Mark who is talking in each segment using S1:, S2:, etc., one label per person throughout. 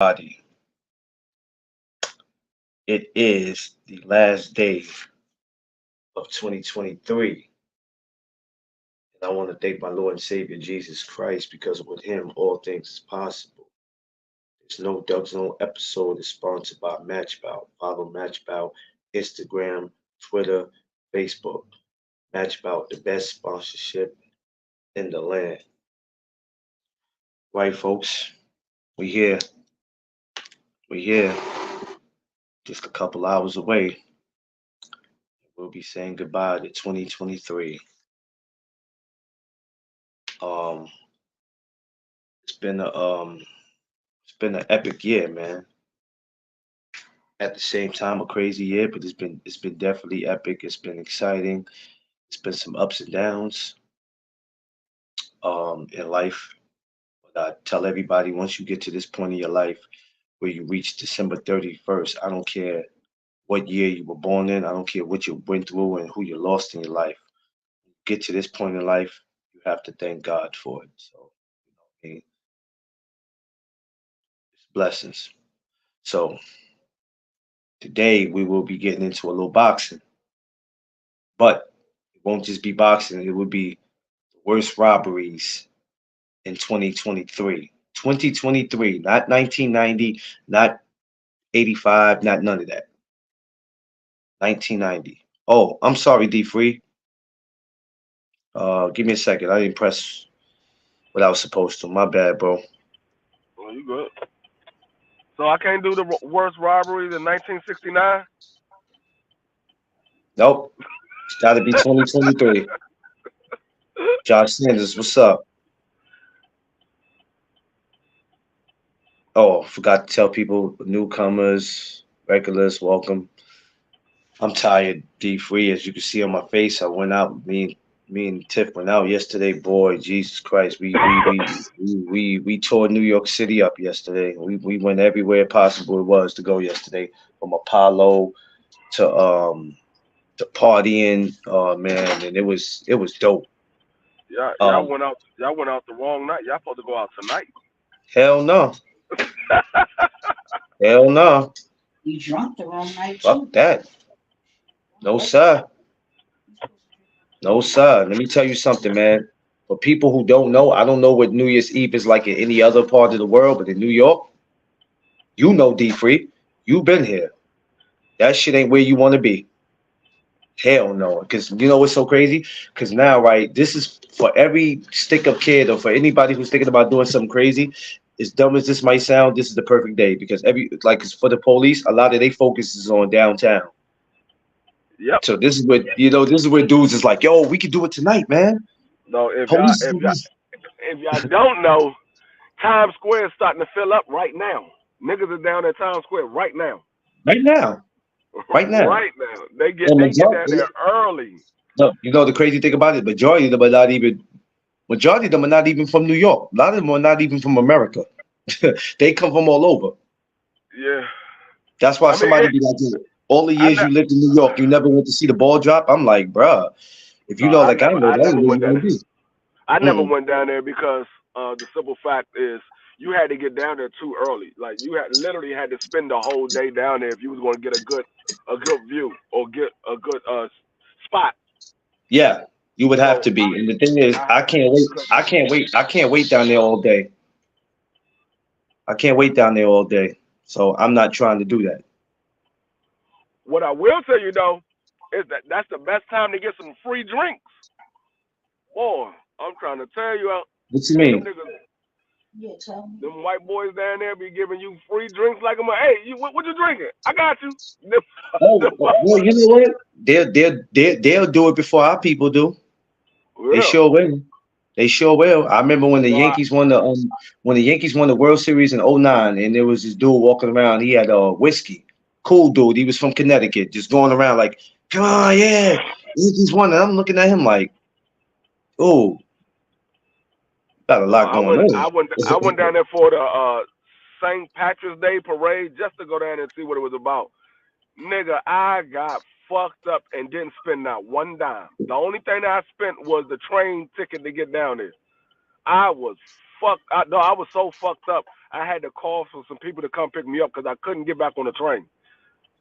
S1: Body. It is the last day of 2023. And I want to thank my Lord and Savior Jesus Christ because with him all things is possible. There's no Doug's no episode is sponsored by Matchbout. Follow Matchbout Instagram, Twitter, Facebook. Matchbout, the best sponsorship in the land. Right, folks? We here. We here. Just a couple hours away. We'll be saying goodbye to 2023. Um, it's been a it's been an epic year, man. At the same time, a crazy year, but it's been definitely epic. It's been exciting. It's been some ups and downs in life. But I tell everybody once you get to this point in your life where you reach December 31st, I don't care what year you were born in, I don't care what you went through and who you lost in your life. Get to this point in life, you have to thank God for it. So, I mean, it's blessings. So today we will be getting into a little boxing, but it won't just be boxing. It will be the worst robberies in 2023. 2023, not 1990, not 85, not none of that. 1990. Oh, I'm sorry, D Free. Give me a second. I didn't press what I was supposed to. My bad, bro.
S2: Oh, you good? So I can't do the worst robberies in 1969.
S1: Nope. It's got to be 2023. Josh Sanders, what's up? Oh, forgot to tell people, newcomers, regulars, welcome. I'm tired, D free. As you can see on my face, I went out. Me and Tiff went out yesterday. Boy, Jesus Christ, we tore New York City up yesterday. We went everywhere possible it was to go yesterday, from Apollo to partying. Oh man, and it was dope.
S2: Y'all
S1: Um,
S2: went out. Y'all went out the wrong night. Y'all supposed to go out tonight.
S1: hell no, hell no,
S3: You drunk the wrong night
S1: fuck
S3: too.
S1: that. No sir, no sir. Let me tell you something, man. For people who don't know, I don't know what New Year's Eve is like in any other part of the world, but in New York, you know, D free, you've been here. That shit ain't where you want to be. Hell no. Because you know what's so crazy? Because now, right, this is for every stick up kid or for anybody who's thinking about doing something crazy. As dumb as this might sound, this is the perfect day because like for the police, a lot of their focus is on downtown.
S2: Yep.
S1: So this is where dudes is like, yo, we can do it tonight, man.
S2: No,
S1: Police,
S2: if y'all don't know, Times Square is starting to fill up right now. Niggas are down at Times Square right now.
S1: right now, right now.
S2: Right now. They get
S1: And
S2: they get down there early.
S1: no, you know the crazy thing about it, majority of them are not even from New York. A lot of them are not even from America. They come from all over.
S2: Yeah.
S1: That's why
S2: I mean,
S1: somebody be like, "Yo, all the
S2: I
S1: years you
S2: ne-
S1: lived in New York, you never went to see the ball drop." I'm like, bruh, if you
S2: no,
S1: know, like I know,
S2: I
S1: that
S2: never
S1: ain't where
S2: went
S1: you
S2: down
S1: want
S2: there.
S1: to be.
S2: I never
S1: Mm-mm.
S2: went down there because the simple fact is you had to get down there too early. Like you had literally had to spend the whole day down there if you was going to get a good view or get a good spot.
S1: Yeah, you would have
S2: So
S1: to be. And the thing is,
S2: I
S1: I can't wait.
S2: couldn't.
S1: I can't wait. I can't wait down there all day. I can't wait down there all day. So I'm not trying to do that.
S2: What I will tell you though is that that's the best time to get some free drinks. Boy, I'm trying to tell you,
S1: What you
S2: them
S1: mean?
S2: niggas,
S3: Yeah, tell me.
S2: them white boys down there be giving you free drinks like I'm. Hey, what you drinking? I got you. Them,
S1: Oh,
S2: them
S1: well, you
S2: motherfuckers.
S1: know what? They'll do it before our people do. They
S2: Yeah.
S1: sure will. They sure will. I remember
S2: No,
S1: when the Yankees won the World Series in '09, and there was this dude walking around. He had a whiskey, cool dude. He was from Connecticut, just going around like, "Come on, yeah, Yankees won." And I'm looking at him like, "Oh, got a
S2: no,
S1: lot going on."
S2: I went down there for the St. Patrick's Day parade just to go down there and see what it was about. Nigga, I got fucked up and didn't spend not one dime. The only thing that I spent was the train ticket to get down there. I was fucked. No, I was so fucked up. I had to call for some people to come pick me up because I couldn't get back on the train.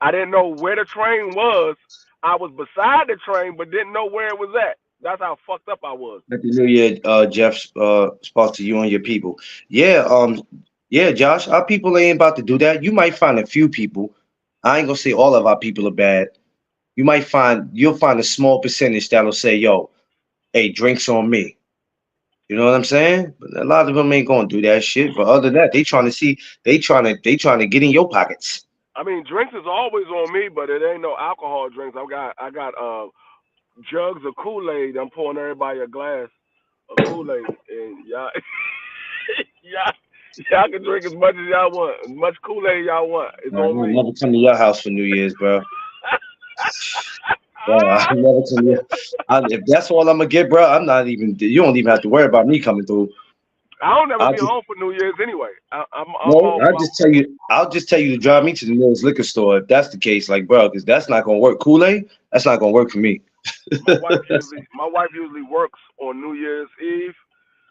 S2: I didn't know where the train was. I was beside the train, but didn't know where it was at. That's how fucked up I was.
S1: Happy New Year, Jeff. Spoke to you and your people. Yeah, yeah, Josh. Our people ain't about to do that. You might find a few people. I ain't gonna say all of our people are bad. You'll find a small percentage that'll say, "Yo, hey, drinks on me." You know what I'm saying? But a lot of them ain't gonna do that shit. But other than that, they trying to get in your pockets.
S2: I mean, drinks is always on me, but it ain't no alcohol drinks. I got jugs of Kool-Aid. I'm pouring everybody a glass of Kool-Aid, and y'all, y'all, y'all can drink as much as y'all want, as much Kool-Aid y'all want. It's
S1: Man,
S2: on
S1: I'll
S2: me.
S1: never come to your house for New Year's, bro. Bro, I never come to your. If that's all I'm gonna get, bro, I'm not even. You don't even have to worry about me coming through.
S2: I don't never
S1: I'll
S2: be
S1: just
S2: home for New Year's anyway. I'm
S1: no.
S2: off
S1: I'll
S2: my
S1: just tell you. I'll just tell you to drive me to the nearest liquor store if that's the case. Like, bro, because that's not gonna work. Kool-Aid, that's not gonna work for me.
S2: my wife usually works on New Year's Eve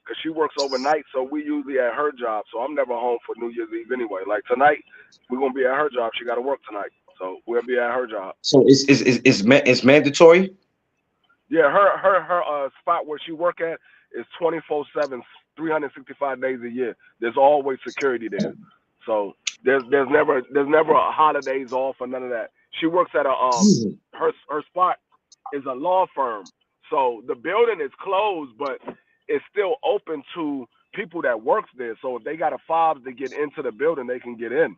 S2: because she works overnight, so we usually at her job. So I'm never home for New Year's Eve anyway. Like tonight, we're gonna be at her job. She got to work tonight, so we'll be at her job.
S1: So it's mandatory.
S2: Yeah, her spot where she work at is 24/7, 365 days a year. There's always security there, so there's never holidays off or none of that. She works at a
S1: Mhm.
S2: her spot is a law firm, so the building is closed, but it's still open to people that works there. So if they got a fob to get into the building, they can get in.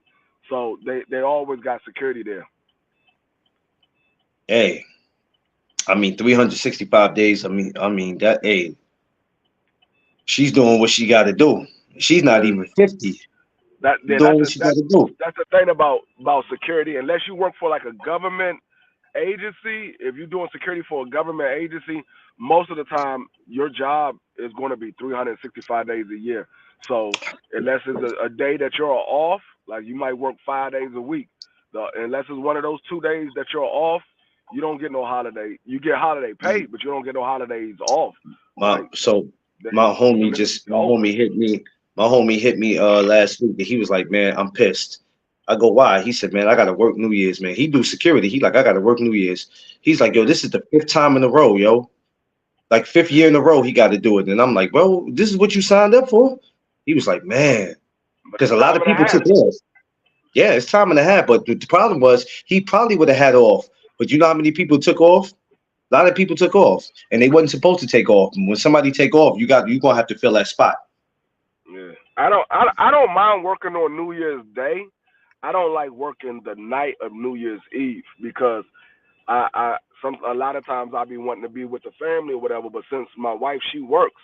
S2: So they always got security there.
S1: Hey, I mean, 365 days. I mean that. Hey, she's doing what she got to do. She's not
S2: Yeah.
S1: even 50.
S2: That
S1: She's
S2: yeah,
S1: doing what she got to do.
S2: that's the thing about security. Unless you work for like a government agency, if you're doing security for a government agency, most of the time your job is going to be 365 days a year. So unless it's a day that you're off, like you might work 5 days a week. Unless it's one of those 2 days that you're off, you don't get no holiday. You get holiday pay, but you don't get no holidays off.
S1: My
S2: Like
S1: so
S2: they,
S1: my
S2: them
S1: homie
S2: niggas
S1: just
S2: be
S1: my
S2: over.
S1: homie hit me. My homie hit me last week and he was like, "Man, I'm pissed." I go, "Why?" He said, "Man, I gotta work New Year's, man." He do security. He like, "I gotta work New Year's." He's like, "Yo, this is the fifth time in a row, yo. Like fifth year in a row he gotta do it." And I'm like, "Bro, this is what you signed up for?" He was like, "Man,"
S2: But
S1: because
S2: it's
S1: a lot
S2: time
S1: of
S2: and a
S1: people
S2: half.
S1: took off. Yeah, it's time and a half. But the problem was he probably would have had off. But you know how many people took off? A lot of people took off, and they wasn't supposed to take off. And when somebody take off, you gonna have to fill that spot.
S2: Yeah. I don't mind working on New Year's Day. I don't like working the night of New Year's Eve because some a lot of times I be wanting to be with the family or whatever, but since my wife she works,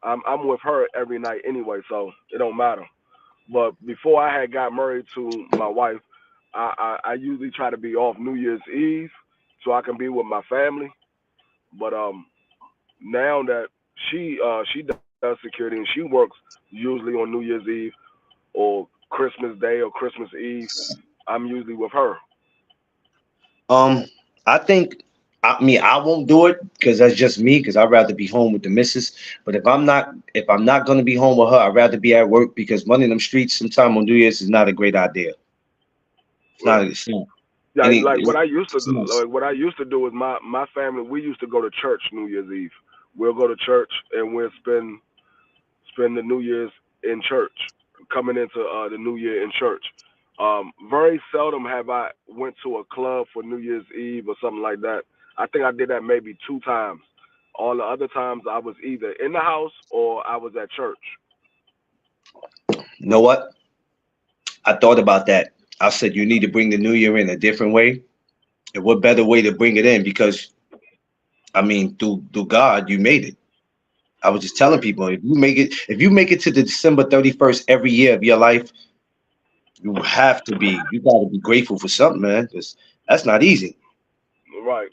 S2: I'm with her every night anyway, so it don't matter. But before I had got married to my wife, I usually try to be off New Year's Eve so I can be with my family. But now that she does security and she works usually on New Year's Eve or Christmas Day or Christmas Eve, I'm usually with her.
S1: Um, I think I won't do it because that's just me. Because I'd rather be home with the missus. But if I'm not gonna be home with her, I'd rather be at work because running them streets sometime on New Year's is not a great idea. It's not.
S2: Well,
S1: It's not.
S2: yeah,
S1: Any.
S2: like
S1: It's not.
S2: what I used to do is my family we used to go to church New Year's Eve. We'll go to church and we'll spend the New Year's in church, coming into the New Year in church. Very seldom have I went to a club for New Year's Eve or something like that. I think I did that maybe 2 times. All the other times I was either in the house or I was at church.
S1: You know what? I thought about that. I said you need to bring the New Year in a different way. And what better way to bring it in? Because I mean, through God, you made it. I was just telling
S2: Right,
S1: people if you make it to the December 31st every year of your life, you got to be grateful for something, man. Because that's not easy.
S2: right.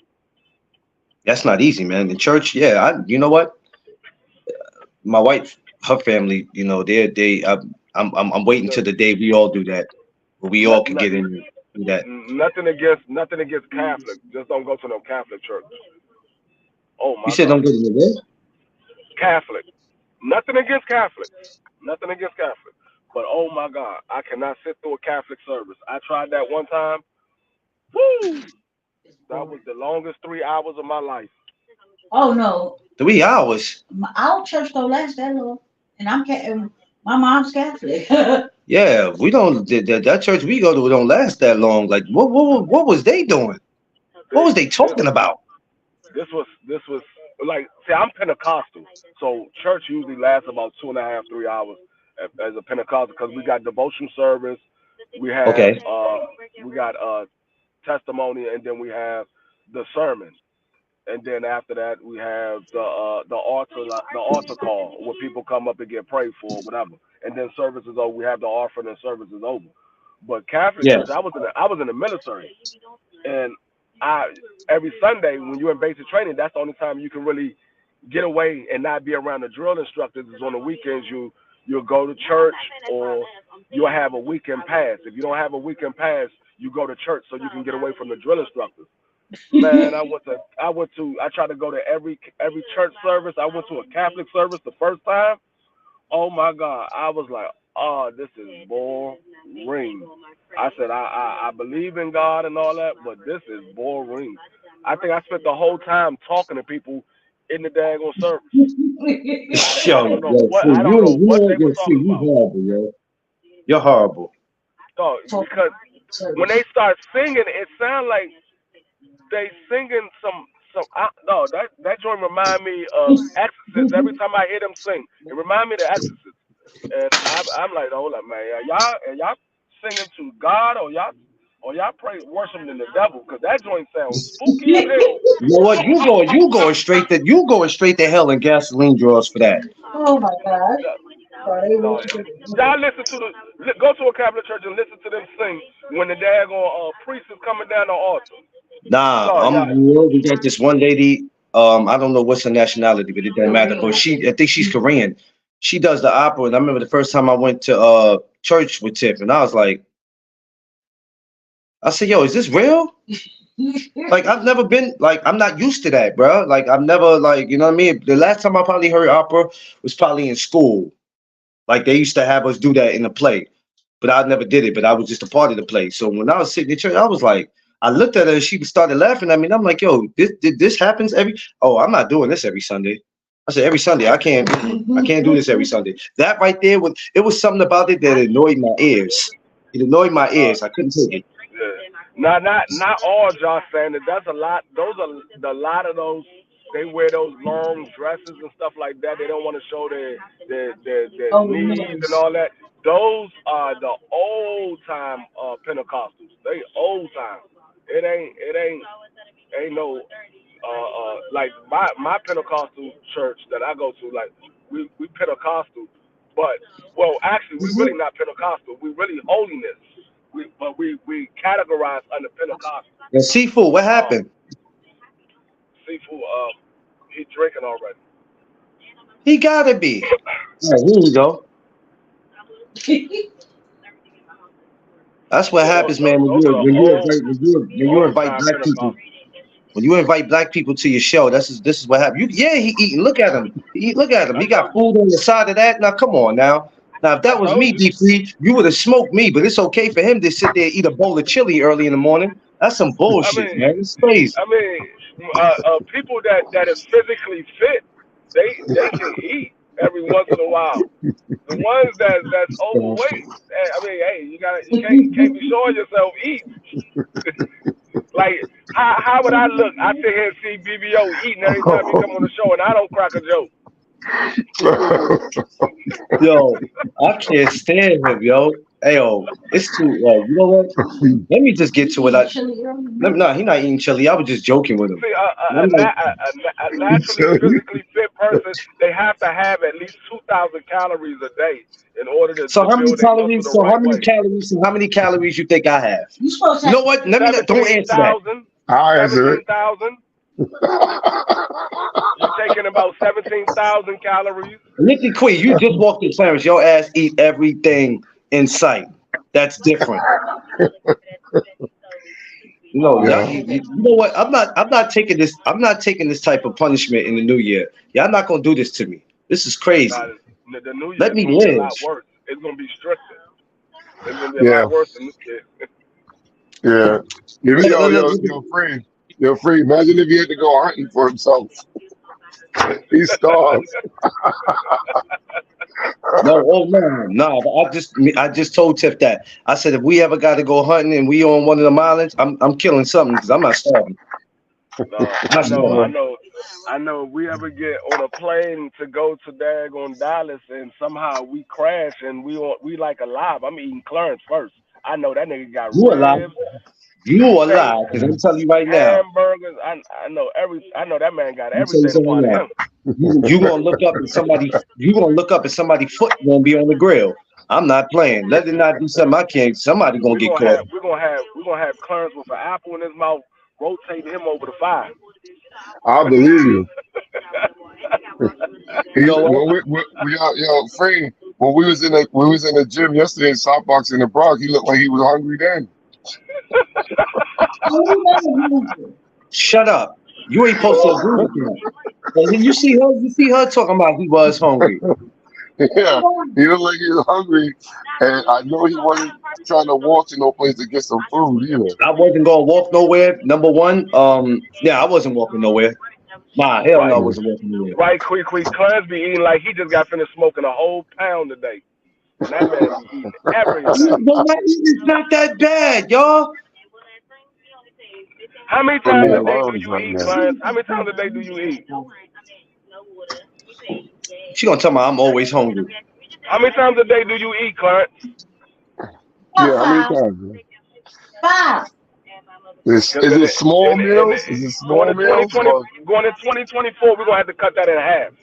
S1: That's not easy, man. In church, yeah, you know what? My wife, her family, I'm waiting
S2: No,
S1: till the day we all do that, where we
S2: not,
S1: all can
S2: not,
S1: get in and do that.
S2: nothing against Catholic. Just don't go to no Catholic church. Oh
S1: You
S2: my
S1: said don't
S2: God,
S1: get in the way.
S2: Catholic. Nothing against Catholics. Nothing against Catholics. But oh my God, I cannot sit through a Catholic service. I tried that one time. Woo! That was the longest 3 hours of my life.
S3: Oh no,
S1: 3 hours.
S3: our church don't last that long, and and my mom's Catholic.
S1: Yeah, we don't. That church we go to don't last that long. Like, what was they doing? What was
S2: See,
S1: they talking about?
S2: this was like, see, I'm Pentecostal, so church usually lasts about 2.5, 3 hours as a Pentecostal because we got devotion service, we have
S1: Okay.
S2: we got testimony, and then we have the sermon. And then after that, we have the altar call where people come up and get prayed for, whatever. And then services over. We have the offering and services over. But Catholic
S1: Yeah.
S2: Church, I was in the military, and I every Sunday when you're in basic training, that's the only time you can really get away and not be around the drill instructors. Is on the weekends you'll go to church or you'll have a weekend pass. If you don't have a weekend pass, you go to church so you can get away from the drill instructors. Man, I tried to go to every church service. I went to a Catholic service the first time. Oh my God, I was like, oh, this is boring. I said I believe in God and all that, but this is boring. I think I spent the whole time talking to people in the daggone service. I
S1: Yo,
S2: don't know
S1: yo,
S2: what
S1: see,
S2: I don't know what
S1: you,
S2: they were
S1: yo, see,
S2: talking
S1: you
S2: about.
S1: horrible, yo. You're horrible.
S2: No,
S3: Talking
S2: because when they
S3: service.
S2: start singing, it sounds like they singing some. No, that joint remind me of Exorcist. Every time I hear them sing, it remind me of the Exorcist. And I'm like, hold up, man, are y'all singing to God or y'all pray worshiping the devil? Cause that joint sounds spooky as hell.
S1: You know what? You going straight to hell and gasoline draws for that.
S3: Oh my God. So they
S2: No,
S3: worship
S2: y'all listen to go to a Catholic church and listen to them sing when the daggone priest is coming down the altar.
S1: Nah,
S2: No, y'all.
S1: we got this one lady. I don't know what's her nationality, but it doesn't matter. But
S3: Korean.
S1: I think she's Korean. She does the opera, and I remember the first time I went to church with Tiff, and I was like, I said, "Yo, is this real?" Like I've never been like I'm not used to that, bro. Like I've never like you know what I mean. The last time I probably heard opera was probably in school. Like they used to have us do that in the play, but I never did it. But I was just a part of the play. So when I was sitting in church, I was like, I looked at her and she started laughing at me. And I'm like, yo, this happens every. Oh, I'm not doing this every Sunday. I said every Sunday I can't do this every Sunday. That right there was something about it that annoyed my ears. It annoyed my
S2: Uh,
S1: ears. I couldn't take it.
S2: Yeah. Not all Josh Sanders. That's a lot. Those are a lot of those. They wear those long dresses and stuff like that. They don't want to show their
S3: Oh, the
S2: knees and
S3: nose.
S2: all that. Those are the old time Pentecostals. They old time. It ain't no like my Pentecostal church that I go to. Like we Pentecostal, but well actually we really not Pentecostal. We really holiness. But we categorize under Pentecostal.
S1: And seafood, what
S2: Um,
S1: happened?
S2: Seafood. He drinking already.
S1: He gotta be. All right, here you go. That's what
S2: Yeah, those
S1: happens,
S2: those,
S1: man. When
S2: those
S1: you
S2: are the
S1: when you invite when you
S2: old
S1: invite
S2: time
S1: black people.
S2: Pentecostals.
S1: When you invite black people to your show, this is what happens. Yeah, he eating. Look at him. Look at him.
S2: I
S1: He got
S2: told you.
S1: food on the side of that. Now, come on now. Now, if
S2: I
S1: that was
S2: told
S1: me,
S2: you.
S1: D3, you would have smoked me. But it's okay for him to sit there and eat a bowl of chili early in the morning. That's some
S2: I
S1: bullshit,
S2: mean,
S1: man. It's crazy.
S2: I mean, people that is physically fit, they can eat every once in a while. The ones that's overweight, I mean, hey, you can't be showing yourself eat. Like how would I look? I sit here and see BBO eating every time he come on the show, and I don't crack a joke.
S1: Yo, I can't stand him, yo. Hey, yo, it's too. You know what? Let me just get
S3: You
S1: to it.
S3: eat chili early in the morning?
S1: No, he not eating chili. I was just joking with him.
S2: See,
S1: I'm like,
S2: a naturally physically fit person, they have to have at least 2,000 calories a day in order
S1: so
S2: to
S1: how many
S2: build their muscle
S1: calories?
S2: the
S1: So how
S2: right
S1: many
S2: way.
S1: calories? So how many calories you think I have?
S3: You supposed to
S1: You
S3: have
S1: know what? Let me not. Don't answer that.
S2: 17,000,
S4: I'll answer it.
S2: 17,000. You're taking about 17,000 calories.
S1: Listen, Queen, you just walked in Clarence. Your ass eat everything in sight. That's different. You know,
S2: Uh,
S1: y'all,
S4: Yeah.
S1: you know what? I'm not taking this. I'm not taking this type of punishment in the new year. Y'all not gonna do this to me. This is crazy.
S2: now, the new
S1: Let
S2: year is
S1: me
S2: gonna be a
S1: live.
S2: lot worse. it's gonna be stricter. It's gonna be a
S4: Yeah,
S2: lot worse than this shit.
S4: yeah.
S1: Look, look, look,
S4: Free. Yo, free. Imagine if he had to go hunting for himself. He starves.
S1: no, oh no, no. I just told Tiff that. I said if we ever got to go hunting and we on one of them islands, I'm killing something because I'm not starving.
S2: No,
S1: I'm not starving.
S2: I know. If we ever get on a plane to go to Dagon Dallas and somehow we crash and we like alive, I'm eating Clarence first. I know that nigga got
S1: You alive?
S2: ribs,
S1: You
S2: steak,
S1: alive? Because I'm telling you right now.
S2: hamburgers. I know I know that man got
S1: I'm telling you
S2: everything a
S1: something
S2: part of
S1: right
S2: him.
S1: now. You gonna look up and somebody. You gonna look up and somebody's foot gonna be on the grill. I'm not playing. Let it not be something I can't. Somebody gonna get caught.
S2: We're gonna have Clarence with an apple in his mouth, rotating him over the fire.
S4: I believe you.
S1: You know what?
S4: Free. When we was in the gym yesterday, softbox in the Bronx, he looked like he was hungry then.
S1: Shut up. You ain't supposed to agree with that. And then you see her talking about he was hungry.
S4: Yeah, he looked like he was hungry, and I know he wasn't trying to walk to no place to get some food either.
S1: I wasn't gonna walk nowhere. Number one, yeah, I wasn't walking nowhere. Nah, hell no, I
S2: Right,
S1: wasn't walking nowhere.
S2: right, quick. Clarence be eating like he just got finished smoking a whole pound today. And that man be eating everything.
S1: But my eating's not that bad, y'all.
S2: How many
S4: Put me
S2: times a
S4: in
S2: day do
S4: arms
S2: you
S4: right
S2: eat,
S4: now.
S2: Clarence? How many times a day do you eat?
S1: She gonna tell me I'm always hungry.
S2: How many times a day do you eat, Clarence?
S4: Yeah, how many
S3: Five.
S4: times? Man?
S3: 5.
S2: Because
S4: Is it small meals? Is it
S2: going
S4: small
S2: to
S4: meals?
S2: 2020, going to 2024, we're gonna have to cut that in half.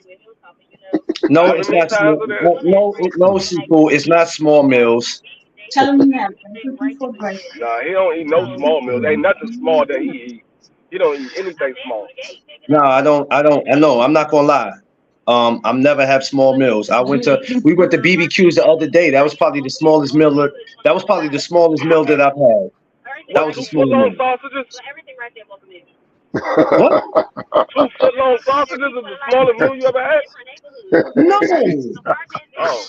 S1: No,
S2: How
S1: it's
S2: many
S1: not
S2: times
S1: small.
S2: it is?
S1: No, sequel. It's not small meals.
S3: Tell him you have for breakfast.
S2: Nah, he don't eat no small meals. Ain't nothing small that he eat. He don't eat anything small.
S1: No, I don't. I know. I'm not gonna lie. I'm never have small meals. We went to BBQs the other day. That was probably the smallest meal. That was probably the smallest meal that I've had. That
S2: What,
S1: was a
S2: 2 foot
S1: small
S2: long
S1: meal.
S2: sausages?
S1: What?
S2: 2 foot long sausages is the smallest meal you ever had?
S1: No.
S2: Oh,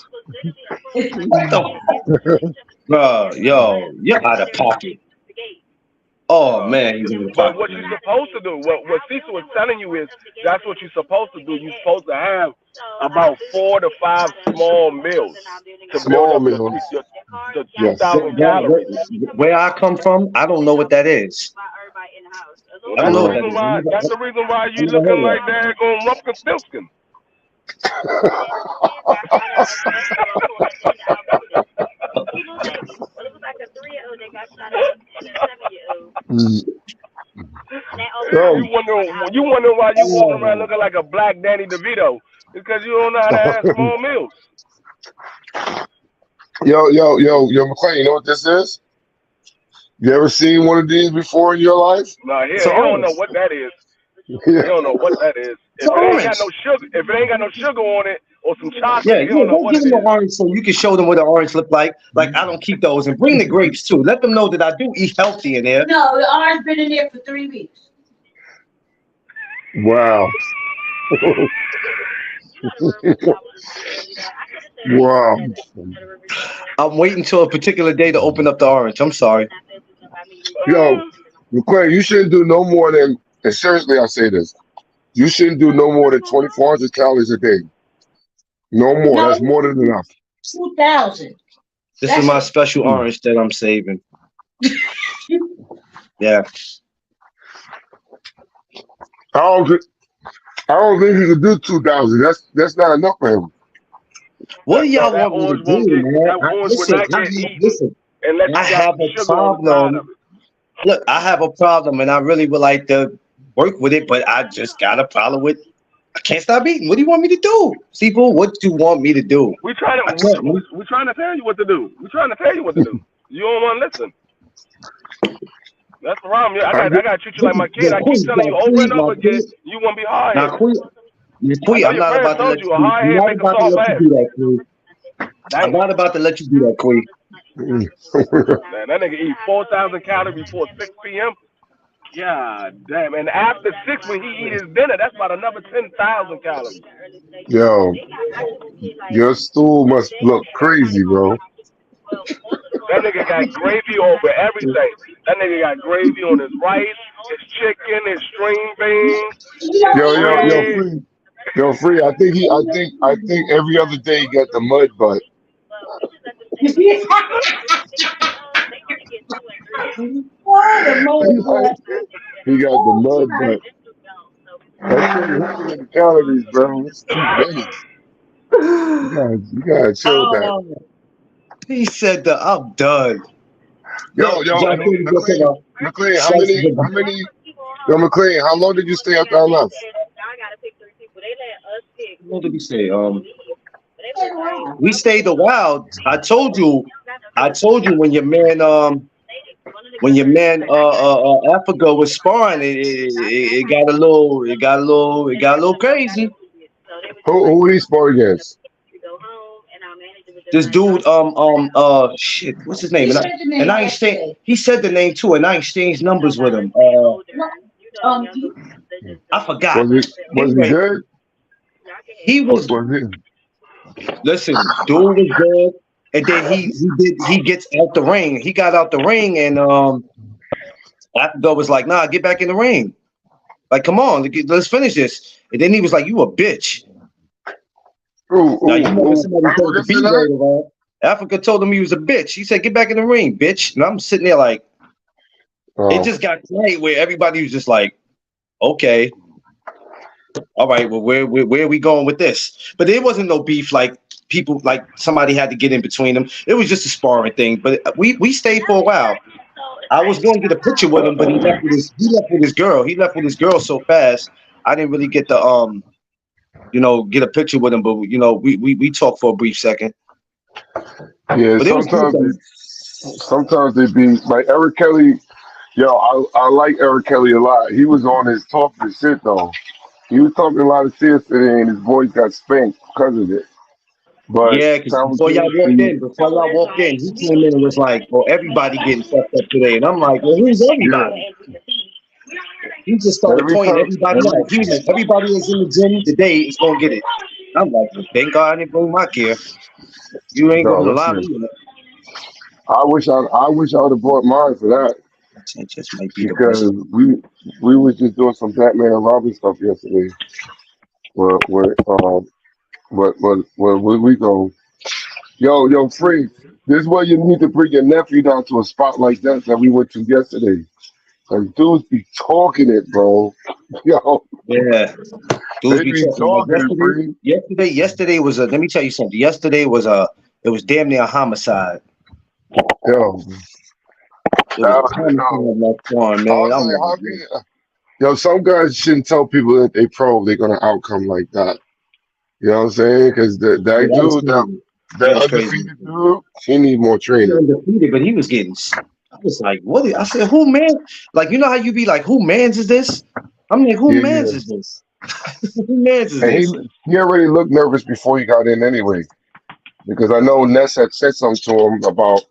S1: What the? Yo, you're out of pocket. Oh
S2: uh,
S1: man, he's out of
S2: but
S1: pocket,
S2: what you're
S1: man.
S2: supposed to do, what Cecil was telling you is that's what you're supposed to do. You're supposed to have about 4 to 5 small meals to build
S4: Small
S2: up
S4: meals.
S2: the
S4: Yes.
S2: 2,000 calories.
S1: Where I come from, I don't know what that is.
S2: Well,
S1: I don't know what that is.
S2: that's the reason why
S1: I
S2: you
S1: never heard
S2: looking
S1: of
S2: like
S1: that.
S2: that on Rumpelstiltskin.
S4: Mm. Um,
S2: You wonder why you walking around
S1: Oh,
S2: looking like a black Danny DeVito. It's because you don't know how to have small meals.
S4: yo, McClain, you know what this is? You ever seen one of these before in your life?
S2: Nah,
S1: it's an
S2: he don't know
S1: orange.
S2: what that is. He
S4: Yeah.
S2: don't know what that is.
S1: It's an orange.
S2: If it ain't got no sugar on it or some chocolate,
S1: Yeah,
S2: he
S1: yeah.
S2: don't know
S1: Go
S2: what
S1: give
S2: it
S1: them the
S2: is.
S1: orange so you can show them what the orange look like. Like I don't keep those, and bring the grapes too. Let them know that I do eat healthy in there.
S3: No, the orange been in there for 3 weeks.
S4: Wow. Wow.
S1: I'm waiting till a particular day to open up the orange. I'm sorry.
S4: Yo, McClain, you shouldn't do no more than, and seriously, I say this, you shouldn't do no more than 2,400 calories a day. No more.
S3: No,
S4: That's more than enough.
S3: 2,000.
S1: This is my special orange that I'm saving. Yeah.
S4: I don't, thi- I don't think he could do 2,000. That's not enough for him.
S1: What do y'all
S2: That
S1: want me to
S2: orange
S1: do, man?
S2: that orange will not get eaten
S1: Listen.
S2: unless
S1: I
S2: you got
S1: have
S2: some
S1: a
S2: sugar on the side of
S1: problem.
S2: it.
S1: Look, I have a problem, and I really would like to work with it, but I just got a problem with. I can't stop eating. What do you want me to do, Seafood? What do you want me to do?
S2: We trying
S1: I
S2: to
S1: can't.
S2: we trying to tell you what to do. We trying to tell you what to do. You don't want to listen. That's the problem. I
S4: I
S2: got
S4: get,
S2: I got to treat you like my kid. I keep telling you over and over again. You want to be hard
S1: Now,
S2: headed.
S1: Queen,
S2: I know
S1: I'm
S2: your
S1: not
S2: parents
S1: about to
S2: told
S1: let
S2: you a
S1: you.
S2: hard
S1: I'm
S2: head
S1: not
S2: make a
S1: about to
S2: soft
S1: let you
S2: ass.
S1: do that, Queen. I'm
S2: Damn.
S1: not about to let you do that, Queen.
S2: Man, that nigga eat 4,000 calories before 6 p.m. God damn. And after 6, when he eat his dinner, that's about another 10,000 calories.
S4: Yo, your stool must look crazy, bro.
S2: That nigga got gravy over everything. That nigga got gravy on his rice, his chicken, his string beans, his
S4: Yo,
S2: bread.
S4: free. Yo, free. I think every other day he got the mud butt.
S3: Oh, the mother.
S4: He got the mud butt. That's 100 calories, bro. That's too many. You gotta chill that.
S1: Oh, he said that I'm done. No,
S4: Yo,
S1: John David just said,
S4: McLean, how
S1: shots
S4: many,
S1: of the-
S4: how many, yo, McLean, how long did you stay after I left?
S1: what did he say? We stayed a while. I told you when your man Africa was sparring, it got a little crazy.
S4: Who did he spar against?
S1: This dude, shit, what's his name?
S3: He
S1: And I,
S3: said the name
S1: and I
S3: yesterday.
S1: exchanged. He said the name too, and I exchanged numbers with him.
S3: No, he,
S1: I forgot.
S4: Was he
S1: Anyway,
S4: good?
S1: he was.
S4: Was he?
S1: Listen, dude was good, and then he gets out the ring. He got out the ring, and Africa was like, "Nah, get back in the ring. Like, come on, let's finish this." And then he was like, "You a bitch." Now you know when somebody throws the
S4: Africa
S1: B
S4: said that?
S1: word around. Africa told him he was a bitch. He said, "Get back in the ring, bitch." And I'm sitting there like, it
S4: Oh,
S1: just got quiet where everybody was just like, "Okay, all right, well, where are we going with this?" But there wasn't no beef like people like somebody had to get in between them. It was just a sparring thing. But we stayed for a while. I was going to get a picture with him, but he left with his girl. He left with his girl so fast. I didn't really get to get a picture with him. But we talked for a brief second.
S4: yeah.
S1: But it was good though.
S4: Sometimes they be like Eric Kelly. Yo, I like Eric Kelly a lot. He was on his talking shit though. He was talking a lot of shit today, and his voice got spanked because of it. But
S1: Yeah, because
S4: simultaneously,
S1: before y'all walked in, he came in and was like, "Oh, everybody getting fucked up today," and I'm like, "Well, who's
S4: yeah.
S1: everybody?" He just started
S4: Every
S1: pointing
S4: time,
S1: everybody
S4: every
S1: out. He was like, "Everybody that's in the gym today is gonna get it." I'm like, well, "Thank God I didn't bring my gear. You ain't
S4: no,
S1: gonna lie
S4: listen.
S1: me."
S4: I wish I would have brought mine for that
S1: It just might be the
S4: because
S1: worst.
S4: we was just doing some Batman and Robin stuff yesterday. Where we go? Yo, free. This is where you need to bring your nephew down to a spot like that we went to yesterday. Like dudes be talking it, bro. Yo,
S1: Yeah, dudes
S4: they
S1: be
S4: be
S1: talking like
S4: talking it,
S1: yesterday.
S4: free.
S1: Yesterday was a. Let me tell you something. Yesterday was a. It was damn near a homicide.
S4: Yo,
S1: It was a homicide in that farm,
S4: I
S1: man.
S4: was
S1: I'm
S4: like,
S1: like,
S4: how can you? Yo, some guys shouldn't tell people that they pro, they're gonna outcome like that. You know what I'm saying? Because
S1: yeah,
S4: that
S1: that was
S4: dude, that
S1: crazy. That
S4: that
S1: was crazy.
S4: undefeated dude, he need more
S1: He
S4: training.
S1: undefeated, but he was getting. I was like, what? I said, who man? Like, you know how you be like, who man's is this? I'm like, who
S4: Yeah,
S1: man's
S4: yeah.
S1: is this? Who man's is
S4: And
S1: this?
S4: he already looked nervous before he got in anyway. Because I know Ness had said something to him about,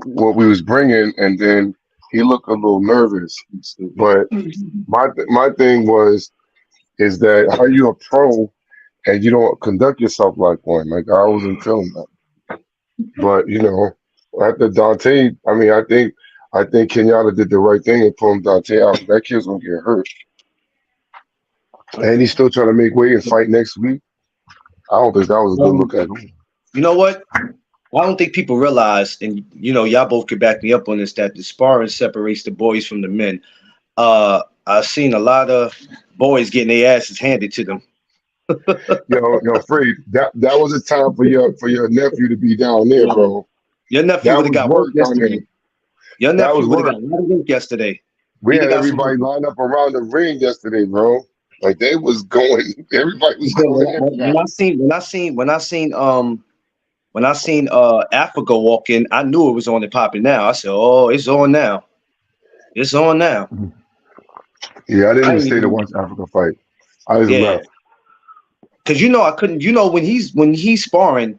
S4: what we was bringing, and then he looked a little nervous.
S1: Stupid.
S4: But my thing is that how you a pro and you don't conduct yourself like one. Like I wasn't feeling that. But after Dante, I mean, I think Kenyatta did the right thing and pulling Dante out. That kid's gonna get hurt, and he's still trying to make weight and fight next week. I don't think that was a good
S1: Um,
S4: look at him.
S1: you know what? I don't think people realize, and y'all both could back me up on this, that the sparring separates the boys from the men. I've seen a lot of boys getting their asses handed to them.
S4: Afraid that was a time for your nephew to be down there,
S1: Yeah.
S4: bro.
S1: Your nephew
S4: That
S1: would have
S4: was
S1: got work
S4: work down there.
S1: yesterday. Your
S4: That was
S1: nephew would have got
S4: work.
S1: a lot of work yesterday.
S4: We
S1: He'd have
S4: had
S1: got some
S4: everybody
S1: work.
S4: lined up around the ring yesterday, bro. Like they was going, everybody was
S1: Because
S4: going in and
S1: when
S4: out.
S1: I seen Africa walk in, I knew it was on and popping now. I said, "Oh, it's on now. It's on now."
S4: Yeah, I didn't
S1: I
S4: even
S1: ain't
S4: stay to
S1: even
S4: watch Africa fight. I just
S1: yeah,
S4: left.
S1: because I couldn't. When he's sparring,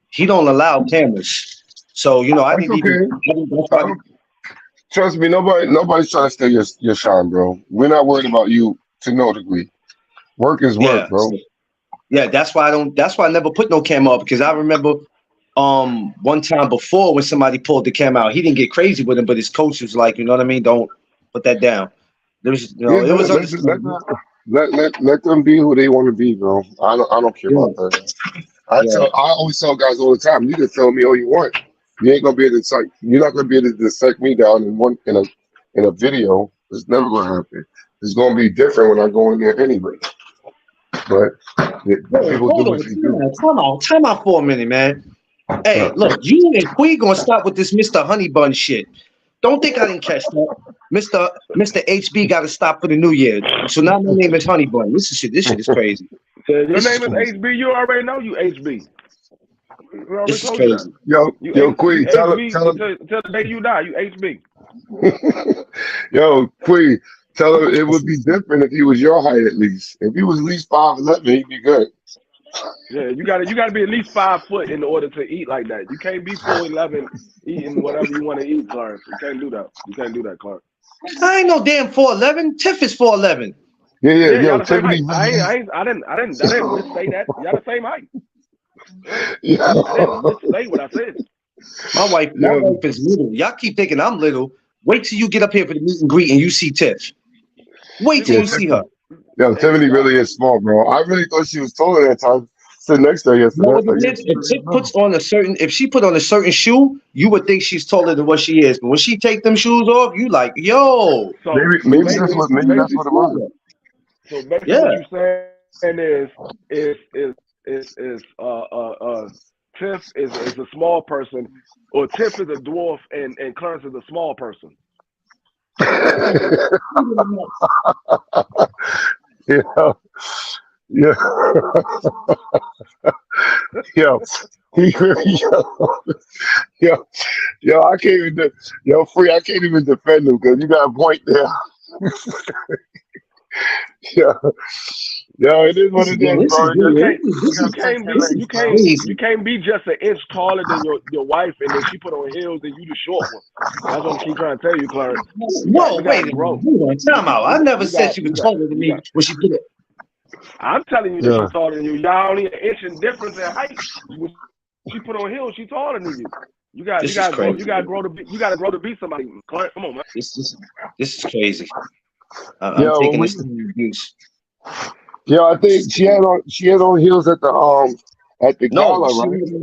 S1: he don't allow cameras. So I
S4: That's
S1: didn't even.
S4: okay.
S1: I didn't, that's
S4: I
S1: why.
S4: don't. trust me, nobody's trying to steal your shine, bro. We're not worried about you to no degree. Work is work,
S1: Yeah.
S4: bro.
S1: Yeah, that's why I don't. That's why I never put no camera up because I remember one time before when somebody pulled the camera out, he didn't get crazy with him, but his coach was like, you know what I mean? Don't put that down. There was,
S4: Yeah,
S1: it was
S4: let,
S1: understandable.
S4: let them be who they want to be, bro. I don't care
S1: Yeah,
S4: about that.
S1: yeah.
S4: I always tell guys all the time, you can tell me all you want. You ain't gonna be able to psych, you're not gonna be able to dissect me down in a video. It's never gonna happen. It's gonna be different when I go in there anyway. But
S1: Wait,
S4: people do
S1: hold
S4: what
S1: on,
S4: they do.
S1: time out for a minute, man. Hey, look, you and Quee gonna stop with this Mr. Honey Bun shit. Don't think I didn't catch that. Mr. HB got to stop for the new year. So now my name is Honey Bun. This shit is crazy.
S2: Your
S1: This is
S2: name is
S1: crazy.
S2: HB. You already know you HB. We already
S1: This is
S2: told you that.
S1: crazy.
S4: Yo,
S2: You
S4: Queen,
S2: HB
S4: tell him,
S2: until the day you die. You HB.
S4: yo, Queen, tell him it would be different if he was your height at least. If he was at least 5'11", he'd be good.
S2: Yeah, you gotta be at least 5 foot in order to eat like that. You can't be 4'11" eating whatever you want to eat, Clarence. You can't do that. You can't do that, Clarence.
S1: I ain't no damn 4'11". Tiff is 4'11".
S4: Yeah,
S2: Yeah, y'all
S4: yo,
S2: the same
S4: Tiffany
S2: height.
S4: really is.
S2: I didn't missay that. Y'all the same height. I didn't
S4: Yo,
S2: missay what I said.
S1: My
S4: yo,
S1: wife is little. Y'all keep thinking I'm little. Wait till you get up here for the meet and greet and you see Tiff. Wait
S2: She
S1: till
S4: yeah,
S1: you
S2: gonna
S1: see her.
S4: Tiffany really
S2: exactly.
S4: is small, bro. I really thought she was taller that time. Sit next to her
S1: You know
S4: yesterday. I
S1: what
S4: was like,
S1: it
S4: yeah,
S1: is?
S4: she
S1: If
S4: really is
S1: Tiff
S4: little.
S1: puts on if she put on a certain shoe, you would think she's taller than what she is. But when she take them shoes off, you like, yo,
S2: So
S4: Maybe
S2: so
S4: maybe that's
S2: basically
S4: what maybe that's
S2: basically
S4: what it was.
S2: so basically what
S1: Yeah.
S2: you're saying is Tiff is a small person, or Tiff is a dwarf and Clarence is a small person.
S4: Yeah, yeah, yo, he really, yo, yo, I can't even, yo, free, I can't even defend him because you got a point there. Yeah, yo, it is what it is,
S1: This is
S4: bro.
S2: You
S1: weird.
S2: can't
S4: You
S2: you
S4: got thick
S2: can't be
S4: legs, bro.
S2: you
S1: Crazy.
S2: can't be just an inch taller than your wife, and then she put on heels and you the short one. That's what I keep trying to tell you, Clarence.
S1: Whoa,
S2: You got to
S1: wait a minute.
S2: grow.
S1: Hold on, time out. I never said she was taller than
S2: You
S1: me
S2: got.
S1: when she put it.
S2: I'm telling you that
S4: Yeah,
S2: she's taller than you. Y'all only an inch in difference in height. When she put on heels, she's taller than you. You
S1: This is
S2: got to grow.
S1: crazy.
S2: You got to grow to be. You got to grow to be somebody. Clarence, come on, man.
S1: This is crazy. I'm
S4: yo,
S1: taking this to the abuse.
S4: yo, I think she had on heels at the
S1: No,
S4: gala,
S1: she
S4: right?
S1: at the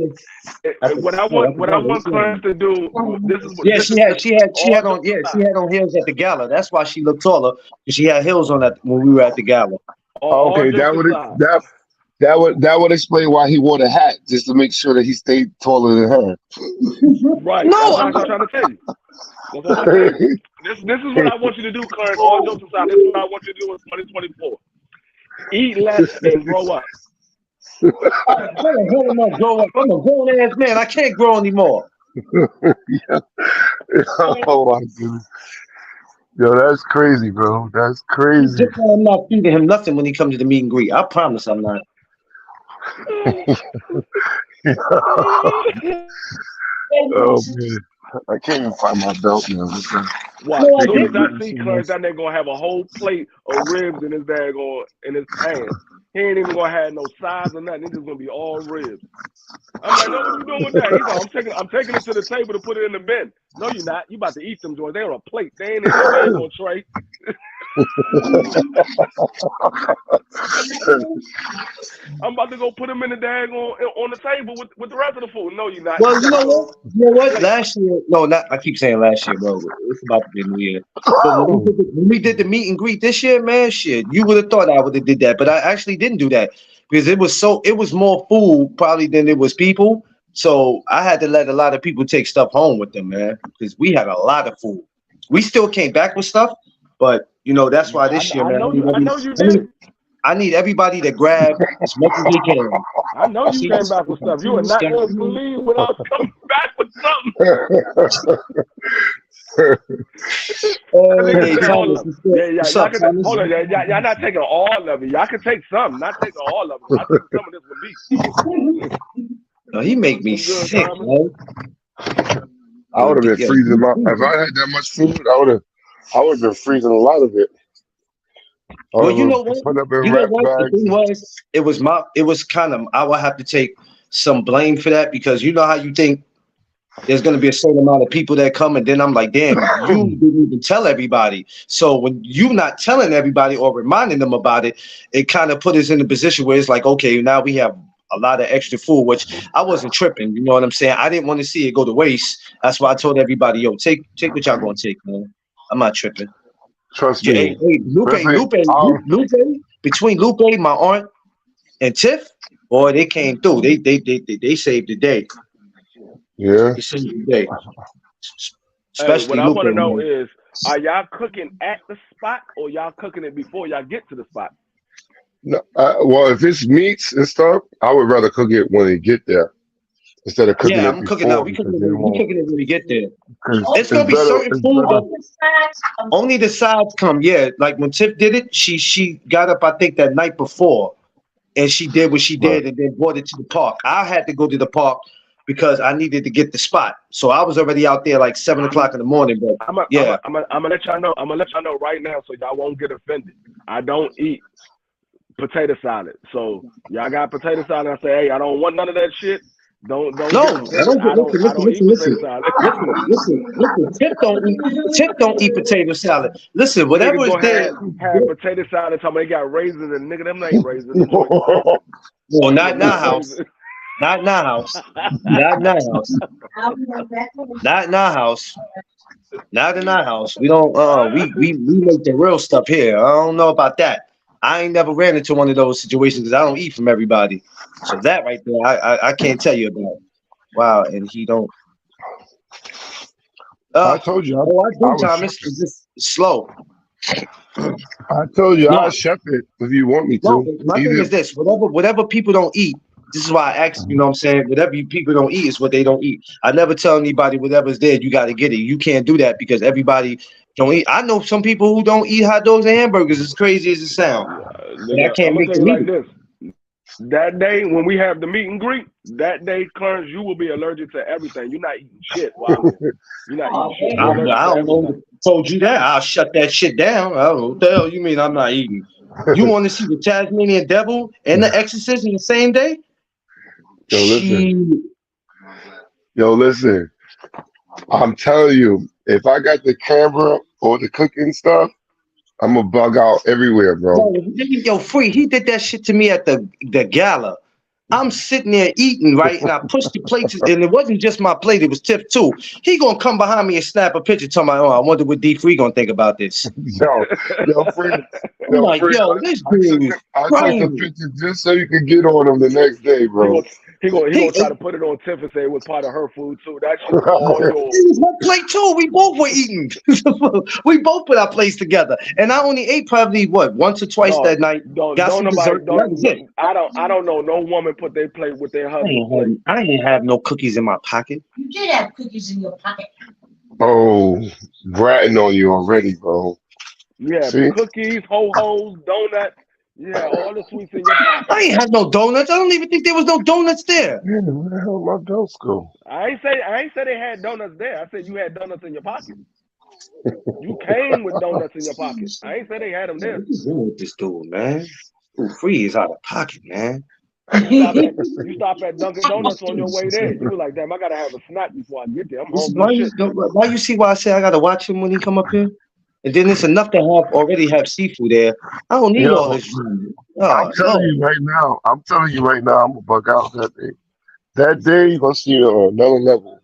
S1: no, at the
S2: What I
S1: gala.
S2: want Clarence to do.
S1: Yeah,
S2: This is this.
S1: she
S2: All
S1: had on
S2: jokes
S1: yeah she
S2: aside.
S1: had on heels at the gala. That's why she looked taller because she had heels on that when we were at the gala.
S2: All
S4: Okay,
S2: jokes aside.
S4: that would explain why he wore the hat just to make sure that he stayed taller than her.
S2: Right. That's
S1: No,
S2: what I'm trying to tell you. That's what I'm trying to tell you. This is what I want you to do, Clarence. All jokes aside, this is what I want you to do in 2024. Eat less and grow up.
S1: how the hell am I grow up? I'm a grown ass man. I can't grow anymore.
S4: Oh my goodness. Yo, that's crazy, bro. That's crazy.
S1: Just why I'm not feeding him nothing when he comes to the meet and greet. I promise I'm not.
S4: Oh man. I can't even find my belt now.
S2: Watch.
S1: No, I
S2: Soon as I
S1: didn't.
S2: see Clarence, that nigga gonna have a whole plate of ribs in his in his hand. He ain't even gonna have no size or nothing. It's just gonna be all ribs. I'm like, no, what you doing with that? He's like, I'm taking it to the table to put it in the bin. No, you're not. You about to eat them joints. They on a plate. They ain't in no daggone tray. I'm about to go put them in the on the table with the rest of the food. No, you're not.
S1: Well,
S2: You
S1: you
S2: got
S1: know
S2: to
S1: what?
S2: go
S1: You know what?
S2: plate.
S1: Last year, no, not. I keep saying last year, bro. It's about to be a new year. But when we did the meet and greet this year, man, shit, you would have thought I would have did that, but I actually didn't do that because it was more food probably than it was people. So I had to let a lot of people take stuff home with them, man, because we had a lot of food. We still came back with stuff, but that's why this year,
S2: I
S1: man,
S2: know you. I know you
S1: I
S2: did.
S1: need, I need everybody to grab as much as they can.
S2: I know you
S1: See,
S2: came back with stuff. You are not going to leave without coming back with something. That nigga
S1: Hey,
S2: said, hold
S1: Thomas,
S2: up. Yeah,
S1: what's
S2: y'all
S1: up,
S2: can
S1: Thomas?
S2: hold on. Y'all not taking all of it. Y'all can take some, not taking all of it. I take some of this with me.
S1: No, he make me
S2: What's good,
S1: sick,
S2: Thomas?
S1: man.
S4: I would have been
S1: Yeah,
S4: freezing my. If I had that much food, I would have been freezing a lot of it. I
S1: well,
S4: would have put up in
S1: you know
S4: wrap
S1: what? The
S4: bags.
S1: thing was, it was kind of. I would have to take some blame for that because you know how you think there's going to be a certain amount of people that come, and then I'm like, damn, you didn't even tell everybody. So when you not telling everybody or reminding them about it, it kind of put us in a position where it's like, okay, now we have a lot of extra food, which I wasn't tripping. You know what I'm saying? I didn't want to see it go to waste. That's why I told everybody, yo, take what y'all gonna take, man. I'm not tripping.
S4: Trust
S1: Yeah,
S4: me, especially
S1: Lupe, between Lupe, my aunt, and Tiff, boy, they came through. They saved the day.
S4: yeah.
S1: They saved the day.
S2: Hey, what
S1: Especially
S2: I
S1: Lupe,
S2: want to know
S1: man.
S2: is, are y'all cooking at the spot or y'all cooking it before y'all get to the spot?
S4: No, well, if it's meats and stuff, I would rather cook it when they get there instead of cooking
S1: Yeah,
S4: it
S1: I'm cooking now.
S4: before because they
S1: We
S4: won't.
S1: cooking it when we get there.
S4: Because
S1: It's gonna be certain
S4: it's
S1: food
S4: better.
S1: that only the sides come. Yeah, like when Tiff did it, she got up I think that night before, and she did what she
S4: Right.
S1: did, and then brought it to the park. I had to go to the park because I needed to get the spot, so I was already out there like 7 o'clock in the morning. But yeah,
S2: I'm gonna let y'all know. I'm gonna let y'all know right now so y'all won't get offended. I don't eat potato salad, so y'all got potato salad. I say, hey, I don't want none of that shit. Don't
S1: no,
S2: get
S1: I
S2: offended.
S1: don't get. Listen,
S2: I don't eat potato salad.
S1: listen. Tip don't eat potato salad. Listen,
S2: Niggas
S1: whatever is
S2: gonna
S1: there.
S2: have potato salad. Talking about they got raisins and nigga, them ain't raisins. Them joints is crazy.
S1: Well, not
S2: Them
S1: in our
S2: not
S1: house.
S2: raisins.
S1: Not in our house. Not in our house. Not in our house. Not in our house. We don't. We make the real stuff here. I don't know about that. I ain't never ran into one of those situations because I don't eat from everybody. So that right there, I can't tell you about. Wow, and he don't.
S4: I
S1: Uh
S4: told you
S1: oh, I
S4: I
S1: do,
S4: was chef
S1: Thomas.
S4: it.
S1: It's just slow.
S4: I told you I'll
S1: No,
S4: chef it if you want me
S1: no.
S4: to.
S1: My thing
S4: Either
S1: is this: whatever people don't eat. This is why I asked. You know what I'm saying? Whatever people don't eat is what they don't eat. I never tell anybody whatever's there. You got to get it. You can't do that because everybody don't eat. I know some people who don't eat hot dogs and hamburgers. As crazy as it sounds, but I
S2: Nigga, I'm
S1: can't
S2: gonna
S1: make
S2: tell
S1: them
S2: you
S1: eat
S2: like
S1: it.
S2: this. That day when we have the meet and greet, that day, Clarence, you will be allergic to everything. You're not eating shit while I'm here. You're not eating shit. You're allergic
S1: I
S2: to
S1: don't know
S2: everything.
S1: who told you that. I'll shut that shit down. I don't know what the hell you mean I'm not eating. You want to see the Tasmanian Devil and the Exorcist in the same day?
S4: yo, listen,
S1: She
S4: yo, listen. I'm telling you, if I got the camera or the cooking stuff, I'm gonna bug out everywhere, bro.
S1: yo, free. He did that shit to me at the gala. I'm sitting there eating, right? And I pushed the plates, and it wasn't just my plate, it was Tiff too. He gonna come behind me and snap a picture, talking about, oh, I wonder what D3 gonna think about this.
S4: Yo, friend,
S1: I'm like,
S4: friend.
S1: yo, this
S4: I took
S1: dude
S4: the
S1: is
S4: I took the
S1: crazy.
S4: picture just so you could get on them the next day,
S2: he
S4: bro.
S2: gonna he
S1: He,
S2: gonna try to put it on Tiff and say it was part of her food too. That shit was all yours.
S1: it was my plate too. We both were eating. We both put our plates together. And I only ate probably what, once or twice
S2: Dog,
S1: that night. Got
S2: don't
S1: some
S2: nobody
S1: dessert, and that was it.
S2: I don't know no woman put their plate with their husband's plate.
S1: I ain't have no cookies in my pocket.
S3: You did have cookies in your pocket.
S4: Oh, ratting on you already, bro.
S2: You have
S4: See?
S2: cookies, ho-hos, donuts. You had all the sweets in your pocket.
S1: I ain't have no donuts. I don't even think there was no donuts there.
S4: Yeah, where the hell my belts go?
S2: I ain't say they had donuts there. I said you had donuts in your pocket. You came with donuts in your pocket. I ain't say they had them
S1: Man,
S2: there.
S1: what you doing with this dude, man? Dude, free is out of pocket, man.
S2: You stop at Dunkin' Donuts on your way there. You were like, damn, I gotta have a snack before I get there. I'm
S1: This is
S2: hungry as shit.
S1: why you see why I say I gotta watch him when he come up here? And then it's enough to already have seafood there. I don't need all
S4: Yo,
S1: this food.
S4: I'm
S1: Oh
S4: telling
S1: no.
S4: you right now. I'm telling you right now. I'm gonna bug out that day. That day, you're gonna see it on another level.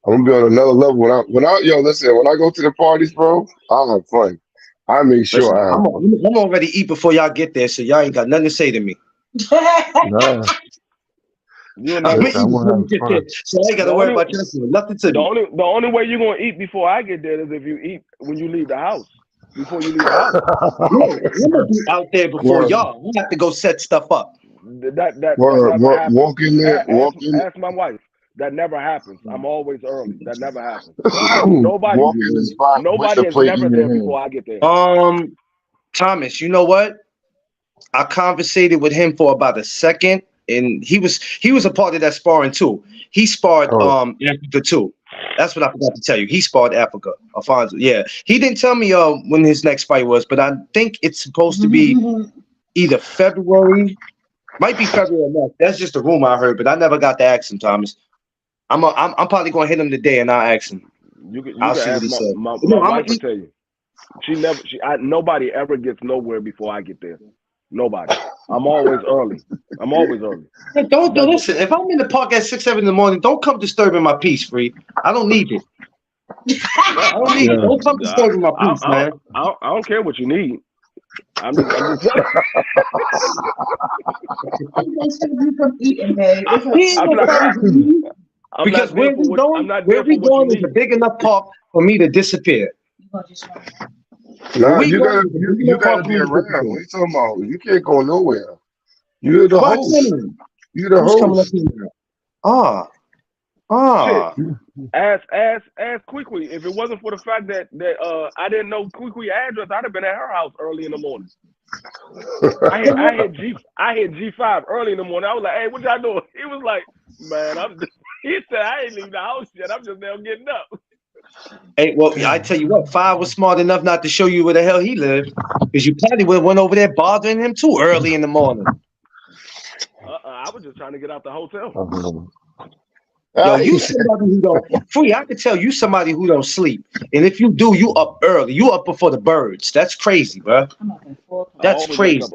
S4: I'm gonna be on another level yo, listen, when I go to the parties, bro, I'll have fun. I make sure
S1: Listen,
S4: I have fun.
S1: I'm already eat before y'all get there, so y'all ain't got nothing to say to me.
S4: Nah,
S2: You'll
S1: I'm
S2: never
S1: gonna
S4: listen,
S1: eat
S4: I'm
S1: before
S4: gonna
S1: you
S4: have
S1: get there,
S4: fun.
S1: so I ain't
S2: the
S1: gotta worry
S2: only
S1: about y'all saying nothing to me.
S2: the only way you're gonna eat before I get there is if you eat when you leave the house. Before you leave the house.
S1: Yeah, I'm gonna be out there before
S4: Word,
S1: y'all. We have to go set stuff up.
S2: That
S4: word,
S2: never happens.
S4: walk in there,
S2: Ask my wife. That never happens. I'm always early. That never happens.
S4: walk in the spot with
S2: Nobody
S4: the
S2: is
S4: plate
S2: never
S4: in your
S2: there
S4: hand.
S2: before I get there.
S1: Thomas, you know what? I conversated with him for about a second, and he was a part of that sparring too. He sparred
S4: Oh,
S1: Africa too. That's what I forgot to tell you. He sparred Africa. Alfonso. Yeah. He didn't tell me when his next fight was, but I think it's supposed to be either February, might be February or March. That's just a rumor I heard, but I never got to ask him, Thomas. I'm probably gonna hit him today and I'll ask him.
S2: You can
S1: I'll see what
S2: ask
S1: he said.
S2: my
S1: No,
S2: wife will tell you. Nobody ever gets nowhere before I get there. Nobody. I'm always early.
S1: Hey, don't listen. If I'm in the park at 6, 7 in the morning, don't come disturbing my peace, Free. I don't need it. I don't need it. Don't come disturbing my peace, man.
S2: I don't care what you need. I'm just telling
S3: you from eating, man.
S1: Because where we going is a big enough park for me to disappear.
S4: Nah, you gotta be around. What are you talking about? You can't go nowhere. You're the host. You're the host.
S2: Ask Quickly. If it wasn't for the fact that I didn't know Quickly address, I'd have been at her house early in the morning. I hit G5 early in the morning. I was like, "Hey, what y'all doing?" He was like, "Man, he said I ain't leaving the house yet. I'm just now getting up."
S1: Hey, well, I tell you what, Five was smart enough not to show you where the hell he lived, because you probably would have went over there bothering him too early in the morning.
S2: I was just trying to get out the hotel.
S1: Yo, you somebody who don't Free. I can tell you somebody who don't sleep, and if you do, you up early. You up before the birds. That's crazy, bro. That's crazy.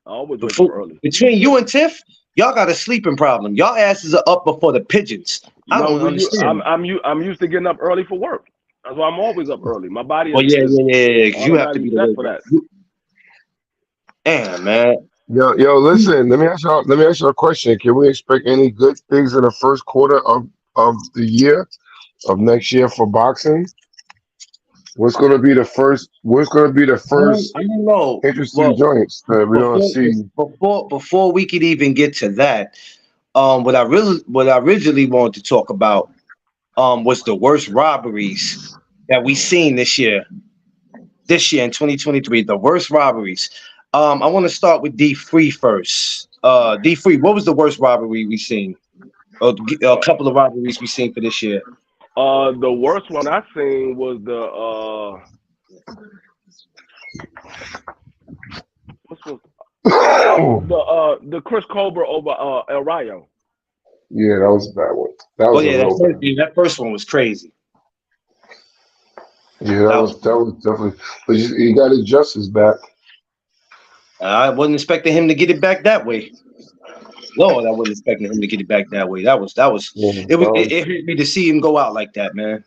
S2: I always wake up early.
S1: Between you and Tiff, y'all got a sleeping problem. Y'all asses are up before the pigeons. I don't understand.
S2: I'm used to getting up early for work. That's why I'm always up early. My body is.
S1: Well, yeah. You have to be
S2: set for that.
S1: Damn, man.
S4: Yo, listen. Let me ask you a question. Can we expect any good things in the first quarter of the year of next year for boxing? What's going to be the first?
S1: I don't know.
S4: Interesting joints that we're going to see
S1: before we could even get to that. What I originally wanted to talk about was the worst robberies that we seen this year. This year in 2023, the worst robberies. I want to start with D Free first. D Free, what was the worst robbery we seen? A couple of robberies we seen for this year.
S2: The worst one I seen was the Chris Cobra over El Rayo.
S4: Yeah, that was a bad one.
S1: That first one was crazy.
S4: Yeah, that was definitely. But he got his justice back.
S1: I wasn't expecting him to get it back that way. Lord, I wasn't expecting him to get it back that way. It hurt me to see him go out like that, man.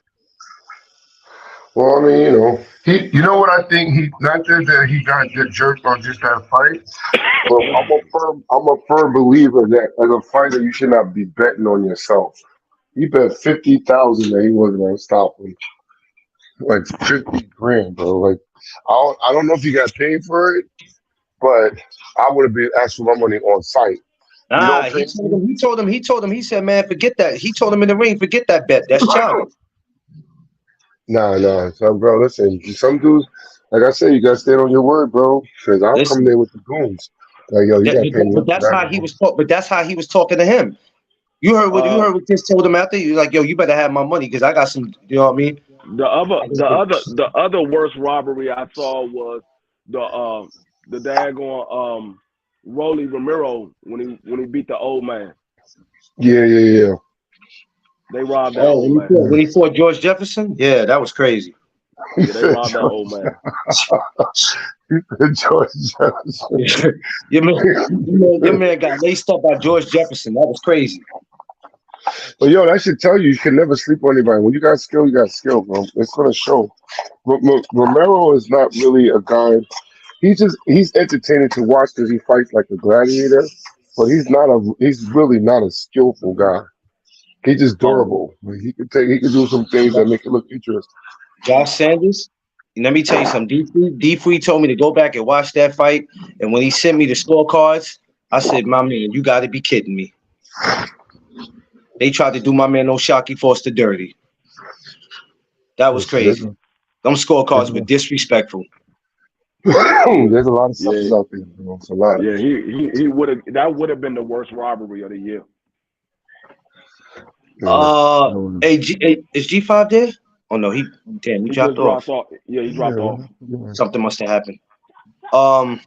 S4: Well, I mean, you know what I think not that he got jerked on just that fight, but I'm a firm believer that as a fighter you should not be betting on yourself. He bet 50,000 that he wasn't gonna stop him. Like 50 grand, bro. Like I don't know if he got paid for it, but I would have been asked for my money on site.
S1: He told him, he said, man, forget that. He told him in the ring, forget that bet. That's childish.
S4: Nah. So, bro, listen, some dudes, like I said, you gotta stand on your word, bro. Because I'll come there with the goons. Like, yo, you gotta pay me.
S1: But that's how he was But that's how he was talking to him. You heard what Chris told him after. You like, yo, you better have my money because I got some. You know what I mean?
S2: The other worst robbery I saw was the daggone Rolly Romero when he beat the old man.
S4: Yeah.
S2: They robbed that old man.
S1: When he fought George Jefferson? Yeah, that was crazy.
S2: Yeah, they robbed that old man.
S4: George Jefferson.
S1: Your man got laced up by George Jefferson. That was crazy.
S4: But yo, that should tell you can never sleep on anybody. When you got skill, bro. It's gonna show. Romero is not really a guy. He's entertaining to watch because he fights like a gladiator, but he's really not a skillful guy. He's just durable. Like he can do some things that make it look interesting.
S1: Josh Sanders, let me tell you something. D Free told me to go back and watch that fight, and when he sent me the scorecards, I said, "My man, you got to be kidding me." They tried to do my man Oshaki Foster dirty. That was crazy. Them scorecards were disrespectful.
S4: There's a lot of suckers out there, bro. It's a lot.
S2: Yeah, he would have. That would have been the worst robbery of the year.
S4: Yeah. That was,
S1: Is G5 there? Oh no, he
S2: He
S1: dropped
S2: just dropped
S1: off.
S2: off. Yeah, he dropped off.
S4: yeah. Yeah.
S1: Something must have happened. Um,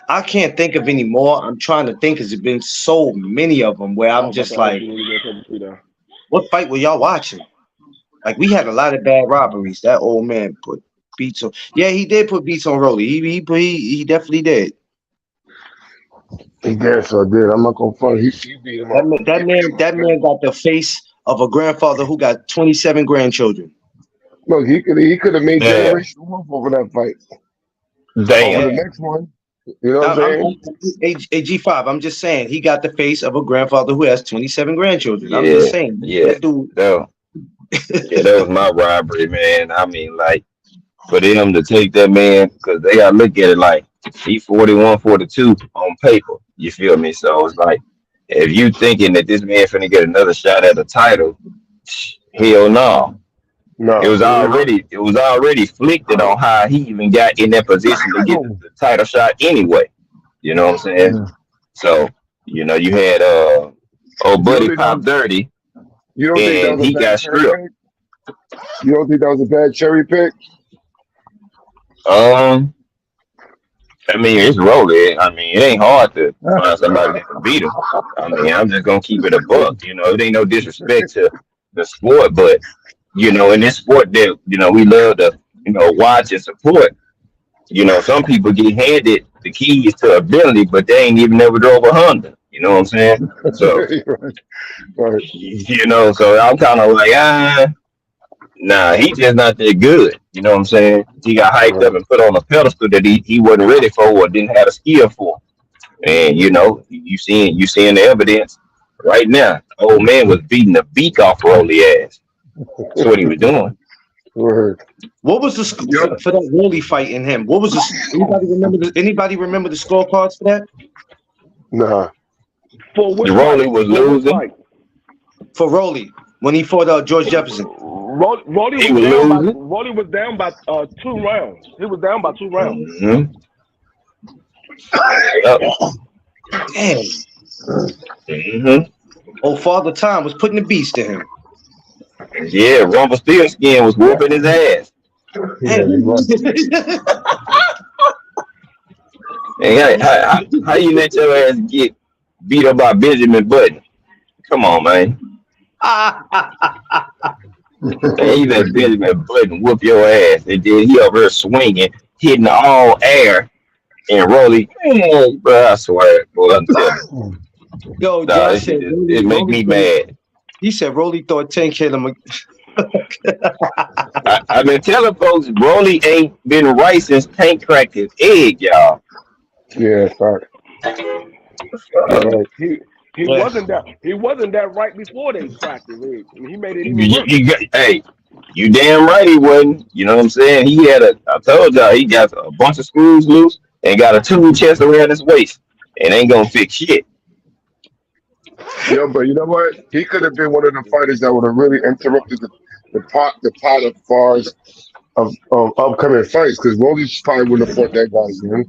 S1: I can't think of any more. I'm trying to think because there's been so many of them where
S2: I
S1: I'm
S2: was about
S1: just
S2: to ask
S1: like,
S2: you when you get a couple feet down.
S1: what fight were y'all watching? Like we had a lot of bad robberies. That old man put beats on. Yeah, he did put beats on Rolly. He definitely did.
S4: He did, so I did. I'm not gonna front. He beat him up. He beat him up
S1: That
S4: good.
S1: man got the face of a grandfather who got 27 grandchildren.
S4: Look, he could have made
S5: Yeah.
S4: generational wealth over that fight. Over
S5: Damn.
S4: the
S1: Yeah.
S4: next one. You know what I'm
S1: I'm
S4: saying?
S1: AG5. I'm just saying he got the face of a grandfather who has 27 grandchildren. I'm just
S5: Yeah.
S1: saying
S5: Yeah.
S1: that dude.
S5: That, yeah, that was my robbery, man. I mean, like, for them to take that man, because they got to look at it like he 41, 42 on paper. You feel me? So it's like, if you thinking that this man finna get another shot at the title, hell no.
S4: No.
S5: It was already flicked on how he even got in that position to get the title shot anyway. You know what I'm saying?
S4: Yeah.
S5: So, you had old
S4: You don't
S5: buddy
S4: think that
S5: Pop
S4: was
S5: Dirty
S4: you don't think that
S5: and
S4: was a
S5: he
S4: bad
S5: got
S4: cherry
S5: stripped.
S4: pick? You don't think that was a bad cherry pick?
S5: Um I mean, it's rolling. I mean, it ain't hard to find somebody that can beat him. I mean, I'm just gonna keep it a buck. It ain't no disrespect to the sport, but in this sport that we love to watch and support. Some people get handed the keys to ability, but they ain't even never drove a Honda. You know what I'm saying? So
S4: Right.
S5: so I'm kind of like, nah, he just not that good. You know what I'm saying? He got hyped up
S4: Right.
S5: and put on a pedestal that he wasn't ready for or didn't have a skill for. And you seeing the evidence right now. The old man was beating the beak off Rolly ass. That's what he was doing.
S4: Right.
S1: What was the
S4: Yep.
S1: for that Rolly fight in him? What was anybody remember the scorecards for that?
S4: Nah.
S2: For which
S5: The
S2: fight?
S5: Rolly was
S2: For which
S5: losing.
S2: fight?
S1: For Rolly when he fought George Jefferson.
S2: Rolly
S5: He
S2: was
S5: was
S2: down by
S5: losing.
S2: Rolly was down by 2 rounds. He was down by 2 rounds.
S5: Mm-hmm. Yep.
S1: Damn.
S5: Mm-hmm.
S1: Oh, Father Time was putting the beast to him.
S5: Yeah, Rumpelstiltskin was whooping his ass.
S1: Hey.
S4: Yeah, he was.
S5: And how you let your ass get beat up by Benjamin Button? Come on, man. Man, you let Benjamin Button whoop your ass, and then he over here swinging, hitting all air, and Rolly, man, bro, I swear, boy, I'm telling you,
S1: Yo,
S5: nah,
S1: Josh
S5: this shit
S1: said
S5: just, it make me
S1: Rolly,
S5: mad.
S1: he said Rolly thought Tank hit him.
S5: I've been telling folks, Rolly ain't been right since Tank cracked his egg, y'all.
S4: Yeah, fact.
S5: Uh,
S4: Right.
S1: Yeah.
S2: He wasn't that right before they cracked his egg. And he made it even
S5: you,
S2: worse.
S5: hey, you damn right he wasn't. You know what I'm saying? I told y'all, he got a bunch of screws loose and got a tool chest around his waist and ain't gonna fix shit.
S4: Yo, but you know what? He could have been one of the fighters that would have really interrupted the pot of bars of upcoming fights because Rolly probably wouldn't have fought that guy, man.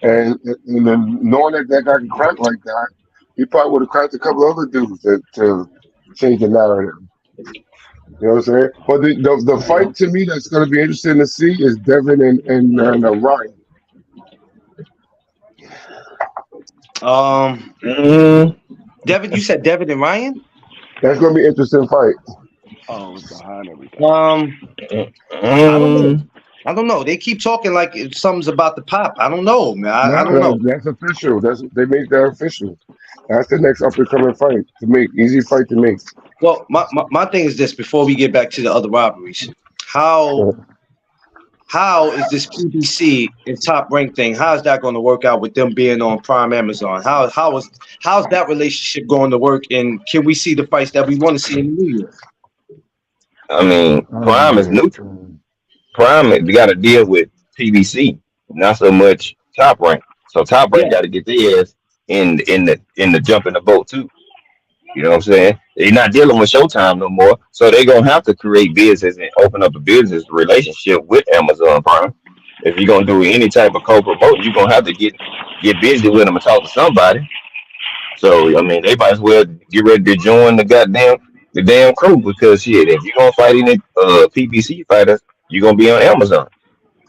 S4: And then knowing that guy can crack like that, he probably would have cracked a couple other dudes to change the narrative. You know what I'm saying? But the fight to me that's going to be interesting to see is Devin and Ryan.
S1: Um,
S5: Mm,
S1: Devin, you said Devin and Ryan.
S4: That's going to be an interesting fight.
S2: Oh, it's behind everything.
S1: I don't know.
S5: mm,
S1: I don't know. They keep talking like something's about to pop. I don't know, man. I
S4: No,
S1: don't know.
S4: that's official. They made that official. That's the next up and coming fight to make. Easy fight to make.
S1: Well, my thing is this: before we get back to the other robberies, how how is this PBC and Top Rank thing? How is that going to work out with them being on Prime Amazon? How's that relationship going to work? And can we see the fights that we want to see in the New Year?
S5: I mean, Prime is neutral. Prime, you got to deal with PBC, not so much Top Rank. So Top Rank
S1: Yeah.
S5: got to get their ass in the jump in the boat too. You know what I'm saying? They're not dealing with Showtime no more, so they're gonna have to create business and open up a business relationship with Amazon Prime. If you're gonna do any type of co-promoting, you're gonna have to get busy with them and talk to somebody. So I mean, they might as well get ready to join the damn crew because shit, if you gonna fight any PPC fighters, you gonna be on Amazon.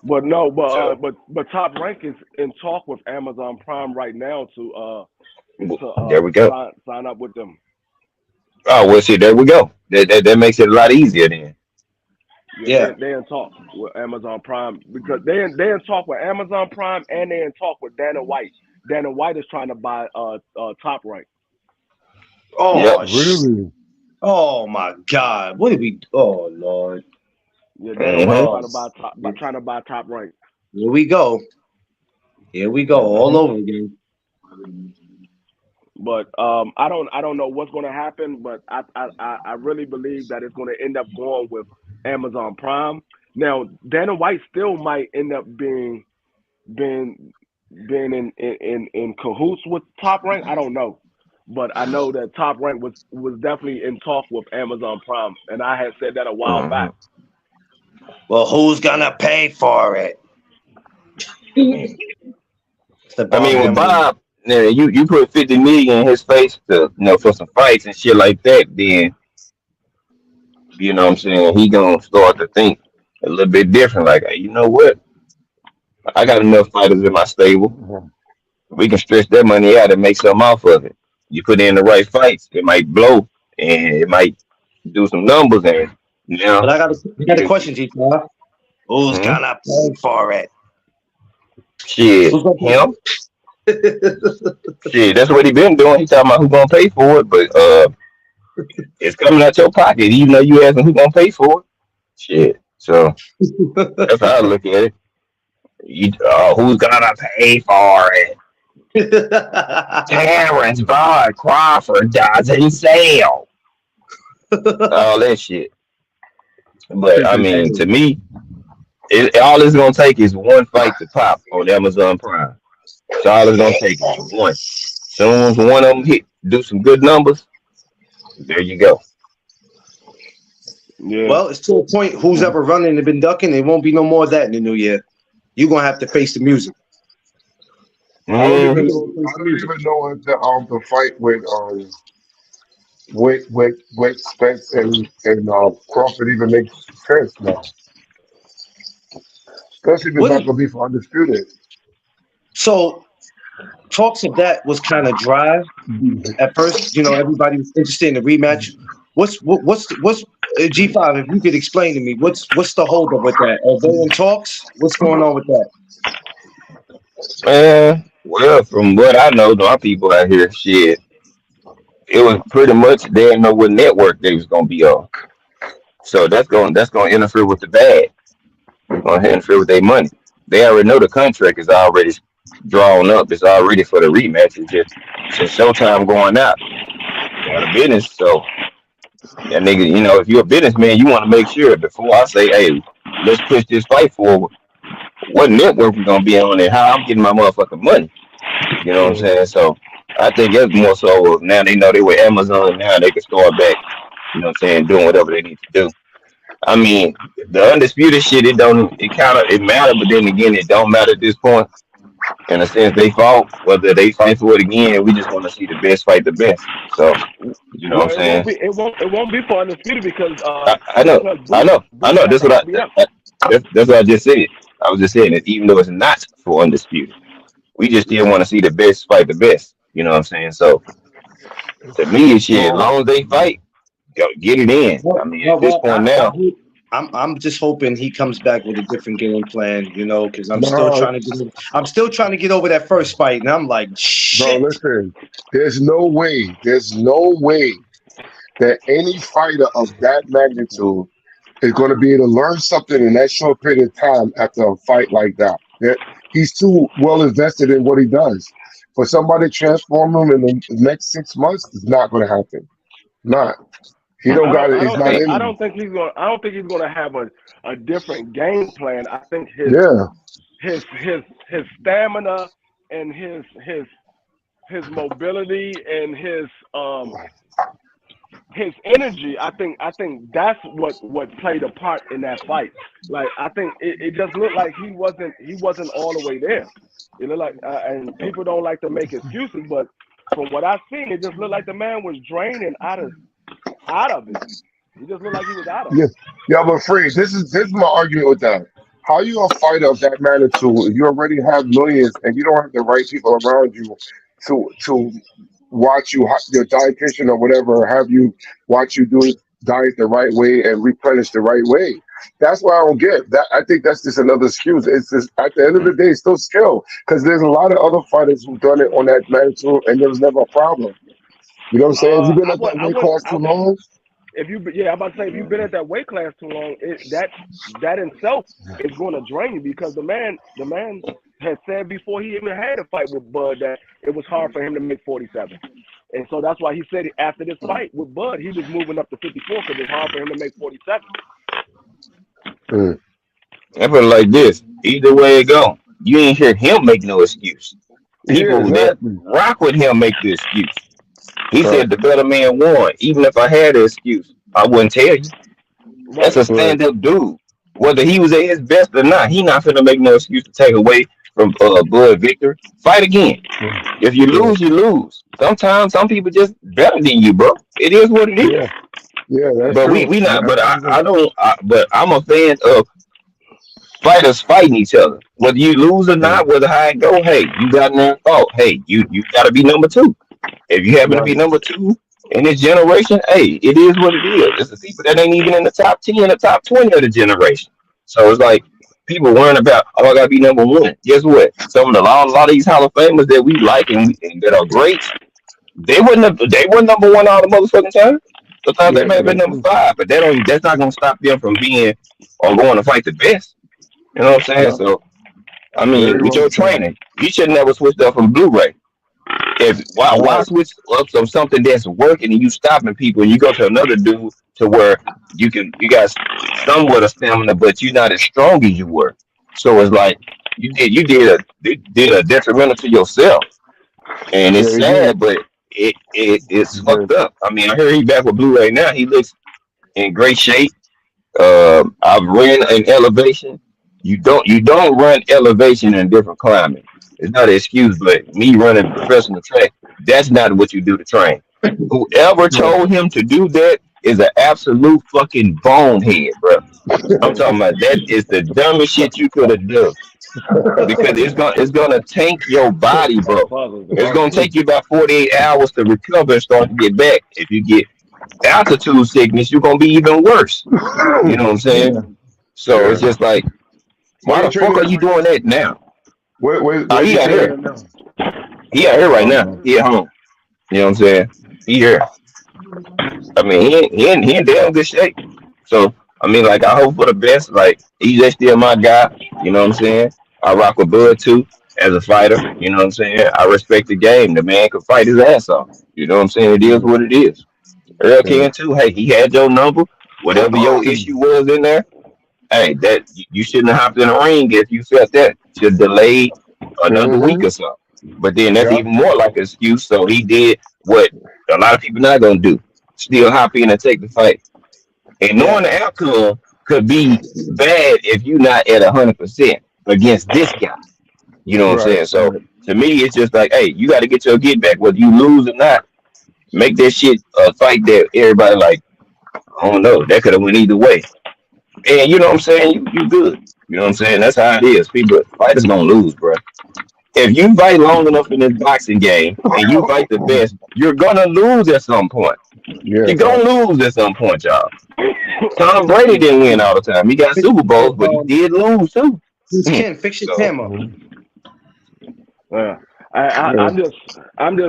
S2: But no,
S5: So
S2: but Top Rank is in talk with Amazon Prime right now to
S5: there we go.
S2: sign up with them.
S5: Oh well, shit, there we go. That makes it a lot easier then.
S2: Yeah,
S1: Yeah.
S2: they in talk with Amazon Prime because they in talk with Amazon Prime and they in talk with Dana White. Dana White is trying to buy Top Rank.
S5: Yep.
S1: Oh,
S4: Really?
S1: oh my God. What did we? Oh Lord.
S2: Yeah, Dana White
S5: Hmm.
S1: Oh,
S2: trying to buy Top Rank.
S1: here we go. Here we go all
S5: Hmm.
S1: over again.
S2: But I don't know what's going to happen. But I really believe that it's going to end up going with Amazon Prime. Now Dana White still might end up being being in cahoots with Top Rank. I don't know, but I know that Top Rank was definitely in talk with Amazon Prime, and I had said that a while back.
S5: Hmm.
S1: Well, who's gonna pay for it? It's the
S5: I
S1: bomb
S5: mean, with
S1: Emily.
S5: Bob, yeah, you put 50 million in his face to for some fights and shit like that, then you know what I'm saying he gonna start to think a little bit different. Like, hey, you know what? I got enough fighters in my stable.
S4: Mhm.
S5: We can stretch that money out and make something off of it. You put in the right fights, it might blow and it might do some numbers and
S1: But
S5: now
S1: I got a
S5: you
S1: question, G5. Who's
S5: hmm,
S1: gonna pay for it?
S5: shit
S1: Who's gonna
S5: him.
S1: pay for it?
S5: Shit, that's what he been doing. He talking about who gonna pay for it, but it's coming out your pocket, even though you asking who gonna pay for it. Shit. So that's how I look at it. Who's gonna pay for it? Terrence Bud Crawford doesn't sell. All that shit. But I mean, to me, all it's gonna take is one fight to pop on Amazon Prime. That's all it's gonna take is one. Soon as one of them do some good numbers, there you go.
S2: Yeah,
S1: Well, it's to a point. Who's ever running and been ducking? There won't be no more of that in the new year. You're gonna have to face the music.
S4: I don't even
S5: Hmm.
S1: You're
S4: know.
S1: gonna face
S4: I
S1: the
S4: don't
S1: music.
S4: even know if the fight with Spence and Crawford even makes sense now. Especially if it's
S1: What
S4: not
S1: is
S4: gonna be for undisputed.
S1: so? Talks of that was kind of dry at first. You know, everybody was interested in the rematch. What's G5? If you could explain to me, what's the holdup with that? Are they in talks? What's going on with that?
S5: Well, from what I know, my people out here, shit, it was pretty much they didn't know what network they was gonna be on. So that's gonna interfere with the bag. It's gonna interfere with their money. They already know the contract is already drawn up. It's already for the rematch. It's just since Showtime going out of business. So that nigga, if you're a businessman, you want to make sure before I say, hey, let's push this fight forward. What network we gonna be on and how I'm getting my motherfucking money. You know what I'm saying? So I think it's more so now they know they were Amazon. Now they can start back. You know what I'm saying? Doing whatever they need to do. I mean, the undisputed shit. It matter, but then again, it don't matter at this point. In a sense, they fought. Whether they fight for it again, we just want to see the best fight the best. So you know what I'm
S2: well,
S5: saying?
S2: it won't be for undisputed
S5: I know,
S2: because
S5: I know, I
S2: Boots
S5: know.
S2: got
S5: That's
S2: the
S5: what
S2: IBF.
S5: that's what I just said. I was just saying that even though it's not for undisputed, we just still want to see the best fight the best. You know what I'm saying? So to me, it's shit. As
S4: Well,
S5: long as they fight, go get it in. I mean, at this point now,
S1: I'm just hoping he comes back with a different game plan, you know, because
S4: no,
S1: I'm still trying to get over that first fight, and I'm like,
S4: bro,
S1: shit.
S4: listen. There's no way that any fighter of that magnitude is going to be able to learn something in that short period of time after a fight like that. He's too well invested in what he does. For somebody to transform him in the next 6 months, it's not going to happen. Not. He don't got it. It's not in
S2: I
S4: him.
S2: don't think he's gonna have a different game plan. I think
S4: Yeah.
S2: his stamina and his mobility and his energy. I think that's what played a part in that fight. Like I think it just looked like he wasn't all the way there. It looked like and people don't like to make excuses, but from what I seen, it just looked like the man was draining out of it. He just looked like he was out of
S4: Yeah,
S2: it.
S4: yeah, but free. This is my argument with that. How you a fighter of that magnitude? You already have millions, and you don't have the right people around you to watch you, your dietitian or whatever, have you watch you do diet the right way and replenish the right way. That's why I don't get that. I think that's just another excuse. It's just at the end of the day, it's still skill because there's a lot of other fighters who've done it on that magnitude, and there was never a problem. You know what I'm saying? If you've been at that
S2: I
S4: weight
S2: would
S4: class too long,
S2: if you I'm about to say if you've been at that weight class too long, that in itself is going to drain you because the man had said before he even had a fight with Bud that it was hard for him to make 47, and so that's why he said after this fight with Bud he was moving up to 54 because it's hard for him to make 47.
S4: mm,
S5: I put it like this: either way it go, you ain't hear him make no excuse.
S4: yeah,
S5: People that
S4: exactly.
S5: rock with him make the excuse. He
S4: Right,
S5: said the better man won. Even if I had an excuse, I wouldn't tell you. That's
S2: Right.
S5: a
S4: right.
S5: stand up dude. Whether he was at his best or not, he not finna make no excuse to take away from Bud Victor. Fight again.
S4: Mm,
S5: If you
S4: yeah,
S5: lose, you lose. Sometimes some people just better than you, bro. It is what it
S4: yeah,
S5: is.
S4: yeah. That's
S5: But we
S4: true.
S5: we not. But
S4: That's
S5: I
S4: true.
S5: don't. But I'm a fan of fighters fighting each other. Whether you lose or
S4: Mm,
S5: not, whether how it go, hey, you got in there and thought, hey, you got to be number two. If you happen to be
S4: right.
S5: number two in this generation, hey, it is what it is. It's the people that ain't even in the top 10, the top 20 of the generation. So it's like people worrying about, oh, I gotta be number one. Guess what? Some of the a lot of these Hall of Famers that we like and that are greats, they weren't number one all the motherfucking time. Sometimes they
S4: Yeah,
S5: may have been
S4: that's
S5: number
S4: true.
S5: five, but that's not gonna stop them from being or going to fight the best. You know what I'm saying?
S4: Yeah,
S5: So I mean,
S4: very
S5: with
S4: well
S5: your
S4: said.
S5: training, you should never switch up from Blu-ray. If why
S4: Right.
S5: switch up from something that's working and you stopping people and you go to another dude to where you got somewhat of stamina, but you're not as strong as you were. So it's like you did a detrimental to yourself, and it's
S4: Yeah, he did.
S5: sad, but it's
S4: He
S5: fucked
S4: did.
S5: up. I mean, I hear he back with Blu-ray now. He looks in great shape. I've ran an elevation. You don't run elevation in a different climate. It's not an excuse, but me running professional track, that's not what you do to train. Whoever
S4: Right.
S5: told him to do that is an absolute fucking bonehead, bro. I'm talking about that is the dumbest shit you could have done because it's gonna tank your body,
S2: That's
S5: bro.
S2: puzzles,
S5: It's
S2: bro.
S5: gonna take you about 48 hours to recover and start to get back. If you get altitude sickness, you're gonna be even worse. You know what I'm saying?
S4: Yeah,
S5: So it's
S4: yeah.
S5: just like,
S4: Where
S5: why
S4: you
S5: the fuck
S4: training
S5: are
S4: at
S5: you
S4: right
S5: doing
S4: now?
S5: that now?
S4: Where you
S5: He out
S4: training
S5: here.
S4: at now?
S5: He out here right now.
S4: Okay.
S5: He at home. You know what I'm saying? He here. I mean, he in damn good shape. So I mean, like, I hope for the best. Like, EJ still my guy. You know what I'm saying? I rock with Bud too as a fighter. You know what I'm saying? I respect the game. The man could fight his ass off. You know what I'm saying? It is
S4: Yeah,
S5: what it is. Earl
S4: yeah.
S5: can too. Hey, he had your number. Whatever your issue was in there, hey, that you shouldn't have hopped in the ring if you felt that. Should delay another week
S4: Mm-hmm.
S5: or so. But then that's
S4: Yep.
S5: even more like an excuse. So he did what a lot of people not gonna do. Still hop in and take the fight. And knowing
S4: Right.
S5: the outcome could be bad if you're not at 100% against this guy. You know what I'm
S4: Right.
S5: saying? So
S4: Right.
S5: to me, it's just like, hey, you got to get your get back, whether you lose or not. Make that shit a fight that everybody like. I don't know. That could have went either way. And you know what I'm saying? You good. You know what I'm saying? That's how it is. People fighters gonna lose, bro. If you fight long enough in this boxing game and you fight the best, you're gonna lose at some point.
S4: Yeah,
S5: You're gonna
S4: facts.
S5: lose at some point, y'all. Tom Brady didn't win all the time. He got
S1: Fix
S5: Super
S1: your
S5: Bowls, but he did lose too.
S1: Miss Ken, fix your
S5: So
S1: camera.
S4: Mhm.
S2: Yeah.
S4: Yeah.
S2: I'm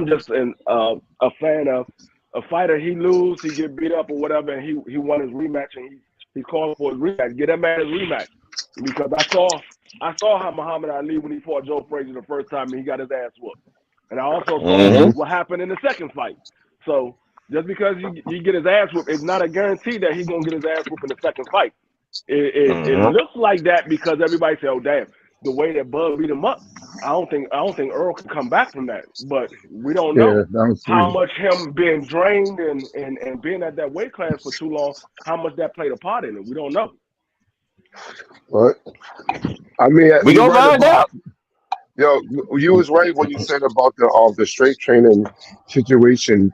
S2: just a fan of a fighter. He lose, he get beat up or whatever, and he won his rematch, and he's calling for his rematch. Get that man his rematch because I saw how Muhammad Ali when he fought Joe Frazier the first time and he got his ass whooped, and I also saw
S4: Mm-hmm.
S5: hmm
S2: what happened in the second fight. So just because you get his ass whooped, it's not a guarantee that he's gonna get his ass whooped in the second fight. It
S5: hmm
S2: looks like that because everybody say, "Oh damn, the way that Bud beat him up." I don't think Earl can come back from that, but we don't
S4: Yeah,
S2: know
S4: that was
S2: how
S4: free.
S2: much him being drained and being at that weight class for too long, how much that played a part in it. We don't know.
S4: But I mean,
S5: we
S4: you're
S5: gonna
S4: right
S5: find
S4: about
S5: out.
S4: Yo, you was right when you said about the strength training situation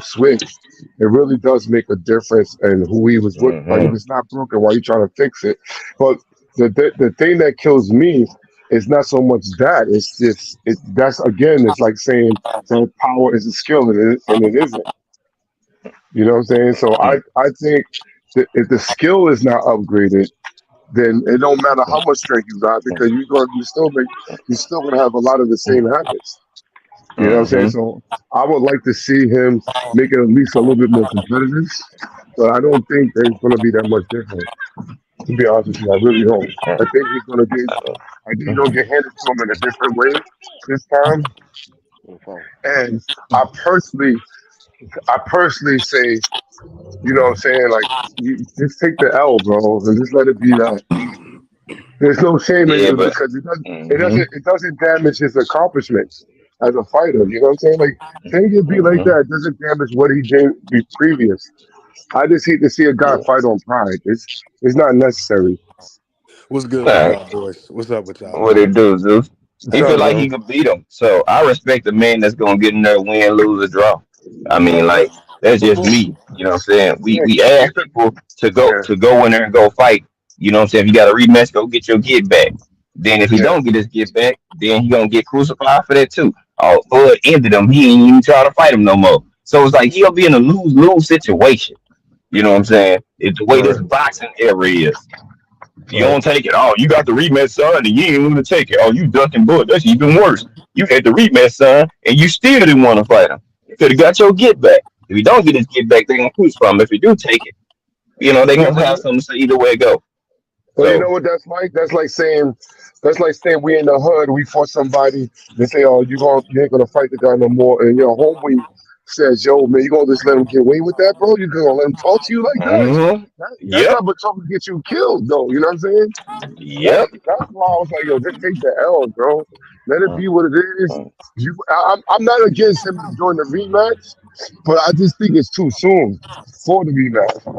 S4: switch. It really does make a difference in who he was with. Like if
S5: Mm-hmm.
S4: it's not broken, why you trying to fix it? But the thing that kills me is not so much that. It's just that's again. It's like saying that power is a skill and it isn't. You know what I'm saying? So I think that if the skill is not upgraded, then it don't matter how much strength you got because you're still gonna have a lot of the same habits. You know what I'm saying?
S5: Mm-hmm.
S4: So I would like to see him make it at least a little bit more competitive, but I don't think that it's gonna be that much different. To be honest with you, I really don't. I think he's gonna get I think he's gonna get handed to him in a different way this time.
S2: Okay.
S4: And I personally I personally say, you know what I'm saying, like you just take the L, bro, and just let it be that. There's no shame in
S5: Yeah,
S4: it
S5: but
S4: because
S5: mm-hmm.
S4: it doesn't damage his accomplishments as a fighter. You know what I'm saying? Like things can be like
S5: Mm-hmm.
S4: that. It doesn't damage what he did be previous. I just hate to see a guy fight on pride. It's not necessary.
S6: What's good with
S5: Nah,
S6: y'all, boys? What's up with y'all,
S5: what
S6: man?
S5: it do, Zeus?
S4: What's
S5: He
S4: up,
S5: feel like
S4: bro?
S5: he could beat him. So I respect the man that's gonna get in there, win, lose, or draw. I mean,
S6: Man,
S5: like that's just
S6: before
S5: me. You know what I'm saying? We
S4: Yeah,
S5: we
S4: he's
S5: ask
S4: a
S5: people
S4: yeah,
S5: to go in there and go fight. You know what I'm saying? If you got a rematch, go get your get back. Then if he
S4: yeah,
S5: don't get his get back, then he gonna get crucified for that too. Oh, Bud ended him. He ain't even try to fight him no more. So it's like he'll be in a lose lose situation. You know what I'm saying? It's the way this
S4: right,
S5: boxing era is. You
S4: right.
S5: don't take it. Oh, you got the rematch, son, and you ain't going to take it. Oh, you ducking Bud. That's even worse. You had the rematch, son, and you still didn't want to fight him. You could have got your get back. If you don't get his get back, they're going to crucify him. If you do take it, they're
S4: Yeah,
S5: going to have something to say either way it go.
S4: but you know
S5: So,
S4: what that's like? That's like saying we in the hood, we fought somebody, they say, oh, you ain't gonna fight the guy no more, and your homie says, yo, man, you gonna just let him get away with that, bro? You gonna let him talk to you like that?
S5: mm-hmm.
S4: That
S5: Yep.
S4: type of talk will get you killed, though. You know what I'm saying?
S5: Yep.
S4: That's why I was like, yo, just take the L, bro. Let it be what it is. I'm not against him doing the rematch, but I just think it's too soon for the rematch.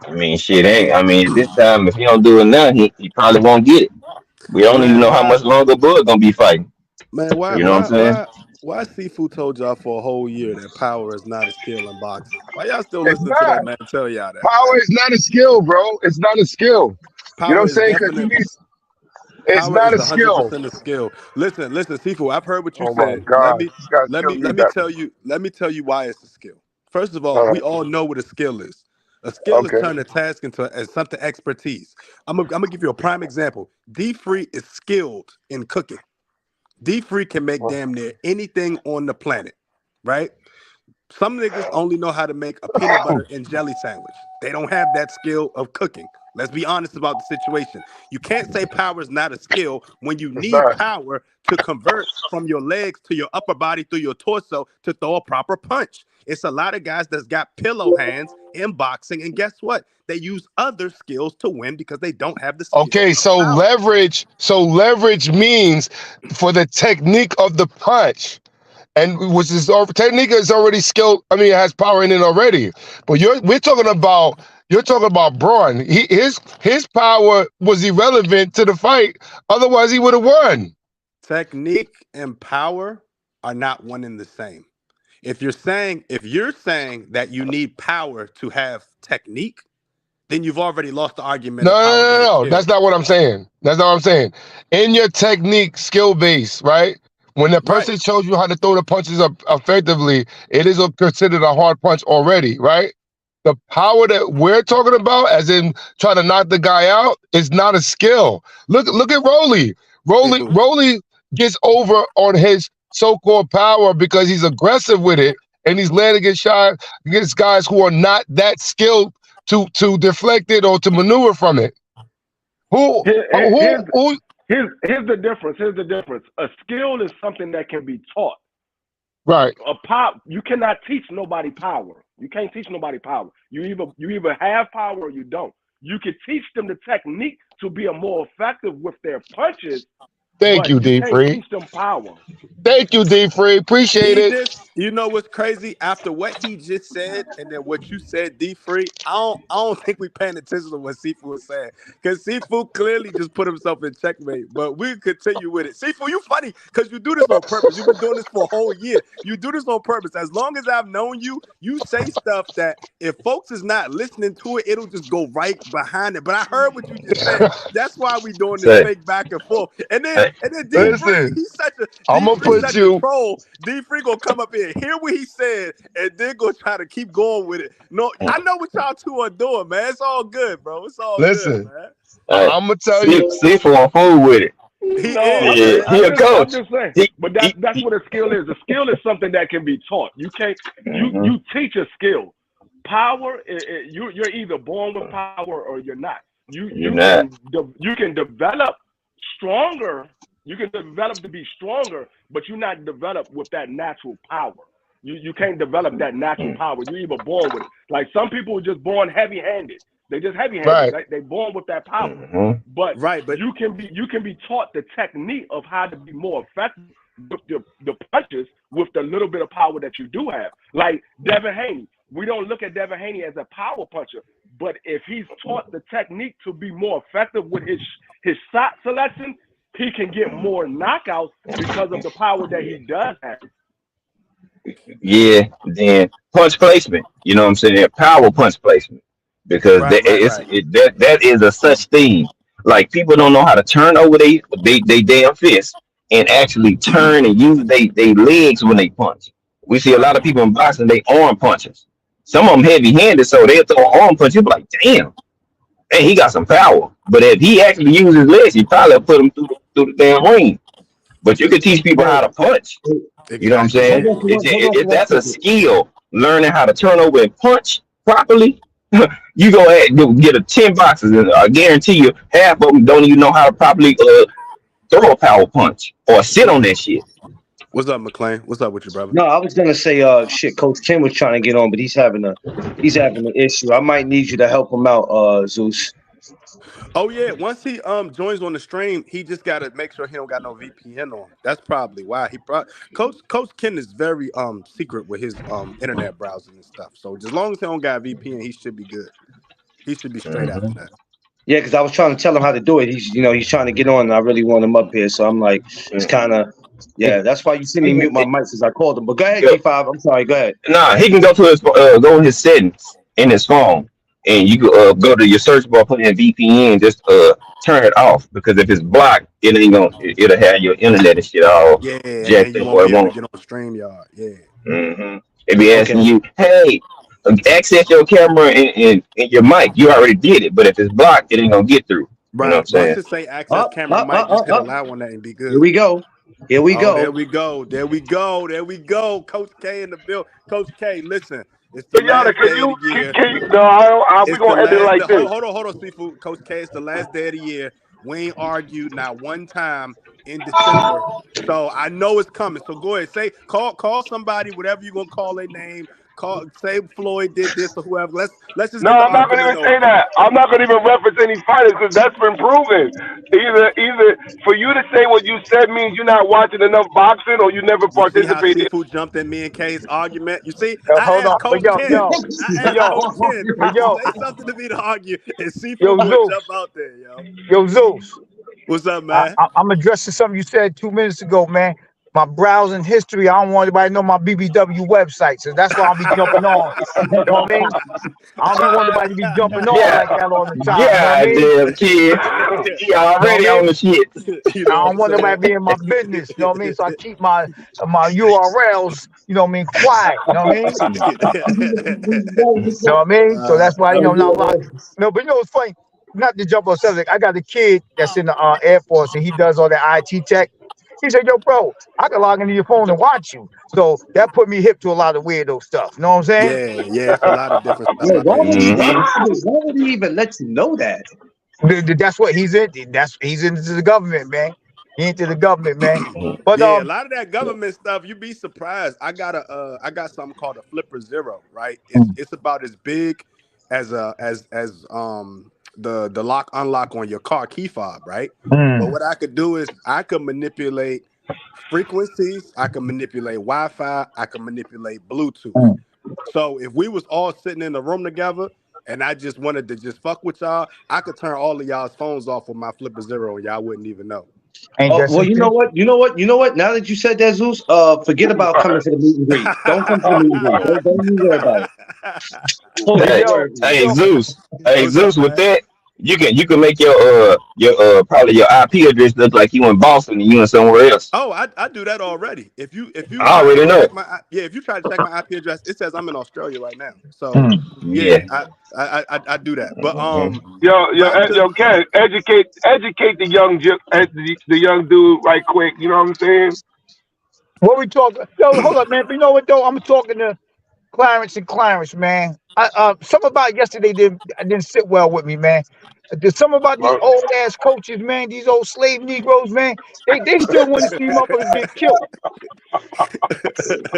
S5: I mean, shit ain't. I mean, this time, if he don't do it now, he probably won't get it. We don't even
S6: man,
S5: know how much longer Bud going to be fighting.
S6: man,
S5: You know what I'm saying?
S6: why Seafood told y'all for a whole year that power is not a skill in boxing? Why y'all still
S4: It's
S6: listening to
S4: not.
S6: that man tell y'all that,
S4: Power
S6: man?
S4: is not a skill, bro. It's not a skill. You know what
S6: Power
S4: I'm
S6: is
S4: saying? Because you
S6: definite.
S4: need. It's
S6: Power
S4: not
S6: is
S4: a skill.
S6: 100% a skill. Listen, Seafood. I've heard what you
S4: Oh my
S6: said.
S4: God, this guy's killing me, Batman.
S6: Let me tell you why it's a skill. First of all,
S4: All
S6: we
S4: right.
S6: all know what a skill is. A skill is
S4: Okay.
S6: turning a task into as something expertise. I'm gonna give you a prime example. D Free is skilled in cooking. D Free can make
S4: Well,
S6: damn near anything on the planet, right? Some niggas only know how to make a peanut butter and jelly sandwich. They don't have that skill of cooking. Let's be honest about the situation. You can't say power is not a skill when you
S4: it's
S6: need
S4: not.
S6: power to convert from your legs to your upper body through your torso to throw a proper punch. It's a lot of guys that's got pillow hands in boxing, and guess what? They use other skills to win because they don't have the skill
S4: Okay,
S6: of
S4: so
S6: power.
S4: leverage. So leverage means for the technique of the punch, and which is technique is already skilled. I mean, it has power in it already. But you're talking about Braun. His power was irrelevant to the fight. Otherwise, he would have won.
S6: Technique and power are not one and the same. If you're saying that you need power to have technique, then you've already lost the argument
S4: No,
S6: of
S4: no,
S6: power
S4: no,
S6: being a
S4: no, no. That's
S6: skill.
S4: not what I'm saying. That's not what I'm saying. In your technique, skill base, right? When the
S6: Right.
S4: person shows you how to throw the punches up effectively, it is considered a hard punch already, right? The power that we're talking about, as in trying to knock the guy out, is not a skill. Look at Rolly.
S6: People,
S4: Rolly gets over on his so-called power because he's aggressive with it, and he's landing against against guys who are not that skilled to deflect it or to maneuver from it. Who
S2: Here, here-
S4: who
S2: here's
S4: who?
S2: here's the difference. Here's the difference. A skill is something that can be taught.
S4: Right.
S2: A pop, you cannot teach nobody power. You can't teach nobody power. You either have power or you don't. You can teach them the technique to be a more effective with their punches,
S4: Thank
S2: but
S4: you,
S2: you
S4: D
S2: can't
S4: Free.
S2: teach them power.
S4: Thank you, D Free. Appreciate
S6: He
S4: it.
S6: just, you know what's crazy? After what he just said, and then what you said, D Free, I don't think we paying attention to what Sifu was saying, because Sifu clearly just put himself in checkmate. But we continue with it. Sifu, you funny because you do this on purpose. You've been doing this for a whole year. You do this on purpose. As long as I've known you, you say stuff that if folks is not listening to it, it'll just go right behind it. But I heard what you just said. That's why we doing this
S5: Say,
S6: fake back and forth. And then
S5: hey,
S6: D
S5: hey,
S6: Free,
S4: Listen,
S6: he's such a
S4: I'm
S6: D
S4: gonna
S6: Free
S4: put
S6: such a
S4: you.
S6: troll. D Free gonna come up here, hear what he said, and then go try to keep going with it. No, I know what y'all two are doing, man. It's all good, bro. It's all good,
S4: Listen,
S6: man.
S5: hey,
S4: I'm gonna tell
S5: see,
S4: you.
S5: see for a fool with it.
S6: He
S2: No,
S6: is,
S5: Yeah,
S6: man.
S5: he a
S2: I'm
S5: coach.
S2: just saying.
S5: He,
S2: But
S5: he,
S2: that's what a skill is. A skill is something that can be taught. You can't.
S5: mm-hmm.
S2: You teach a skill. Power. You're either born with power or you're not. You
S5: You're
S2: you
S5: not.
S2: can you can develop stronger. You can develop to be stronger, but you're not developed with that natural power. You can't develop that natural power. You're either born with it. Like some people are just born heavy-handed. They just heavy-handed.
S4: Right.
S2: They born with that power.
S5: Mm-hmm.
S2: But
S6: Right, but
S2: you can be taught the technique of how to be more effective with the punches with the little bit of power that you do have. Like Devin Haney. We don't look at Devin Haney as a power puncher, but if he's taught the technique to be more effective with his shot selection, he can get more knockouts because of the power that he does have.
S5: Yeah, then punch placement. You know what I'm saying? Power punch placement because
S6: right, right, right.
S5: that is a such thing. Like people don't know how to turn over they damn fist and actually turn and use they legs when they punch. We see a lot
S6: Right.
S5: of people in boxing they arm punches. Some of them heavy handed, so they'll throw an arm punch. You be like, damn, hey, he got some power. But if he actually used his legs, he probably put him through the damn ring. But you can teach people how to punch. You know what I'm
S6: Exactly.
S5: saying?
S6: Yeah.
S5: If that's a skill, learning how to turn over and punch properly, you go ahead and get a 10 boxes, and I guarantee you, half of them don't even know how to properly throw a power punch or sit on that shit.
S6: What's up, McLean? What's up with you, brother?
S1: No, I was gonna say, shit. Coach Kim was trying to get on, but he's having an issue. I might need you to help him out, Zeus.
S6: Oh yeah, once he joins on the stream, he just gotta make sure he don't got no VPN on. That's probably why he brought Coach Ken is very secret with his internet browsing and stuff. So as long as he don't got VPN, he should be good. He should be straight after
S5: Mm-hmm.
S6: that.
S1: Yeah, because I was trying to tell him how to do it. He's trying to get on, and I really want him up here. So I'm like, it's kind of, yeah. That's why you see me mute my mic since I called him. But go ahead, G5. I'm sorry. Go ahead.
S5: Nah, he can go to his go in his settings in his phone, and you can go to your search bar, put in VPN, just turn it off because if it's blocked, it ain't gonna it'll have your internet and shit all
S6: Yeah, and then
S5: jacked
S6: you
S5: up,
S6: won't
S5: or
S6: be
S5: it
S6: able to
S5: won't.
S6: get on StreamYard. Yeah.
S5: Mm-hmm. It be
S1: Okay.
S5: asking you, hey, access your camera and your mic. You already did it, but if it's blocked, it ain't gonna get through. You know what I'm
S6: Right. Once
S5: saying?
S6: it say access
S1: Up,
S6: camera
S1: up,
S6: mic,
S1: up,
S6: just
S1: up,
S6: hit
S1: up.
S6: allow on that and be
S1: Here
S6: good.
S1: we go. Here we
S6: Oh, there
S1: go.
S6: we go. There we go. There we go. Coach K in the bill. Coach K, listen, it's the
S2: Kenyatta,
S6: last day of the year.
S2: no, we
S6: It's the
S2: gonna end it
S6: last.
S2: like this.
S6: Hold on, Seafood. Coach K, it's the last day of the year. We ain't argued not one time in December, so I know it's coming. So go ahead, call somebody, whatever you gonna call their name. Say Floyd did this or whoever. Let's just
S2: No,
S6: get the
S2: I'm not gonna
S6: argument
S2: even say
S6: over.
S2: that. I'm not gonna even reference any fighters because that's been proven. Either for you to say what you said means you're not watching enough boxing or you never
S6: You see how
S2: participated.
S6: Seafood jumped in me and K's argument? You see, I
S7: Hold on,
S6: asked
S7: but
S6: Coach Ken. I asked
S7: yo,
S6: Coach Ken
S7: but
S6: to say something to me to argue, and Seafood
S7: yo,
S6: gonna
S7: Zeus,
S6: jump out there, yo.
S7: yo, Zeus.
S6: What's up, man?
S7: I'm addressing something you said 2 minutes ago, man. My browsing history, I don't want anybody to know my BBW website, so that's why I'll be jumping on. You know what I mean? I don't be want nobody to be jumping on
S5: Yeah,
S7: like that all the time. You know what I
S5: yeah,
S7: mean?
S5: damn kid, he
S7: You know what
S5: already
S7: I
S5: on
S7: mean?
S5: the shit.
S6: You
S7: I
S6: know what
S7: don't
S6: I'm
S7: want nobody
S6: saying?
S7: to be in my business. You know what I mean? So I keep my URLs, you know what I mean, quiet. You know what I mean? You know what I mean? So that's why, not a lot. No, but it's funny. Not to jump on subject. I got a kid that's in the Air Force and he does all the IT tech. He said, "Yo, bro, I can log into your phone and watch you." So that put me hip to a lot of weirdo stuff. You know what I'm saying?
S6: Yeah, it's a lot of different stuff
S1: Yeah,
S6: out there.
S5: Mm-hmm.
S1: why would he even let you know that?
S7: That's what he's in. He's into the government, man. He into the government, man. But
S6: Yeah, a lot of that government stuff, you'd be surprised. I got something called a Flipper Zero, right? It's about as big as the lock unlock on your car key fob, right? But
S7: Mm,
S6: what I could do is I could manipulate frequencies, I can manipulate Wi-Fi, I can manipulate Bluetooth.
S7: mm.
S6: So if we was all sitting in the room together and I just wanted to just fuck with y'all, I could turn all of y'all's phones off with my Flipper Zero and y'all wouldn't even know.
S7: Ain't
S1: Oh
S7: that
S1: well,
S7: some
S1: you know
S7: shit?
S1: what? You know what? You know what? Now that you said that, Zeus, forget about coming to the meet and greet. Don't come to the meet and greet. Don't even worry about it. Don't
S7: Hey,
S1: even
S5: Hey,
S1: worry
S7: yo,
S1: about it.
S5: hey,
S7: yo,
S5: Zeus. Hey,
S6: What's up,
S5: Zeus. With
S6: man?
S5: that, you can make your probably your IP address look like you in Boston and you in somewhere else.
S6: Oh, I do that already. If you
S5: I
S6: try
S5: already
S6: to
S5: know.
S6: check my if you try to check my IP address, it says I'm in Australia right now. So
S7: mm.
S6: yeah,
S5: Yeah.
S6: I do that. But
S5: Mhm.
S6: back to
S2: Ken, educate the young dude right quick. You know what I'm saying?
S7: What we talking? Yo, hold up, man. But you know what though? I'm talking to Clarence, man. Something about yesterday didn't sit well with me, man. There's something about these old ass coaches, man. These old slave Negroes, man. They still want to see motherfuckers get killed.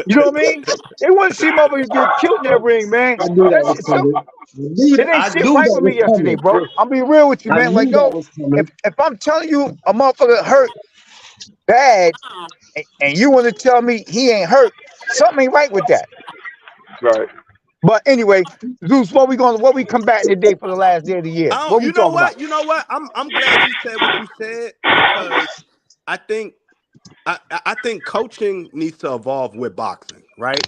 S7: You know what I mean? They want to see motherfuckers get killed in that ring, man.
S1: I knew that
S7: That
S1: was
S7: shit, so
S1: coming.
S7: it ain't
S1: I
S7: sit
S1: knew
S7: right
S1: that
S7: with me
S1: was
S7: yesterday,
S1: coming.
S7: bro. I'm being real with you,
S1: I
S7: man. Like,
S1: knew that
S7: yo,
S1: was
S7: if
S1: coming.
S7: if I'm telling you a motherfucker hurt bad, and you want to tell me he ain't hurt, something ain't right with that.
S2: Right.
S7: But anyway, Zeus, what we combating today for the last day of the year?
S6: I don't,
S7: What we talking about?
S6: you know what? I'm glad you said what you said because I think I think coaching needs to evolve with boxing, right?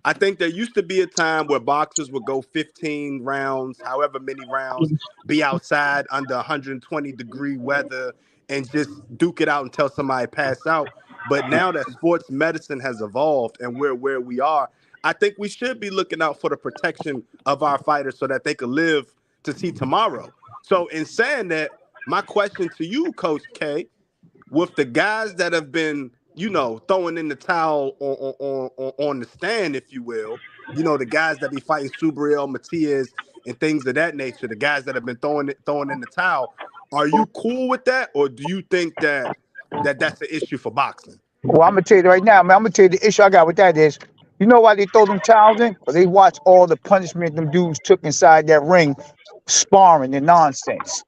S6: I think there used to be a time where boxers would go 15 rounds, however many rounds, be outside under 120-degree weather and just duke it out until somebody pass out. But now that sports medicine has evolved and we're where we are, I think we should be looking out for the protection of our fighters so that they could live to see tomorrow. So in saying that, my question to you, Coach K, with the guys that have been, throwing in the towel on the stand, if you will, the guys that be fighting Subriel, Matias, and things of that nature, the guys that have been throwing in the towel, are you cool with that, or do you think that's an issue for boxing?
S7: Well, I'm gonna tell you right now, man. I'm gonna tell you the issue I got with that is, you know why they throw them towels in? Because they watch all the punishment them dudes took inside that ring, sparring and nonsense.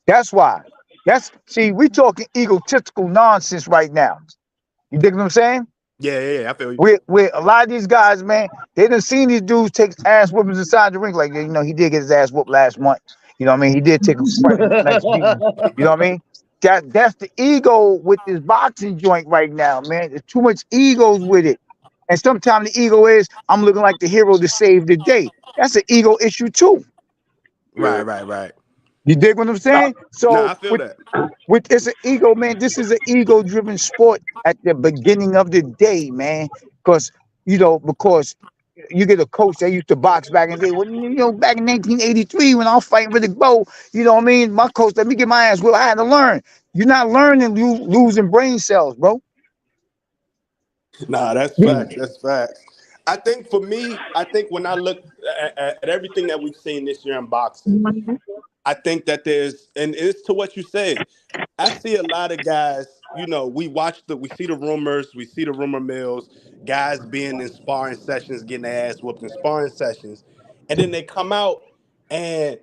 S7: That's why. We talking egotistical nonsense right now. You dig what I'm saying?
S6: Yeah, I feel you.
S7: With a lot of these guys, man, they done seen these dudes take ass whoopings inside the ring. Like, he did get his ass whooped last month. You know what I mean? He did take a quite a nice beating. You know what I mean? That's the ego with this boxing joint right now, man. There's too much egos with it. And sometimes the ego is, I'm looking like the hero to save the day. That's an ego issue too.
S2: Yeah.
S6: Right.
S7: You dig what I'm saying?
S6: Nah,
S7: So
S6: I feel that.
S7: with it's an ego, man. This is an ego-driven sport at the beginning of the day, man. Because you get a coach that used to box back in the day. Well, back in 1983 when I was fighting Riddick Bowe, you know what I mean? My coach let me get my ass whipped. I had to learn. You're not learning, losing brain cells, bro.
S6: Nah, that's facts. That's facts. I think for me, when I look at everything that we've seen this year in boxing, I think that and it's to what you said. I see a lot of guys, we see the rumors, we see the rumor mills, guys being in sparring sessions, getting their ass whooped in sparring sessions. And then they come out and,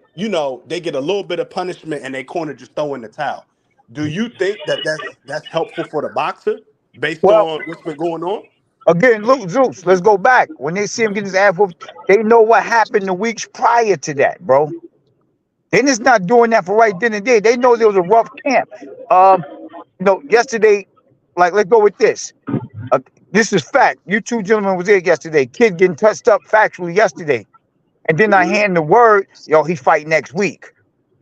S6: they get a little bit of punishment and they corner just throw in the towel. Do you think that that's helpful for the boxer based
S7: Well,
S6: on what's been going on?
S7: again, look, Zeus, let's go back. When they see him get his ass whooped, they know what happened the weeks prior to that, bro. They're just not doing that for right then and there. They know there was a rough camp. Yesterday, like, let's go with this. Uh, this is fact. You two gentlemen was there yesterday. Kid getting touched up factually yesterday. And then I hand the word, he fight next week.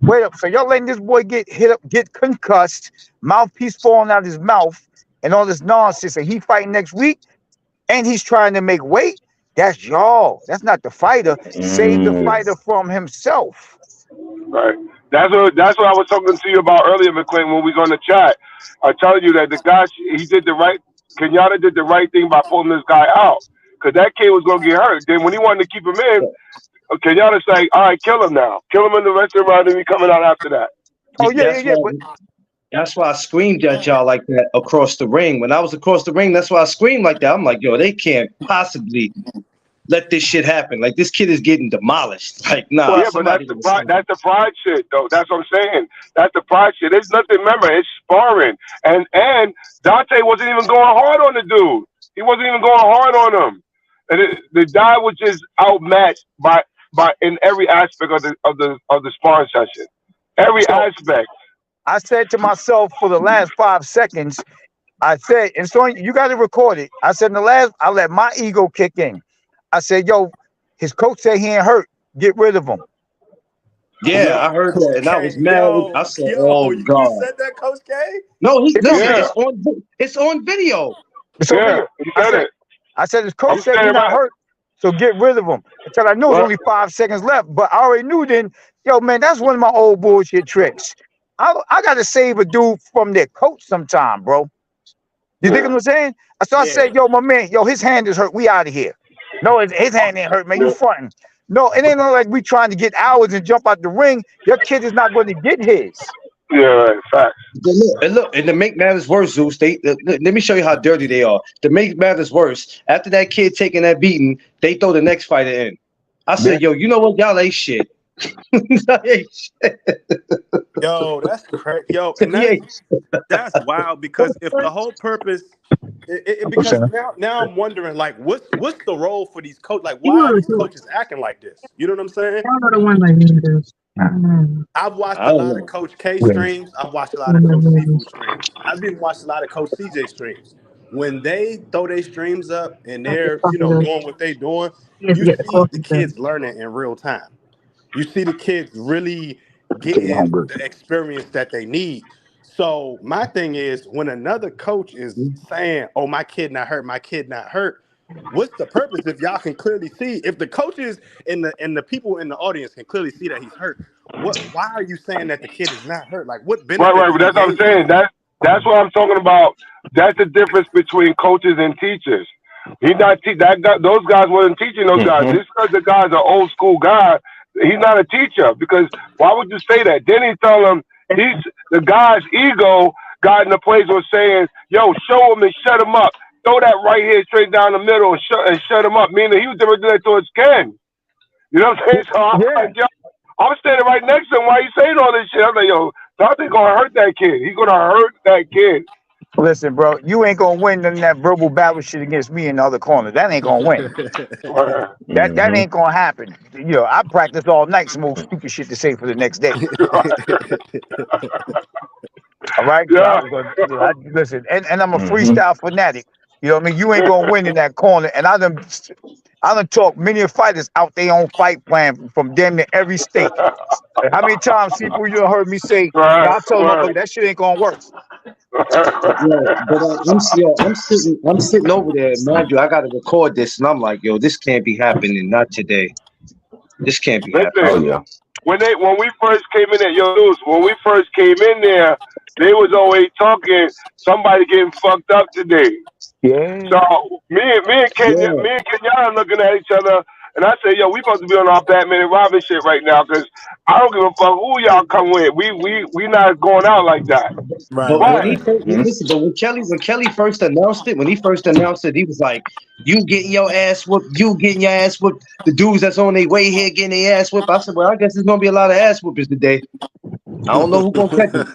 S7: Wait up. So y'all letting this boy get hit up, get concussed, mouthpiece falling out of his mouth, and all this nonsense. And he fighting next week, and he's trying to make weight. That's y'all. That's not the fighter. Save the
S5: Mm.
S7: fighter from himself.
S2: Right. That's what I was talking to you about earlier, McQueen, when we was on the chat. I telling you that the guy he did the right. Kenyatta did the right thing by pulling this guy out, because that kid was gonna get hurt. Then when he wanted to keep him in, Kenyatta say, "All right, kill him now. Kill him in the rest of the round, and we coming out after that."
S7: Oh yeah, yeah,
S1: That's
S7: yeah.
S1: why.
S7: But
S1: That's why I screamed at y'all like that across the ring. When I was across the ring, that's why I screamed like that. I'm like, yo, they can't possibly let this shit happen. Like this kid is getting demolished. Like nah,
S2: Yeah, but
S1: somebody gonna say
S2: that's the pride shit though. That's what I'm saying. That's the pride shit. There's nothing. Remember, it's sparring, and Dante wasn't even going hard on the dude. He wasn't even going hard on him, and the guy was just outmatched by in every aspect of the sparring session. Every
S7: So
S2: aspect.
S7: I said to myself for the last 5 seconds, I said, and so you got to record it. I said in the last, I let my ego kick in. I said, yo, his coach said he ain't hurt. Get rid of him.
S1: yeah,
S6: Yo,
S1: I heard that,
S6: Coach
S1: and I
S6: K,
S1: was mad. I
S6: yo,
S1: said,
S6: yo,
S1: "Oh
S6: you
S1: God,
S6: said that, Coach K?
S1: no, he
S7: It's on
S1: listen.
S2: Yeah,
S7: video.
S1: It's on video."
S7: It's on
S2: yeah.
S7: video.
S2: He said it.
S7: I said his coach
S2: I'm
S7: said he
S2: standing
S7: not
S2: right.
S7: hurt, so get rid of him. Until I knew it was
S2: Right.
S7: only 5 seconds left, but I already knew then. Yo, man, that's one of my old bullshit tricks. I got to save a dude from their coach sometime, bro. You think
S2: Yeah.
S7: what I'm saying? So I
S6: Yeah.
S7: said, yo, my man, yo, his hand is hurt. We out of here. No, his hand ain't hurt, man. You
S2: Yeah.
S7: fronting. No, it ain't like we trying to get ours and jump out the ring. Your kid is not going to get his.
S2: Yeah. Right. Facts.
S1: And to make matters worse, Zeus, let me show you how dirty they are. To make matters worse, after that kid taking that beating, they throw the next fighter in. I said, yo, you know what? Y'all ain't shit. Y'all ain't shit.
S6: Yo, that's crazy. Yo, and
S1: He ain't
S6: that's wild because if the whole purpose, because now I'm wondering like what's the role for these coaches? Like why are these coaches acting like this? You know what I'm saying? I've watched
S1: I
S6: a
S1: don't
S6: lot of
S1: know.
S6: Coach K streams. I've watched a lot of Coach Seafood streams. I've even watched a lot of Coach CJ streams. When they throw their streams up and they're doing what they're doing, you see the kids learning in real time. You see the kids really getting the experience that they need. So my thing is when another coach is saying, "Oh, my kid not hurt, my kid not hurt," what's the purpose if y'all can clearly see if the coaches and the people in the audience can clearly see that he's hurt? Why are you saying that the kid is not hurt? Like what
S2: Right.
S6: benefit
S2: Right.
S6: did
S2: But
S6: he
S2: that's what I'm
S6: gain from
S2: saying.
S6: that?
S2: That's what I'm talking about. That's the difference between coaches and teachers. He's not that guy. Those guys wasn't teaching those guys.
S5: Mm-hmm.
S2: This because the guy's an old school guy. He's not a teacher because why would you say that? Then he tell him the guy's ego got in the place of saying, "Yo, show him and shut him up. Throw that right here straight down the middle and shut him up." Meaning he was doing that towards Ken. You know what I'm saying? So I'm
S7: Yeah.
S2: like, yo, I'm standing right next to him while he's saying all this shit. I'm like, yo, Dante gonna hurt that kid. He's gonna hurt that kid.
S7: Listen, bro, you ain't gonna win none of that verbal battle shit against me in the other corner. That ain't gonna win. That
S5: Mm-hmm.
S7: ain't gonna happen. I practice all night, some old stupid shit to say for the next day. All right, so
S2: Yeah.
S7: listen, and I'm a
S5: Mm-hmm.
S7: freestyle fanatic. You know what I mean? You ain't gonna win in that corner. And I done talked many of fighters out their own fight plan from damn near every state. And how many times people you done heard me say,
S2: Right.
S7: "Y'all tell them,
S2: Right.
S7: motherfucker, that shit ain't gonna work."
S1: Yeah, but I'm sitting over there, mind you. I got to record this, and I'm like, yo, this can't be happening. Not today. This can't be happening.
S2: Listen,
S5: Oh yeah.
S2: when we first came in there, yo, Luz, when we first came in there, they was always talking somebody getting fucked up today.
S7: Yeah.
S2: So
S1: Yeah,
S2: me and Kenyatta looking at each other, and I said, "Yo, we supposed to be on our Batman and Robin shit right now, cause I don't give a fuck who y'all come with. We not going out like that."
S6: Right,
S1: but when
S2: But
S1: he
S6: right.
S1: first,
S5: Mm-hmm.
S1: listen, but when Kelly first announced it, he was like, "You getting your ass whooped. You getting your ass whooped. The dudes that's on their way here getting their ass whooped." I said, "Well, I guess there's gonna be a lot of ass whoopers today. I don't know who gonna catch it."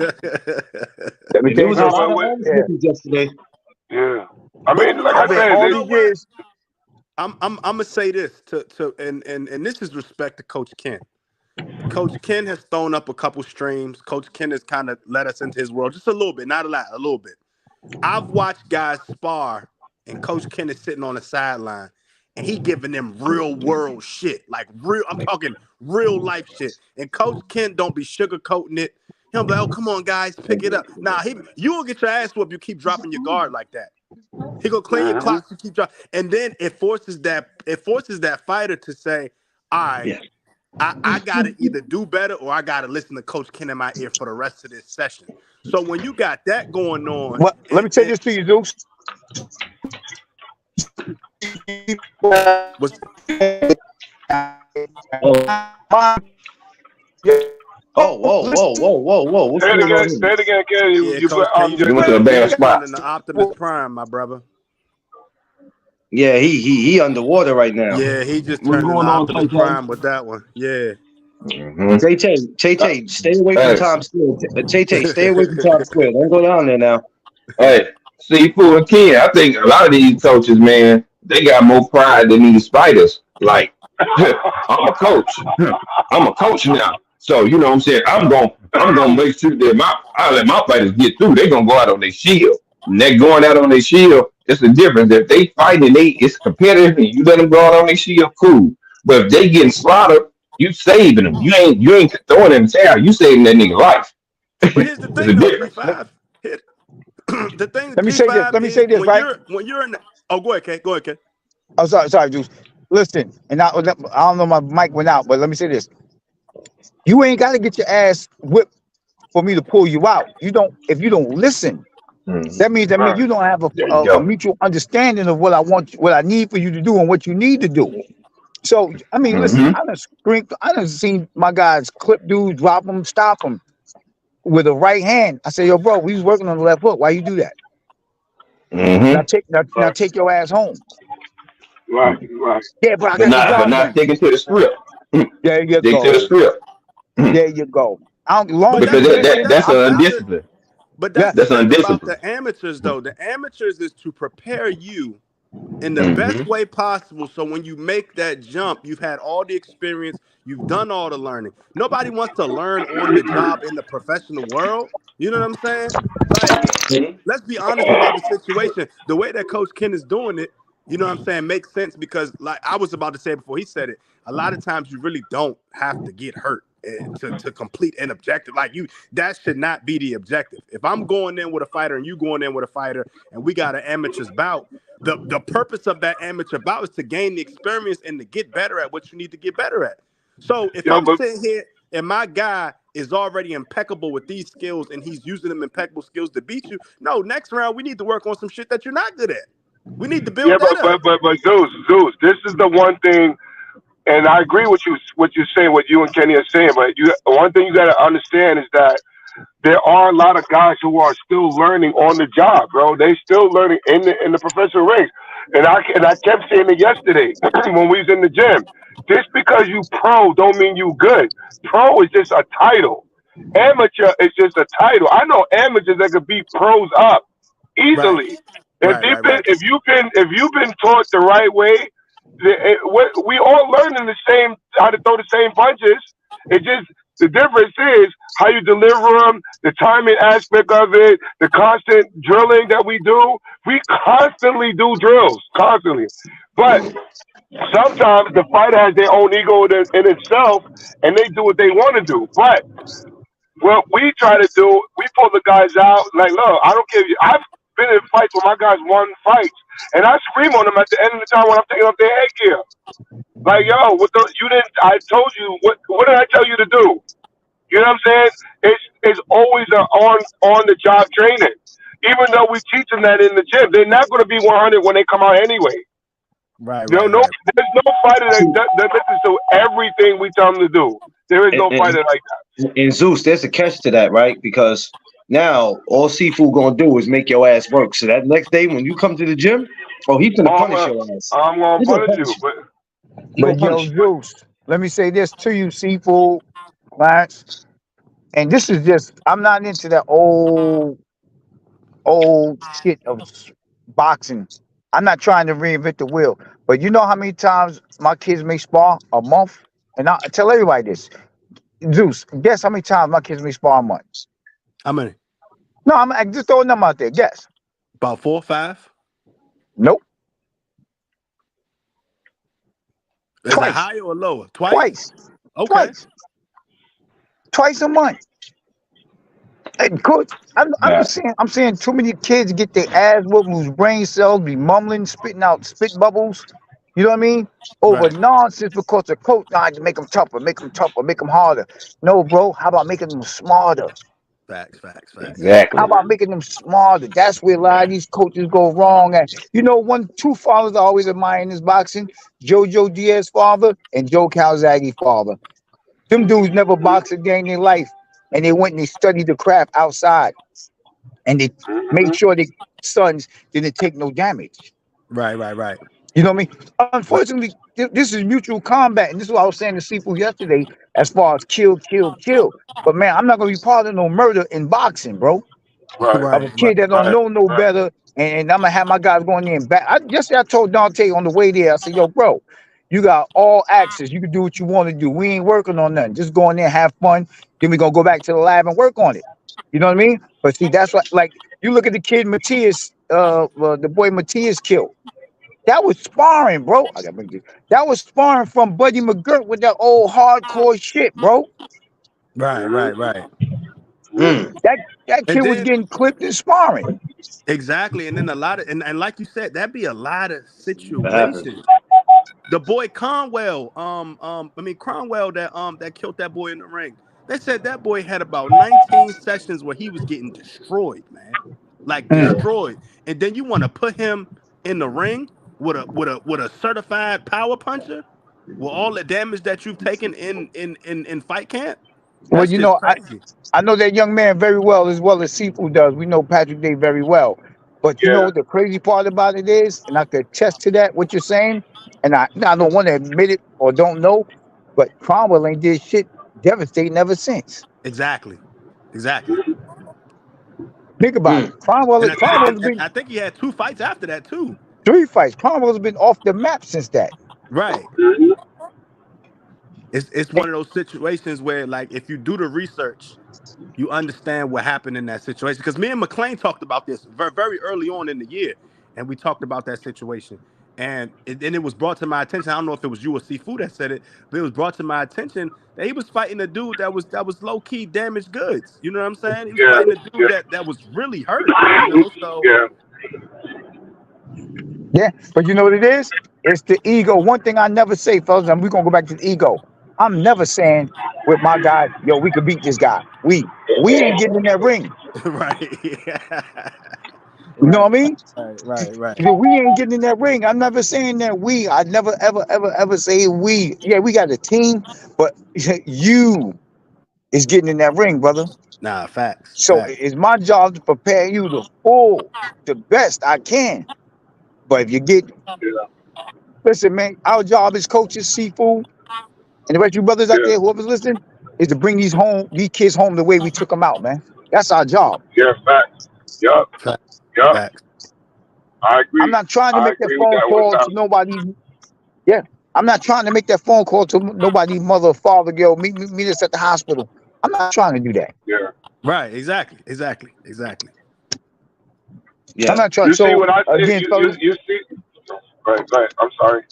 S7: Let me
S1: And there
S7: tell you
S1: was a
S2: no,
S7: this.
S1: lot
S2: but
S1: of ass
S7: Yeah.
S1: whoopers yesterday.
S2: yeah, I
S6: But
S2: mean,
S6: you
S2: like
S6: know
S2: I
S7: I mean,
S6: what?
S2: said,
S6: You
S7: all
S2: they,
S6: know
S7: these
S6: what?
S7: years.
S6: I'm gonna say this and this is respect to Coach Ken. Coach Ken has thrown up a couple streams. Coach Ken has kind of let us into his world just a little bit, not a lot, a little bit. I've watched guys spar, and Coach Ken is sitting on the sideline, and he giving them real world shit, like real. I'm talking real life shit. And Coach Ken don't be sugarcoating it. He'll be like, "Oh, come on, guys, pick it up." Nah, you will get your ass whooped. You keep dropping your guard like that. He gonna clean your
S2: mm-hmm.
S6: clocks. You keep dropping, and then it forces that fighter to say, "All right."
S1: Yeah.
S6: I gotta either do better or I gotta listen to Coach Ken in my ear for the rest of this session. So when you got that going on,
S7: What? Let
S6: and
S7: me say this to you, Zeus.
S6: was
S1: Oh, whoa! What's going on here?
S2: Say it again, Ken.
S6: yeah, Coach Ken, you
S2: Just
S5: You
S6: might
S5: went
S6: be
S5: to a
S6: in
S5: bad
S6: you might be
S5: spot.
S6: in the Optimus Prime, my brother.
S1: Yeah, he underwater right now.
S6: Yeah, he just
S5: What's
S6: turned into
S5: going on,
S6: Optimus
S5: KK?
S6: Prime with that one. Yeah.
S5: Mm-hmm.
S1: Tay, stay away from
S5: Hey,
S1: Times Square. Tay, stay away from Times Square. Don't go down there now.
S5: hey, Seafood and Ken. I think a lot of these coaches, man, they got more pride than these spiders. Like, I'm a coach. I'm a coach now. So you know what I'm saying? I'm gonna make sure that I let my fighters get through. They're gonna go out on their shield. And they're going out on their shield. It's the difference. If they fight and it's competitive and you let them go out on their shield, cool. But if they getting slaughtered, you saving them. You ain't throwing them in the towel. You saving that nigga life.
S6: But here's the
S5: There's a
S6: thing though,
S5: difference.
S6: G5. The thing
S7: Let me say this.
S6: G5
S7: Let me say
S6: is
S7: this, right?
S6: when you're in oh go ahead, K. Go ahead, K.
S7: Oh, sorry, Juice. Listen, and I don't know, my mic went out, but let me say this. You ain't got to get your ass whipped for me to pull you out. You don't. If you don't listen,
S5: Mhm.
S7: that means you don't have
S5: There you
S7: a
S5: go.
S7: mutual understanding of what I need for you to do, and what you need to do. So I mean, listen,
S5: Hmm.
S7: I done seen my guys clip dudes, drop them, stop them with a right hand. I say, yo, bro, we was working on the left hook. Why you do that? Now
S5: Hmm.
S7: now take your ass home.
S2: Right, right.
S7: Yeah, bro, I
S5: But
S7: got the
S5: not
S7: job done.
S5: sticking to the script.
S7: There you
S5: Stick to the
S7: go.
S5: script.
S7: There you go. Long
S6: But
S7: as you
S5: Because
S7: listen,
S5: that's
S7: I'm
S5: an
S7: out.
S5: undiscipline.
S6: that's the
S7: Yes.
S5: That's
S6: thing about
S5: undisciplined.
S6: the amateurs though. The amateurs is to prepare you in the best
S5: Hmm.
S6: way possible. So when you make that jump, you've had all the experience, you've done all the learning. Nobody wants to learn on the job in the professional world. You know what I'm saying? Like, let's be honest about the situation. The way that Coach Ken is doing it, you know what I'm saying, makes sense because, like I was about to say before he said it, a lot of times you really don't have to get hurt to complete an objective. Like that should not be the objective. If I'm going in with a fighter and you going in with a fighter and we got an amateur's bout, the purpose of that amateur bout is to gain the experience and to get better at what you need to get better at. So if
S2: Yo,
S6: I'm
S2: but
S6: sitting here and my guy is already impeccable with these skills and he's using them impeccable skills to beat you, no, next round we need to work on some shit that you're not good at. We need to
S2: yeah,
S6: build that up.
S2: but Zeus, this is the one thing, and I agree with you what you're saying, what you and Kenny are saying. But one thing you got to understand is that there are a lot of guys who are still learning on the job, bro. They still learning in the professional ranks. And I kept saying it yesterday when we was in the gym. Just because you pro don't mean you good. Pro is just a title. Amateur is just a title. I know amateurs that could beat pros up
S6: Right,
S2: easily.
S6: right, right, right.
S2: If you've been taught the right way, we all learning the same how to throw the same punches. It just the difference is how you deliver them, the timing aspect of it, the constant drilling that we do. We constantly do drills, constantly. But sometimes the fighter has their own ego in itself, and they do what they want to do. But what we try to do, we pull the guys out. Like, look, I don't care. I've been in fights where my guys won fights, and I scream on them at the end of the time when I'm taking off their headgear. Like, yo, you didn't? I told you what did I tell you to do? You know what I'm saying? It's always a on the job training. Even though we teach them that in the gym, they're not going to be 100 when they come out anyway.
S6: Right,
S2: You know,
S6: right, right.
S2: there's no fighter that listens to everything we tell them to do. There is
S1: And,
S2: no
S1: and,
S2: fighter like
S1: and Zeus, there's a catch to that, right? Because now all Seafood gonna do is make your ass work. So that next day when you come to the gym, oh, he's
S2: that.
S1: gonna punish your ass.
S2: I'm going to
S1: He's gonna
S2: punish
S1: punish
S2: you,
S1: you.
S2: but
S1: He gonna
S7: But yo,
S1: punish you.
S7: Zeus, let me say this to you, Seafood, Lance. And this is just, I'm not into that old shit of boxing. I'm not trying to reinvent the wheel. But you know how many times my kids may spar a month? And I tell everybody this. Zeus, guess how many times my kids may spar a month?
S6: How many?
S7: No, I just throwing them out there. Guess.
S6: About 4 or 5?
S7: Nope.
S6: Is it
S7: Twice.
S6: higher or lower? Twice?
S7: Twice.
S6: Okay.
S7: Twice. Twice a month. And coach,
S5: Nah.
S7: I'm saying too many kids get their ass whooped, lose brain cells, be mumbling, spitting out spit bubbles. You know what I mean? Over
S6: Right.
S7: nonsense because the coach tried to make them tougher, make them harder. No, bro. How about making them smarter?
S6: Facts, facts, facts.
S7: How
S5: Exactly.
S7: about making them smarter? That's where a lot of these coaches go wrong at. You know, two fathers I always admire in this boxing: Jojo Diaz's father and Joe Calzaghe's father. Them dudes never boxed a day in their life, and they went and they studied the craft outside, and they made sure their sons didn't take no damage.
S6: Right, right, right.
S7: You know what I mean? Unfortunately, this is mutual combat, and this is what I was saying to Seafood yesterday, as far as kill, kill, kill. But man, I'm not gonna be part of no murder in boxing, bro.
S2: Right,
S7: Of a
S6: Right, right,
S7: kid that don't
S2: right,
S7: know no
S2: right.
S7: better, and I'm gonna have my guys going in back. Yesterday I told Dante on the way there, I said, "Yo, bro, you got all access. You can do what you want to do. We ain't working on nothing. Just go in there, have fun. Then we gonna go back to the lab and work on it. You know what I mean? But see, that's what like you look at the kid Matthias, the boy Matthias killed. That was sparring, bro. I gotta bring this. That was sparring from Buddy McGirt with that old hardcore shit, bro.
S6: right, right,
S2: Mm-hmm.
S6: right.
S1: Mm.
S7: That
S6: And
S7: kid was
S6: then
S7: getting clipped in sparring.
S6: exactly, and then a lot of and like you said, that'd be a lot of
S1: What happened?
S6: situations. The boy Conwell, I mean Cromwell that killed that boy in the ring. They said that boy had about 19 sessions where he was getting destroyed, man. Like
S7: Mm.
S6: destroyed. And then you want to put him in the ring with a certified power puncher with all the damage that you've taken in fight camp?
S7: Well,
S6: That's
S7: you
S6: just
S7: know,
S6: crazy.
S7: I know that young man very well as Seafood does. We know Patrick Day very well. But you know
S2: Yeah,
S7: what the crazy part about it is, and I could attest to that, what you're saying, and I don't want to admit it or don't know, but Cromwell ain't did shit devastating ever since.
S6: Exactly. Exactly.
S7: Think about it.
S1: Mm.
S7: Cromwell's
S6: And
S7: been
S6: I think he had two fights after that too.
S7: 3 fights. Cromwell's been off the map since that.
S6: Right.
S2: mm-hmm.
S6: It's one of those situations where like if you do the research, you understand what happened in that situation. Because me and McLean talked about this very early on in the year, and we talked about that situation. And it was brought to my attention. I don't know if it was you or Seafood that said it, but it was brought to my attention that he was fighting a dude that was low key damaged goods. You know what I'm saying? He was
S2: Yeah,
S6: fighting a dude
S2: yeah,
S6: that was really hurt. You know, so
S2: yeah,
S7: Yeah, but you know what it is? It's the ego. One thing I never say, fellas, and we're gonna go back to the ego. I'm never saying with my guy, yo, we could beat this guy. We ain't getting in that ring.
S6: right, yeah.
S7: You know
S6: Right,
S7: what I mean?
S6: right.
S7: We ain't getting in that ring. I'm never saying that we. I never ever say we. Yeah, we got a team, but you is getting in that ring, brother.
S6: Nah, facts,
S7: So
S6: facts.
S7: it's my job to prepare you the best I can. But if you get,
S2: yeah,
S7: listen, man, our job as coaches, Seafood, and the rest of you brothers out
S2: yeah,
S7: there, whoever's listening, is to bring these kids home the way we took them out, man. That's our job.
S2: yeah, facts. Yup,
S6: Facts.
S2: yup.
S6: Facts.
S2: I
S7: I'm
S2: agree.
S7: not trying to
S2: I
S7: make that
S2: agree with
S7: phone
S2: that
S7: call to
S2: 1,000.
S7: nobody. Yeah, I'm not trying to make that phone call to nobody, mother or father, girl, meet us at the hospital. I'm not trying to do that.
S2: Yeah.
S6: Right, exactly.
S7: I'm
S1: Yeah.
S7: not trying.
S2: You see
S7: So
S2: what I see?
S7: again, fellas,
S2: You see? Right, right. I'm sorry.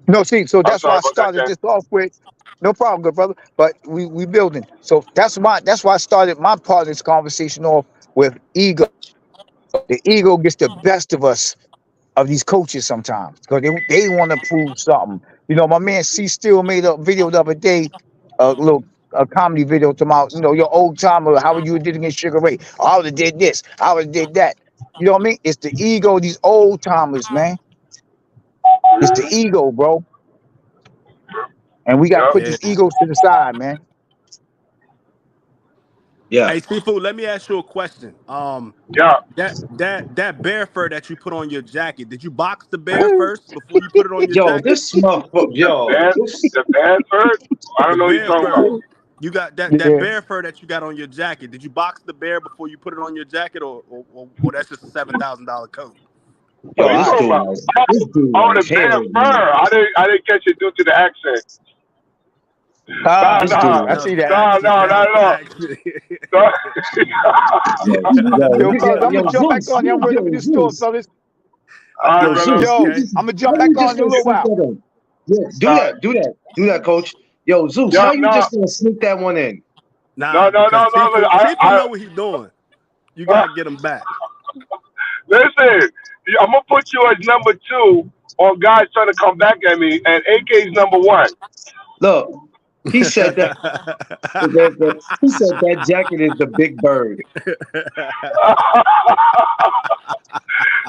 S7: no, see, so
S2: I'm
S7: that's why
S2: sorry
S7: I
S2: about that,
S7: started
S2: Ken.
S7: this off with. No problem, good brother. But we building. So that's why I started my part of this conversation off with ego. The ego gets the best of us of these coaches sometimes because they want to prove something. You know, my man C Still made a video the other day, a comedy video to my, your old timer, how you did against Sugar Ray. Oh, I would have did this, I would have did that. You know what I mean? It's the ego, of these old timers, man. It's the
S2: Mm-hmm.
S7: ego, bro. And we gotta
S2: Yup.
S7: put
S6: Yeah.
S7: these egos to the side, man.
S1: Yeah.
S6: Hey, Seafood, let me ask you a question.
S2: Yeah.
S6: That bear fur that you put on your jacket, did you box the bear first before you put it on your
S1: Yo,
S6: jacket?
S1: this motherfucker,
S2: The
S1: yo,
S2: bad,
S1: this,
S2: the bad bird. I
S6: The
S2: don't know what you're
S6: bear
S2: talking
S6: fur.
S2: about.
S6: You got that
S7: Yeah.
S6: bear fur that you got on your jacket. Did you box the bear before you put it on your jacket, or that's just a $7,000 coat?
S2: Oh,
S1: yo,
S7: All
S2: you
S1: this
S7: right.
S2: talking
S1: dude,
S2: about?
S1: like, this dude,
S2: Oh,
S1: like
S2: the bad
S1: hailing
S2: fur.
S1: me.
S2: I didn't catch it due to the accent. Nah,
S1: This
S7: Ah,
S2: nah,
S1: dude,
S7: I
S6: That was
S7: see
S6: the
S7: that.
S2: nah,
S6: accent.
S2: nah,
S6: That
S2: nah,
S6: was the
S2: no.
S6: accent.
S2: No.
S1: yo, yo,
S7: Yo, fellas, I'm
S1: yo,
S7: gonna jump back
S1: Zeus,
S7: on you. I'm running up in
S1: yo,
S7: this store,
S1: Zeus,
S7: fellas.
S2: All right,
S1: yo,
S2: brother.
S1: Zeus,
S7: Yo,
S6: Okay.
S1: just,
S7: I'm gonna jump
S1: how
S7: back
S1: you
S7: on
S1: just
S7: you in a
S1: gonna
S7: little
S1: sneak
S7: while.
S1: that in? Yeah,
S2: Nah,
S1: do that, coach. Yo, Zeus,
S2: yeah,
S1: how you
S2: no,
S1: just gonna sneak that one in?
S2: no,
S6: Nah,
S2: no,
S6: because
S2: no, no. Look,
S6: Seafood know what he's doing. You gotta get him back.
S2: listen. I'm gonna put you as number two on guys trying to come back at me, and AK's number one.
S1: Look, he said that, he said that jacket is the big bird.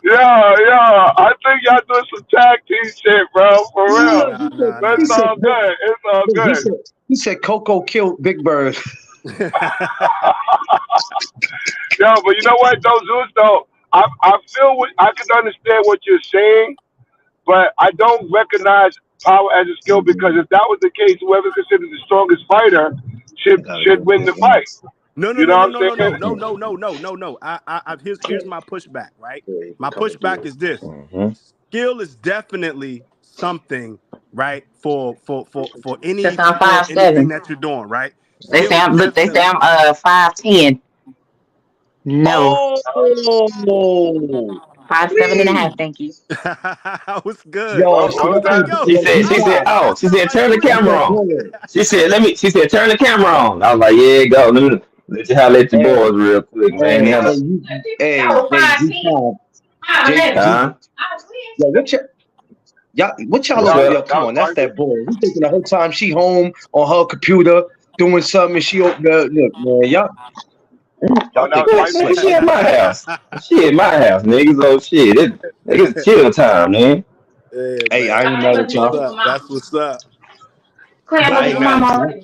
S2: Yeah, yeah. I think y'all doing some tag team shit, bro. For real.
S1: Look,
S6: Nah,
S2: But
S1: he
S2: it's
S1: said,
S2: all good. It's all
S1: look,
S2: good.
S1: he said Coco killed Big Bird.
S2: Yeah, but you know what, though, Zeus, though, I feel what I can understand what you're saying,
S8: but I don't recognize power as a skill because if that was the case, whoever's considered the strongest fighter
S1: I gotta
S8: should
S1: go.
S8: win the fight.
S6: No, no,
S8: You
S6: no,
S8: know
S6: no,
S8: what
S6: no,
S8: I'm
S6: no, no,
S8: saying?
S6: no, no, no, no, no, no. Here's my pushback, right?
S1: Yeah, he
S6: My
S1: coming
S6: pushback
S1: through.
S6: is this:
S5: Mm-hmm.
S6: skill is definitely something, right? For
S9: Since
S6: any
S9: I'm
S6: skill,
S9: five
S6: anything
S9: seven.
S6: that you're doing, right?
S9: They
S6: Skill
S9: say
S6: is
S9: I'm look. They say
S6: definitely.
S9: I'm 5'10". No,
S1: Oh,
S9: 5'7.5".
S1: please.
S9: Thank you.
S6: What's good?
S1: Yo,
S8: What
S1: see,
S8: was
S1: that's
S6: Hey,
S8: that?
S1: what
S6: yo,
S5: She
S1: yo,
S5: said,
S1: be
S6: I
S5: she said,
S6: was
S1: quiet.
S5: oh,
S6: I
S5: she
S6: felt
S5: said,
S6: like
S5: turn the
S1: That's
S5: camera
S6: preaching.
S1: that
S5: on.
S1: bullet.
S5: She said, turn the camera on. I was like, yeah, go. Let you holler at your
S1: Hey,
S5: boys real quick, man.
S1: hey,
S5: Handle.
S1: hey, G5, G,
S5: Huh?
S1: yo, what y'all
S5: What's
S1: over,
S8: That
S1: yo,
S5: up?
S1: come
S8: was
S1: on, that's
S8: funny.
S1: that boy. We thinking the whole time she home on her computer doing something and she open the, look, man,
S8: Oh,
S1: y'all
S8: that was
S1: thinking that's
S8: spicy.
S5: Nigga,
S1: slick,
S5: she
S1: man.
S5: at my house. She at my house, niggas. Oh shit. Niggas chill time, man.
S6: Yeah,
S1: Hey,
S6: man.
S1: I ain't mad at
S6: That's what's
S1: y'all.
S6: up. That's what's up.
S1: I
S6: But
S1: ain't
S6: nah,
S1: mad at y'all.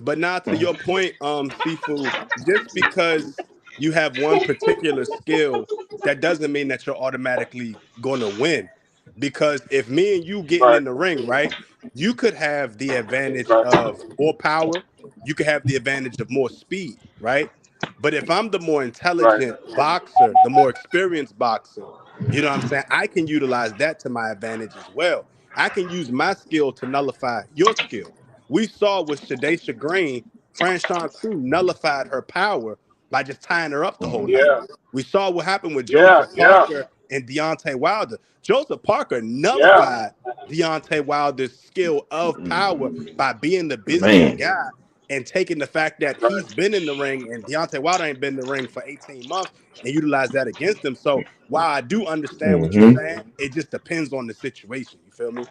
S6: but now to your point, Sifu, just because you have one particular skill, that doesn't mean that you're automatically gonna win. Because if me and you getting
S8: Right,
S6: in the ring, right, you could have the advantage
S8: right,
S6: of more power, you could have the advantage of more speed, right? But if I'm the more
S8: right.
S6: intelligent boxer, the more experienced boxer, you know what I'm saying? I can utilize that to my advantage as well. I can use my skill to nullify your skill. We saw with Shadesha Green, Franchon Crew nullified her power by just tying her up the whole night.
S8: Yeah,
S6: We saw what happened with
S8: yeah,
S6: Joseph
S8: yeah,
S6: Parker and Deontay Wilder. Joseph Parker
S8: yeah.
S6: nullified Deontay Wilder's skill of power by being the busiest
S5: Man.
S6: guy and taking the fact that
S8: Right.
S6: he's been in the ring and Deontay Wilder ain't been in the ring for 18 months and utilize that against him. So while I do understand what you're
S5: Mm-hmm.
S6: saying, it just depends on the situation. You feel me?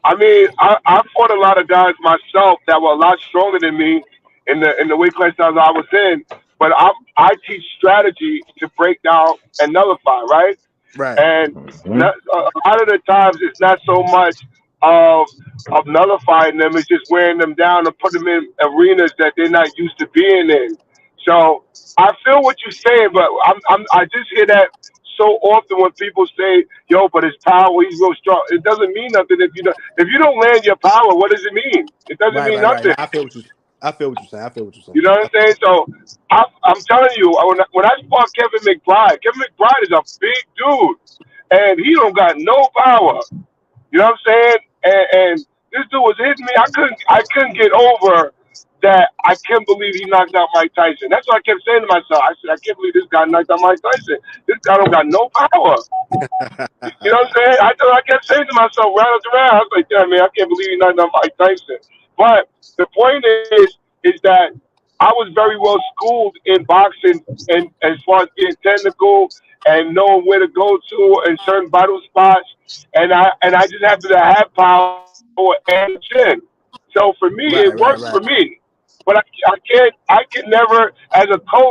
S8: I mean, I fought a lot of guys myself that were a lot stronger than me in the weight class that I was in. But I teach strategy to break down and nullify, right?
S6: Right.
S8: And
S5: Mm-hmm.
S8: a lot of the times it's not so much of of nullifying them; it's just wearing them down and put them in arenas that they're not used to being in. So I feel what you're saying, but I just hear that so often when people say, "Yo, but his power, he's real strong." It doesn't mean nothing if you don't land your power. What does it mean? It doesn't
S6: Right,
S8: mean
S6: right, right.
S8: nothing.
S6: Now I feel what you're saying. I feel what you're
S8: You
S6: saying.
S8: know what I'm saying? So I'm telling you, when I fought Kevin McBride is a big dude, and he don't got no power. You know what I'm saying? And this dude was hitting me. I couldn't get over that. I can't believe he knocked out Mike Tyson. That's what I kept saying to myself. I said, I can't believe this guy knocked out Mike Tyson. This guy don't got no power. You know what I'm saying? I kept saying to myself round after round. I was like, damn man, I can't believe he knocked out Mike Tyson. But the point is that I was very well schooled in boxing and as far as being technical and knowing where to go to in certain vital spots. And I just happen to have power and chin. So for me, it
S6: Right,
S8: works
S6: right,
S8: for
S6: right.
S8: me. But I can never, as a coach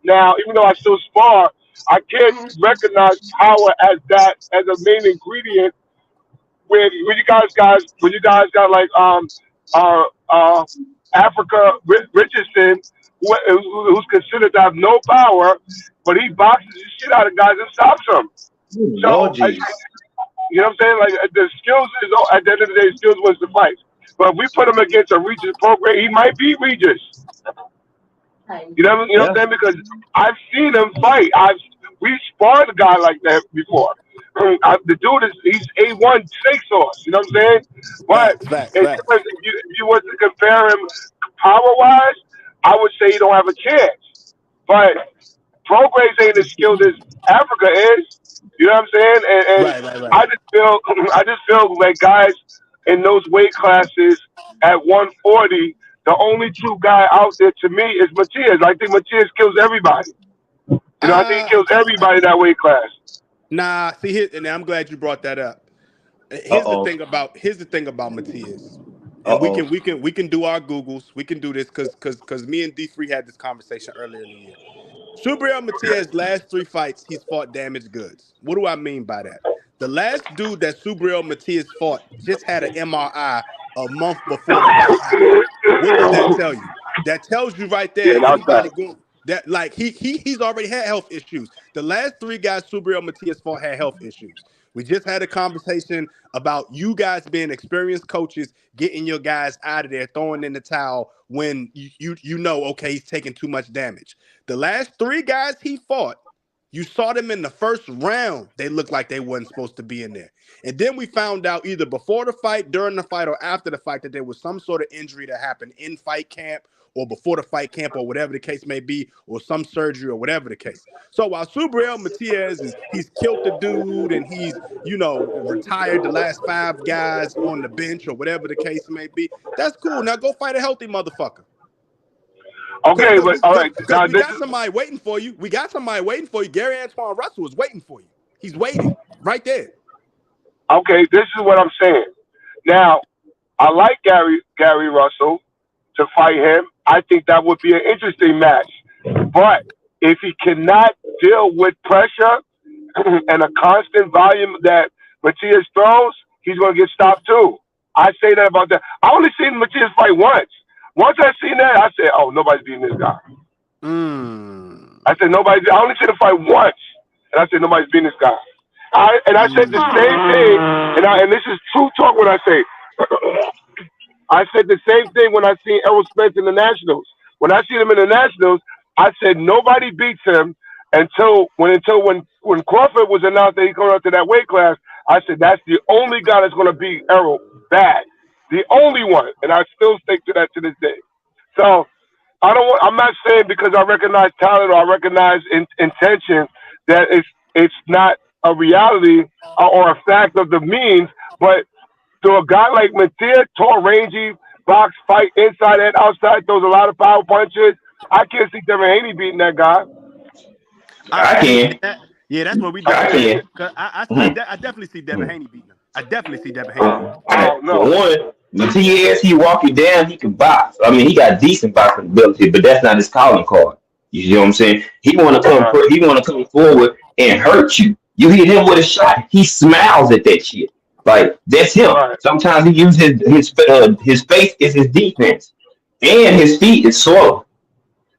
S8: now, even though I still spar, I can't recognize power as that as a main ingredient when you guys got like uh uh Africa Richardson who's considered to have no power, but he boxes the shit out of guys and stops them.
S1: Lord
S8: So
S1: Jesus.
S8: you know what I'm saying? Like the skills is at the end of the day, skills wins the fight. But if we put him against a Regis program, he might beat Regis. You know what
S1: Yeah.
S8: I'm saying? Because I've seen him fight. We sparred a guy like that before. The dude he's A1 steak sauce. You know what I'm saying? But
S6: Facts, facts,
S8: in
S6: facts.
S8: terms, if you were to compare him power wise, I would say he don't have a chance. But Progress ain't as skilled as Africa is. You know what I'm saying? And
S6: Right, right, right.
S8: I just feel I just feel like guys in those weight classes at 140, the only true guy out there to me is Matias. I think Matias kills everybody. You know, I think he
S6: Uh
S8: kills everybody in that weight class.
S6: nah, see here, and I'm glad you brought that up.
S1: Uh-oh.
S6: Here's the thing about Matias. And we
S1: Uh-oh.
S6: can we can we can do our Googles. We can do this because me and D3 had this conversation earlier in the year. Subriel Matias' last three fights, he's fought damaged goods. What do I mean by that? The last dude that Subriel Matias fought just had an MRI a month before the fight happened. What does that tell you? That tells you right there,
S8: Yeah, that's
S6: anybody
S8: that.
S6: going that like he's already had health issues. The last three guys Subriel Matias fought had health issues. We just had a conversation about you guys being experienced coaches, getting your guys out of there, throwing in the towel when you know, okay, he's taking too much damage. The last 3 guys he fought, you saw them in the first round. They looked like they wasn't supposed to be in there. And then we found out either before the fight, during the fight, or after the fight that there was some sort of injury that happened in fight camp or before the fight camp or whatever the case may be, or some surgery or whatever the case. So while Subriel Matias he's killed the dude and he's, retired the last 5 guys on the bench or whatever the case may be, that's cool. Now go fight a healthy motherfucker.
S8: Okay, but all right.
S6: Now, we got somebody waiting for you. Gary Antoine Russell is waiting for you. He's waiting right there.
S8: Okay, this is what I'm saying. Now, I like Gary Russell to fight him. I think that would be an interesting match. But if he cannot deal with pressure and a constant volume that Matias throws, he's going to get stopped too. I say that about that. I only seen Matias fight once. Once I seen that, I said, "Oh, nobody's beating this guy." I said, I only seen him fight once, and I said, "Nobody's beating this guy." I said the same thing, and this is true talk when I say, I said the same thing when I seen Errol Spence in the Nationals. When I seen him in the Nationals, I said nobody beats him until when Crawford was announced that he's going up to that weight class. I said that's the only guy that's going to beat Errol bad. The only one, and I still stick to that to this day. So I'm not saying because I recognize talent or I recognize intention that it's not a reality or a fact of the means. But to a guy like Matias, tall, rangy, box, fight inside and outside, throws a lot of power punches. I can't see Devin Haney beating that guy.
S5: I can.
S6: Yeah, that's what we do.
S5: I can.
S6: I definitely see Devin Haney beating him. I definitely see Devin Haney beating him.
S8: Oh, no.
S5: For one, Matias, he walk you down, he can box. I mean, he got decent boxing ability, but that's not his calling card. You know what I'm saying? He want to come forward and hurt you. You hit him with a shot, he smiles at that shit. Like that's him. Right. Sometimes he uses his face is his defense, and his feet is slow.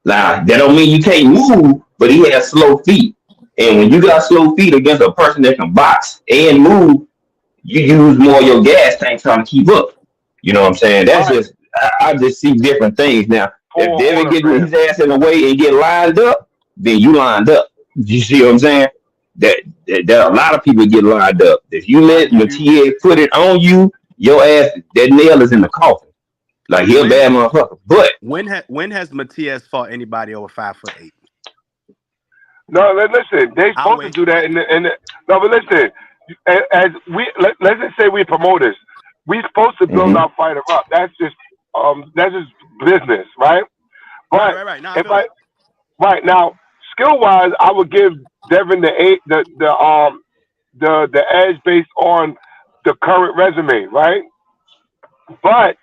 S5: Now that don't mean you can't move, but he has slow feet. And when you got slow feet against a person that can box and move, you use more of your gas tank trying to keep up. You know what I'm saying? That's just I just see different things now. If Devin gets his ass in the way and get lined up, then you lined up. You see what I'm saying? That a lot of people get lined up. If you let Matias put it on you, your ass, that nail is in the coffin. Like he'll bad motherfucker. But
S6: when has Matias fought anybody over 5'8"?
S8: No, listen. They supposed to do that. No, but listen. Let's just say we promoters. We supposed to build our fighter up. That's just business, right? But right now, skill wise, I would give Devin the edge based on the current resume, right? But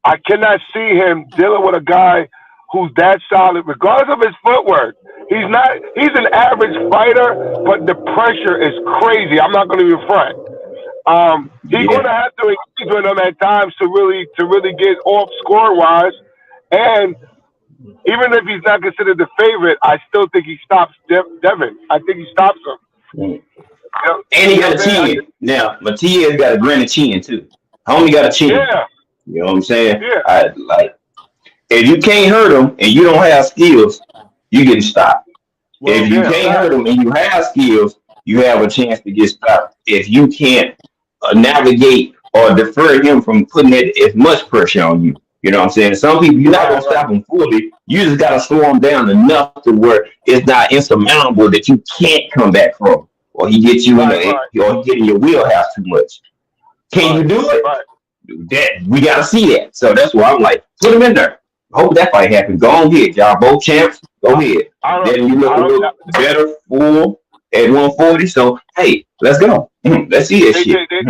S8: I cannot see him dealing with a guy who's that solid, regardless of his footwork. He's an average fighter, but the pressure is crazy. I'm not going to be front. He's going to have to engage with him at times to really get off score wise. And even if he's not considered the favorite, I still think he stops Devin. I think he stops him.
S5: And he got a chin. Now, Matias got a granite chin too. Homie got a chin. Yeah. You know what I'm saying? Yeah. If you can't hurt him and you don't have skills, you getting stopped. Well, if you can't hurt him and you have skills, you have a chance to get stopped. If you can't navigate or defer him from putting as much pressure on you, you know what I'm saying? Some people, you're not going to stop them fully. You just got to slow him down enough to where it's not insurmountable that you can't come back from. Or he gets you or he get in your wheelhouse too much. Can you do it? That we got to see that. So that's why I'm like, put him in there. Hope that fight happens. Go on ahead, y'all. Both champs. Go ahead. Then you look a little better, full at 140. So hey, let's go. Let's see this shit.
S8: They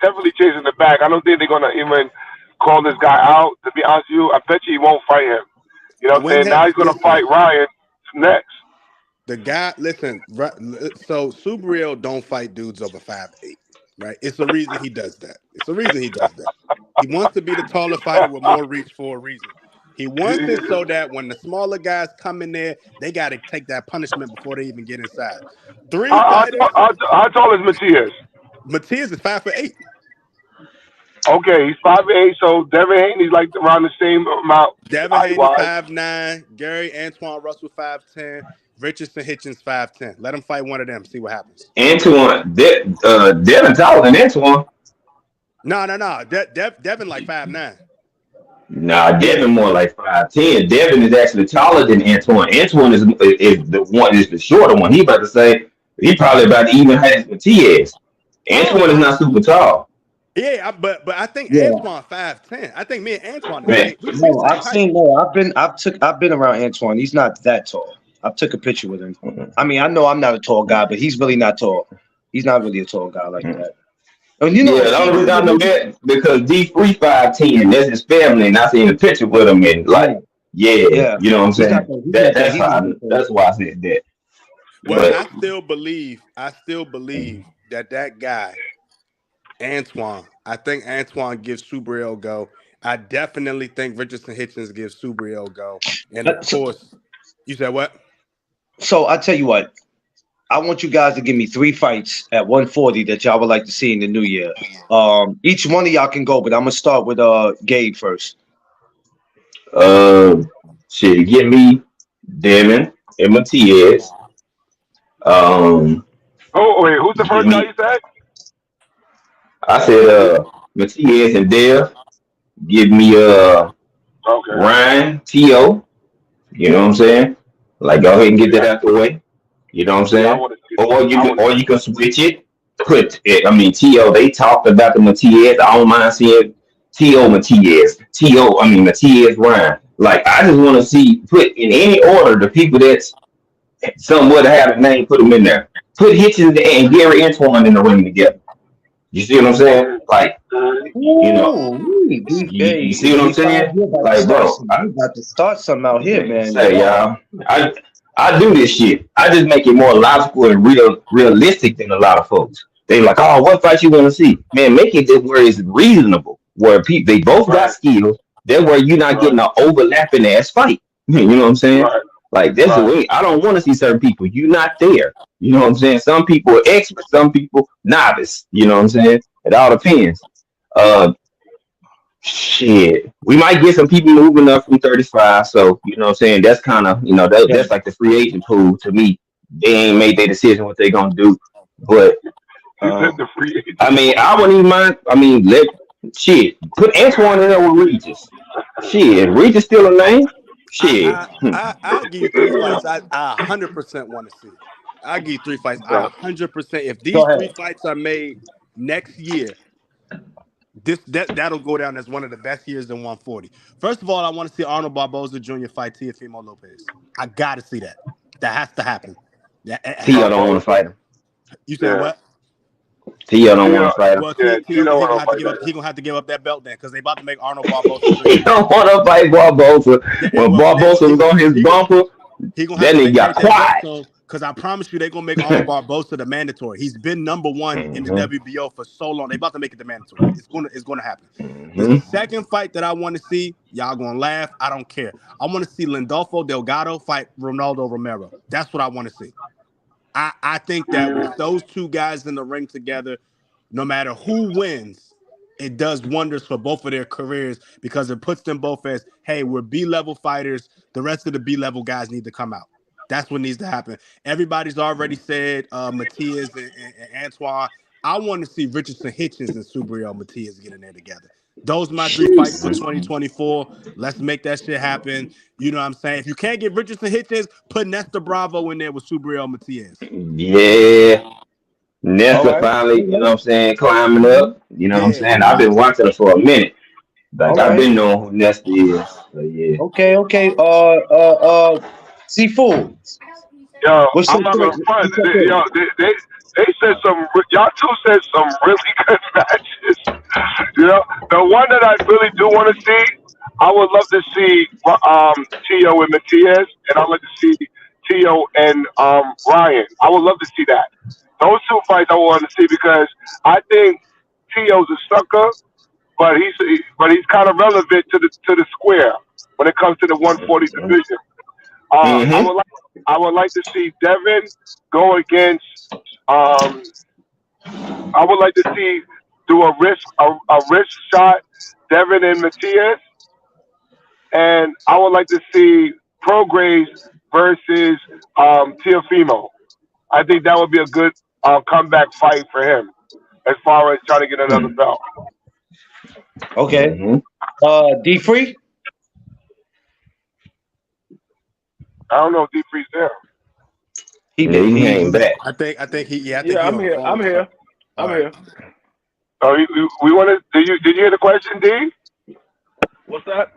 S8: definitely chasing the back. I don't think they're gonna even call this guy out. To be honest with you, I bet you he won't fight him. You know what I'm saying? Now he's gonna fight Ryan next.
S6: The guy, listen. So Subriel don't fight dudes over 5'8". Right? It's the reason he does that. He wants to be the taller fighter with more reach for a reason. He wants it so that when the smaller guys come in there, they got to take that punishment before they even get inside. Three fighters.
S8: How tall is Matias?
S6: Matias is 5'8".
S8: Okay, he's 5'8", so Devin Haney's like around the same amount
S6: Devin
S8: height
S6: Haney
S8: wise.
S6: 5'9". Gary Antoine Russell 5'10". Richardson Hitchens 5'10". Let them fight one of them. See what happens.
S5: Antoine, Devin taller than Antoine.
S6: No. Devin like 5'9".
S5: Nah, Devin more like 5'10". Devin is actually taller than Antoine. Antoine is the shorter one. He about to say he probably about to even height as Matias. Antoine is not super tall.
S6: Yeah, but I think
S1: Yeah.
S6: Antoine 5'10". I think me and Antoine the
S5: Man.
S6: same.
S1: No, I've been around Antoine. He's not that tall. I took a picture with him. I mean, I know I'm not a tall guy, but he's really not tall. He's not really a tall guy like that. And
S5: Yeah, the only reason I know that because D3 5'10", that's his family, and I seen a picture with him, and like, yeah. You know what I'm saying? That's why I said that.
S6: Well,
S5: But
S6: I still believe that guy, Antoine. I think Antoine gives Subriel a go. I definitely think Richardson Hitchens gives Subriel a go. And of course, you said what?
S1: So I tell you what, I want you guys to give me 3 fights at 140 that y'all would like to see in the new year. Each one of y'all can go, but I'm gonna start with Gabe first.
S5: shit, get me Devin and Matias.
S8: Oh wait, who's the first guy you said?
S5: I said Matias and Dev. Give me Ryan, T.O. You know what I'm saying? Like, go ahead and get that out the way. You know what I'm saying? Or you can switch it. Put it. I mean, T.O. They talked about the Matias. I don't mind seeing T.O. Matias. Matias Ryan. Like, I just want to see put in any order the people that's somewhat have a name. Put them in there. Put Hitchens and Gary Antoine in the ring together. You see what I'm saying? Like, you know, you see what I'm saying? Like, bro,
S1: I'm about to start something out here, man.
S5: Say, y'all, I do this shit. I just make it more logical and realistic than a lot of folks. They like, oh, what fight you want to see? Man, make it where it's reasonable, where people they both got skills. That where you're not getting an overlapping ass fight. You know what I'm saying?
S8: Right.
S5: Like that's the way. I don't want to see certain people. You're not there. You know what I'm saying? Some people are experts, some people novice. You know what I'm saying? It all depends. Shit. We might get some people moving up from 35. So, you know what I'm saying? That's kind of, that's like the free agent pool to me. They ain't made their decision what they gonna do. But I mean, I wouldn't even mind. I mean, put Antoine in there with Regis. Shit, Regis still a name? Shit.
S6: I'll give you 3 fights. I 100% want to see. I'll give you 3 fights. I 100%. If these 3 fights are made next year, that'll go down as one of the best years in 140. First of all, I want to see Arnold Barboza Jr. fight Teofimo Lopez. I got to see that. That has to happen.
S5: Tio don't want to fight him.
S6: You said what?
S5: Tio don't want to fight him.
S6: Well, Tio gonna have to give up that belt then, because they about to make Arnold Barboza.
S5: He don't want to fight Barboza. When Barboza was on his bumper, that nigga got quiet.
S6: Because I promise you, they're gonna make Arnold Barboza the mandatory. He's been number 1 in the WBO for so long. They about to make it the mandatory. It's gonna happen. The second fight that I want to see, y'all gonna laugh. I don't care. I want to see Lindolfo Delgado fight Ronaldo Romero. That's what I want to see. I think that with those 2 guys in the ring together, no matter who wins, it does wonders for both of their careers, because it puts them both as, hey, we're B-level fighters. The rest of the B-level guys need to come out. That's what needs to happen. Everybody's already said Matias and Antoine. I want to see Richardson Hitchens and Subriel Matias get in there together. Those are my 3 fights for 2024. Let's make that shit happen. You know what I'm saying? If you can't get Richardson Hitchens, put Nestor Bravo in there with Subriel Matias.
S5: Yeah. Nestor finally, you know what I'm saying, climbing up. You know what I'm saying? I've been watching her for a minute. Like, I've been knowing who Nestor is. So, yeah.
S1: Okay. Seafood.
S8: Yo, I'm not gonna front. They said y'all 2 said some really good matches. You know, the one that I really do want to see, I would love to see Tio and Matias, and I'd like to see Tio and Ryan. I would love to see that. Those 2 fights I want to see, because I think Tio's a sucker, but he's kind of relevant to the square. when it comes to the 140 division.
S5: Mm-hmm.
S8: I would like to see Devin go against. Um, I would like to see do a risk shot, Devin and Matias, and I would like to see Prograis versus Tiafimo. I think that would be a good comeback fight for him as far as trying to get another belt.
S1: Okay.
S5: Mm-hmm.
S1: D Free.
S8: I don't know if D3's there.
S1: He
S5: Yeah,
S1: been
S5: he came
S1: he.
S5: back.
S6: I think he. Yeah, I think
S2: Yeah,
S6: he
S2: I'm
S6: on the
S2: here.
S6: phone
S2: I'm
S6: or
S2: here.
S6: something.
S2: I'm
S6: All right.
S2: here.
S8: Oh, we want to. Did you hear the question, D?
S2: What's that?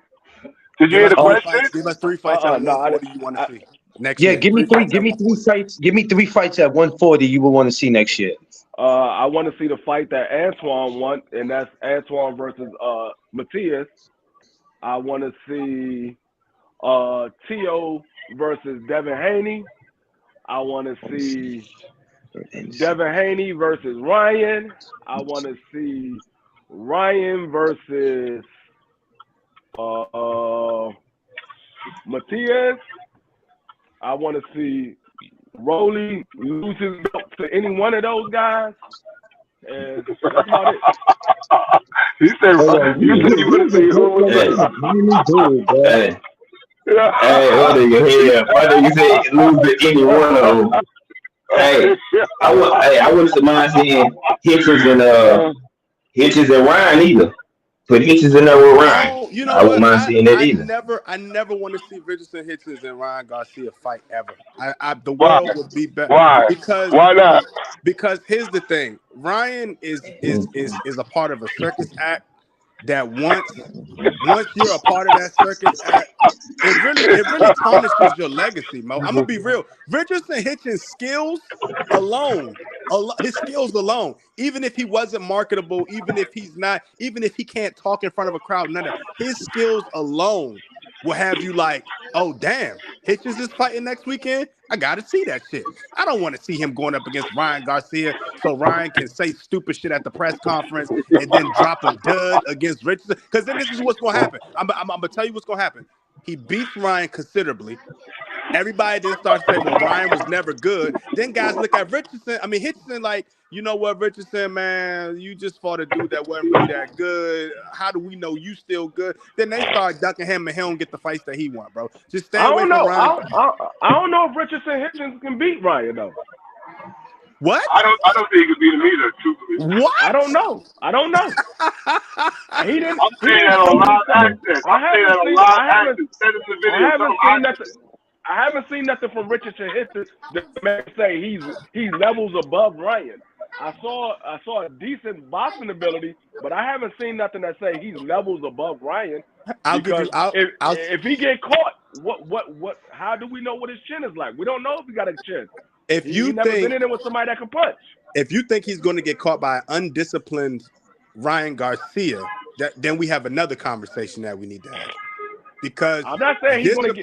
S8: Did you
S6: Give
S8: hear
S6: us
S8: the
S6: three
S8: question?
S6: fights. Give us 3 fights at a
S2: No, I,
S6: 140 you want to
S2: I,
S6: see next
S1: Yeah,
S6: year.
S1: give me
S6: 3
S1: three.
S6: fights at
S1: Give me 3
S6: 140.
S1: fights. Give me 3 fights at 140 you would want to see next year.
S2: I want to see the fight that Antoine won, and that's Antoine versus Matias. I want to see Tio versus Devin Haney. I want to see Devin Haney versus Ryan. I want to see Ryan versus Matias. I want to see Rolly lose his belt to any one of those guys. And that's about it.
S8: You said
S1: Hold on.
S8: you said you want to see who?
S5: Hey,
S1: Dude, bro.
S5: hey, what nigga here? My nigga said lose to any one of them. Hey, I wouldn't mind seeing Hitchens and Ryan either. Put Hitchens in there with Ryan.
S6: Oh, you know
S5: I wouldn't
S6: what?
S5: mind seeing that either.
S6: I never want to see Richardson Hitchens and Ryan Garcia fight ever. The
S8: Why?
S6: world would be better
S8: Why?
S6: because
S8: Why not?
S6: here's the thing. Ryan is a part of a circus act that once you're a part of that circus act, it really tarnishes your legacy, Mo. I'm gonna be real. Richardson Hitchens' skills alone, his skills alone, even if he wasn't marketable, even if he can't talk in front of a crowd, none of his skills alone will have you like, oh damn, Hitchens is fighting next weekend. I gotta see that shit. I don't want to see him going up against Ryan Garcia so Ryan can say stupid shit at the press conference and then drop a dud against Richardson. Because then this is what's gonna happen. I'm gonna tell you what's gonna happen. He beats Ryan considerably. Everybody then starts to say, well, Ryan was never good. Then guys look at Hitchison, like, you know what, Richardson, man, you just fought a dude that wasn't really that good. How do we know you still good? Then they start ducking him and he don't get the fights that he want, bro. Just stay
S2: I
S6: away
S2: don't
S6: from
S2: know.
S6: Ryan.
S2: I don't know if Richardson Hitchens can beat Ryan though.
S6: What?
S8: I don't think he could beat him either. Truthfully,
S6: What?
S2: I don't know. He didn't.
S8: I'm
S2: He
S8: saying
S2: didn't
S8: that
S2: show
S8: on
S2: me.
S8: live access. I'm saying that on live access. Send us the video.
S2: I haven't seen nothing from Richardson Hitchens that may say he's levels above Ryan. I saw a decent boxing ability, but I haven't seen nothing that say he's levels above Ryan. If he get caught, what? How do we know what his chin is like? We don't know if he got a chin. He never been in there with somebody that can punch.
S6: If you think he's going to get caught by an undisciplined Ryan Garcia, then we have another conversation that we need to have. Because
S2: I'm not saying he's going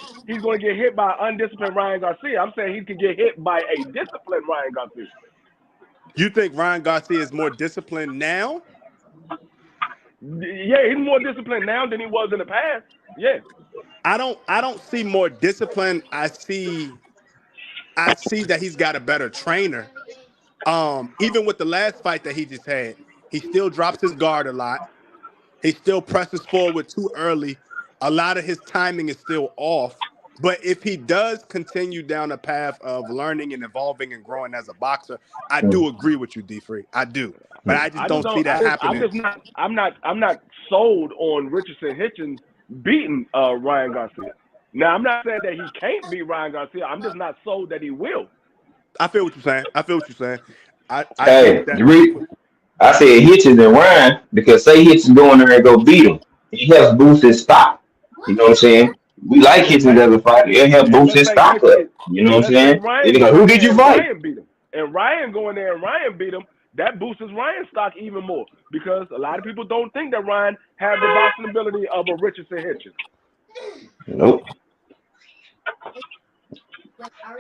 S2: to get hit by undisciplined Ryan Garcia. I'm saying he could get hit by a disciplined Ryan Garcia.
S6: You think Ryan Garcia is more disciplined now?
S2: Yeah, he's more disciplined now than he was in the past. Yeah.
S6: I don't see more discipline. I see that he's got a better trainer. Even with the last fight that he just had, he still drops his guard a lot. He still presses forward too early. A lot of his timing is still off. But if he does continue down a path of learning and evolving and growing as a boxer, I do agree with you, D-Free. I do. But I just don't see that happening.
S2: I'm not sold on Richardson Hitchens beating Ryan Garcia. Now, I'm not saying that he can't beat Ryan Garcia. I'm just not sold that he will.
S6: I feel what you're saying.
S5: I said Hitchens and Ryan because say Hitchens go in there and go beat him. He helps boost his stock. You know what I'm saying? We like Hitchens as a fighter. It helps boost his stock up. You know what I'm saying? Who did you fight?
S2: Ryan beat him. And Ryan going there and Ryan beat him. That boosts Ryan's stock even more because a lot of people don't think that Ryan has the boxing ability of a Richardson Hitchens.
S5: Nope.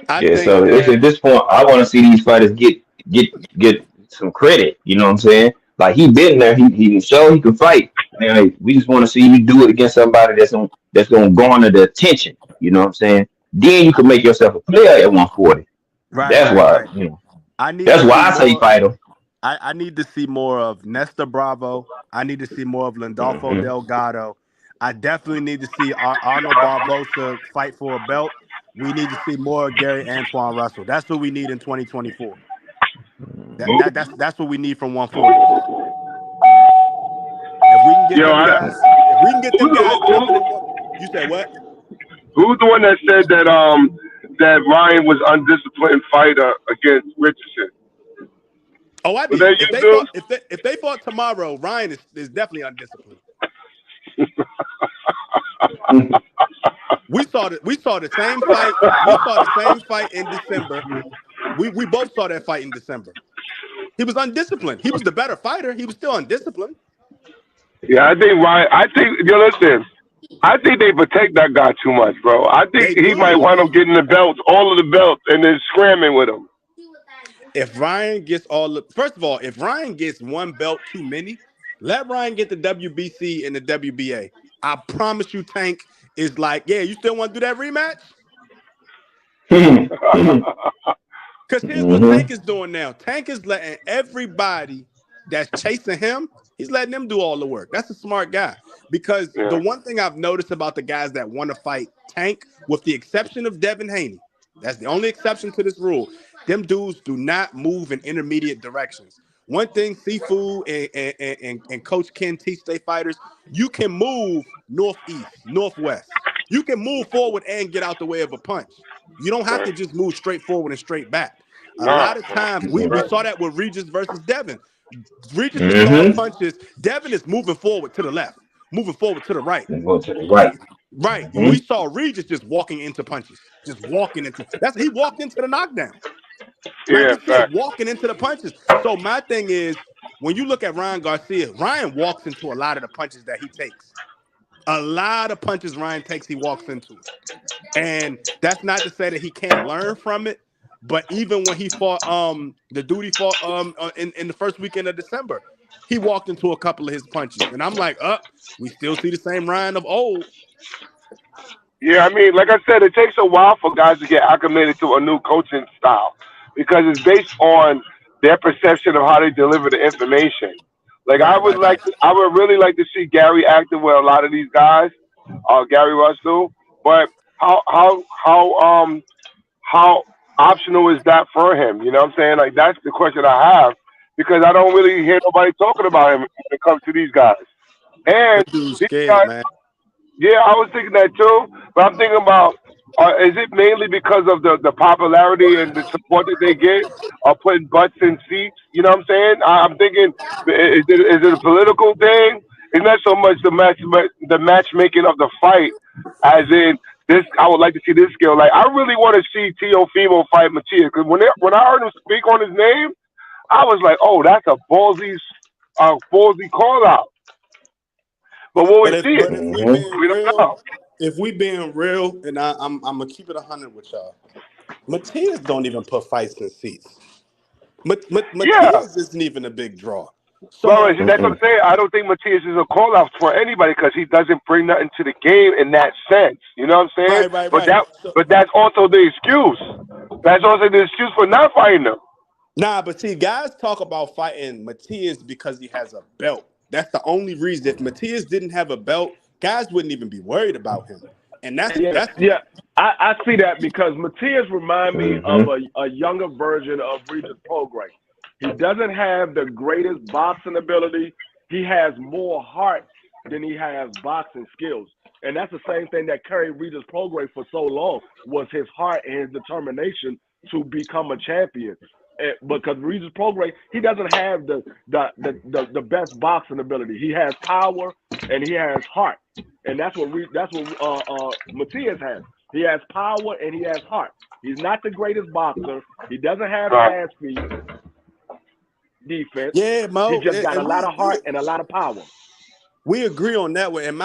S5: So at this point, I want to see these fighters get some credit. You know what I'm saying? Like he been there. He can show he can fight. Man, like, we just want to see you do it against somebody that's gonna garner the attention. You know what I'm saying? Then you can make yourself a player at 140.
S6: Right,
S5: That's
S6: right,
S5: why
S6: right.
S5: you know.
S6: I need
S5: That's
S6: to see
S5: why I say
S6: more.
S5: fight him.
S6: I need to see more of Nesta Bravo. I need to see more of Landolfo
S5: Hmm.
S6: Delgado. I definitely need to see Arnold Barbosa fight for a belt. We need to see more of Gary Antoine Russell. That's what we need in 2024. That's what we need from 140. If we can get
S8: Yo,
S6: them guys, if we can get them guys jumping in one, you said what?
S8: who's the one that said that that Ryan was undisciplined fighter against Richardson?
S6: Oh, I
S8: Was that
S6: did.
S8: you, dude?
S6: If they fought tomorrow, Ryan is definitely undisciplined. We saw the same fight. We saw the same fight in December. We both saw that fight in December. He was undisciplined. He was the better fighter. He was still undisciplined.
S8: Yeah, I think Ryan. I think yo, listen. I think they protect that guy too much, bro. I think
S6: They
S8: he might
S6: do.
S8: wind up getting the belts, all of the belts, and then scramming with him.
S6: If Ryan gets first of all, if Ryan gets one belt too many, let Ryan get the WBC and the WBA. I promise you, Tank is like, yeah, you still want to do that rematch? Because here's what
S5: Hmm.
S6: Tank is doing now. Tank is letting everybody that's chasing him, he's letting them do all the work. That's a smart guy. Because
S8: Yeah.
S6: the one thing I've noticed about the guys that want to fight Tank, with the exception of Devin Haney, that's the only exception to this rule. Them dudes do not move in intermediate directions. One thing Seafood and Coach Ken teach their fighters, you can move northeast, northwest. You can move forward and get out the way of a punch. You don't have
S8: Right.
S6: to just move straight forward and straight back. A
S8: Nah.
S6: lot of times, we
S8: Right.
S6: saw that with Regis versus Devin. Regis is throwing
S5: Hmm.
S6: punches. Devin is moving forward to the left, moving forward to the right.
S5: Go to the right.
S6: Right.
S5: Hmm.
S6: We saw Regis just walking into punches. Just walking into he walked into the knockdown. Like
S8: Yeah.
S6: you said,
S8: Fact.
S6: walking into the punches. So my thing is, when you look at Ryan Garcia, Ryan walks into a lot of the punches that he takes. A lot of punches Ryan takes, he walks into it. And that's not to say that he can't learn from it. But even when he fought the dude he fought in the first weekend of December, he walked into a couple of his punches. And I'm like, we still see the same Ryan of old.
S8: Yeah, I mean, like I said, it takes a while for guys to get acclimated to a new coaching style because it's based on their perception of how they deliver the information. Like
S6: Right, right, right.
S8: I would really like to see Gary acting with a lot of these guys, Gary Russell. But how optional is that for him? You know what I'm saying? Like that's the question I have because I don't really hear nobody talking about him when it comes to these guys.
S6: Them
S8: And
S6: dude's
S8: these
S6: scared,
S8: guys
S6: man.
S8: yeah, I was thinking that too, but I'm thinking about is it mainly because of the popularity and the support that they get, or putting butts in seats? You know what I'm saying? I'm thinking, is it a political thing? It's not so much the matchmaking of the fight, as in this. I would like to see this skill. Like I really want to see Teofimo fight Matias because when I heard him speak on his name, I was like, oh, that's a ballsy call out. But will we see it?
S6: If we
S5: Hmm.
S6: being
S8: We don't
S6: real,
S8: know.
S6: and I'm gonna keep it 100 with y'all. Matias don't even put fights in seats.
S8: Yeah.
S6: Matias isn't even a big draw.
S8: Well,
S6: So
S8: that's what I'm saying. I don't think Matias is a call out for anybody because he doesn't bring nothing to the game in that sense. You know what I'm saying?
S6: right, right,
S8: But
S6: right. So
S8: that's also the excuse. That's also the excuse for not fighting him.
S6: nah, but see, guys talk about fighting Matias because he has a belt. That's the only reason. If Matias didn't have a belt, guys wouldn't even be worried about him. And
S2: Yeah,
S6: that's
S2: yeah. I see that because Matias remind me of
S5: Hmm.
S2: a younger version of Regis Prograis. He doesn't have the greatest boxing ability. He has more heart than he has boxing skills. And that's the same thing that carried Regis Prograis for so long was his heart and his determination to become a champion. Because Regis Prograis, he doesn't have the best boxing ability. He has power and he has heart, and that's what Matias has. He has power and he has heart. He's not the greatest boxer. He doesn't have
S8: Right.
S2: fast feet, defense.
S6: yeah,
S2: He
S6: Mo,
S2: just got a
S6: and
S2: lot of heart and a lot of power.
S6: we agree on that one. And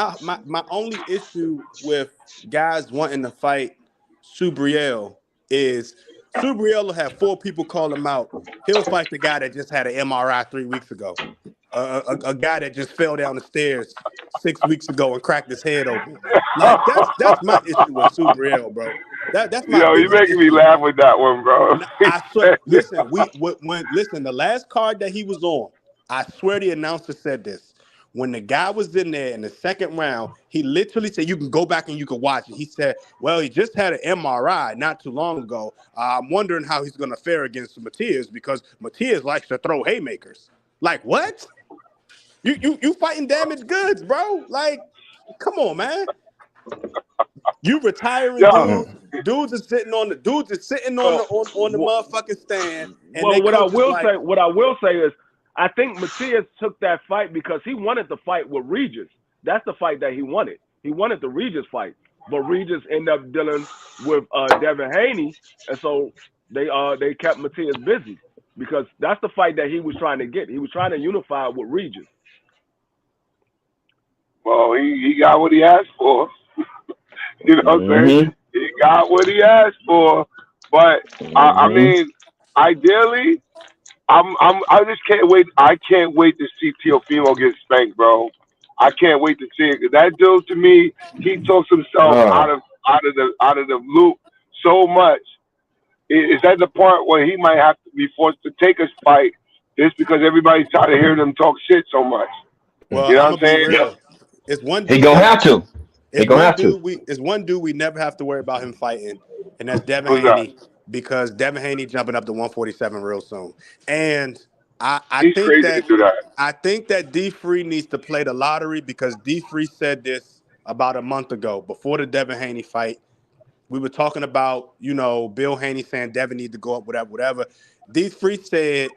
S6: my only issue with guys wanting to fight Subriel is Subriel will have 4 people call him out. He'll fight the guy that just had an MRI 3 weeks ago. a guy that just fell down the stairs 6 weeks ago and cracked his head open. Like that's my issue with Super L, bro. That's my
S8: Yo, you
S6: biggest
S8: making me
S6: issue.
S8: laugh with that one, bro.
S6: I swear. Listen, listen. The last card that he was on, I swear the announcer said this. When the guy was in there in the second round, he literally said, "You can go back and you can watch it." He said, "Well, he just had an MRI not too long ago. I'm wondering how he's going to fare against Matias because Matias likes to throw haymakers." Like what? You fighting damaged goods, bro? Like, come on, man. You retiring
S8: Yo,
S6: dudes is sitting on the
S2: Well,
S6: on the motherfucking stand, and
S2: well,
S6: they coach is like,
S2: what I will say is, I think Matias took that fight because he wanted to fight with Regis. That's the fight that he wanted. He wanted the Regis fight, but Regis ended up dealing with Devin Haney, and so they kept Matias busy because that's the fight that he was trying to get. He was trying to unify with Regis.
S8: well, he got what he asked for. You know what I'm saying? He got what he asked for. But I mean, ideally, I just can't wait. I can't wait to see Teofimo get spanked, bro. I can't wait to see it. That dude, to me, he talks himself out of the loop so much. Is that the part where he might have to be forced to take a fight just because everybody's tired of hearing him talk shit so much?
S6: well,
S8: You know
S6: I'm
S8: what
S6: gonna
S8: I'm
S6: be
S8: saying?
S6: real. It's one
S5: He
S6: dude.
S5: gonna have to. He gonna have to.
S6: It's one dude we never have to worry about him fighting, and that's Devin
S8: Who's that?
S6: Haney because Devin Haney jumping up to 147 real soon. And I
S8: He's
S6: think
S8: crazy
S6: that
S8: to do that.
S6: D Free needs to play the lottery because D Free said this about a month ago before the Devin Haney fight. We were talking about, Bill Haney saying Devin need to go up, whatever. D Free said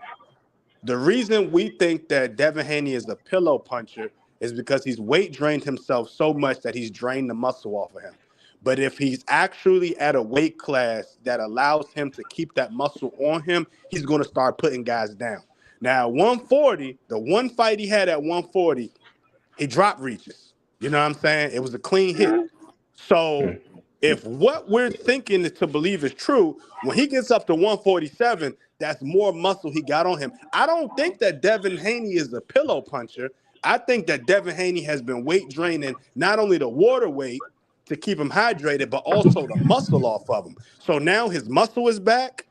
S6: the reason we think that Devin Haney is a pillow puncher is because he's weight drained himself so much that he's drained the muscle off of him. But if he's actually at a weight class that allows him to keep that muscle on him, he's going to start putting guys down. Now, 140, the one fight he had at 140, he dropped Regis. You know what I'm saying? It was a clean hit. So if what we're thinking is to believe is true, when he gets up to 147, that's more muscle he got on him. I don't think that Devin Haney is a pillow puncher. I think that Devin Haney has been weight draining not only the water weight to keep him hydrated, but also the muscle off of him. So now his muscle is back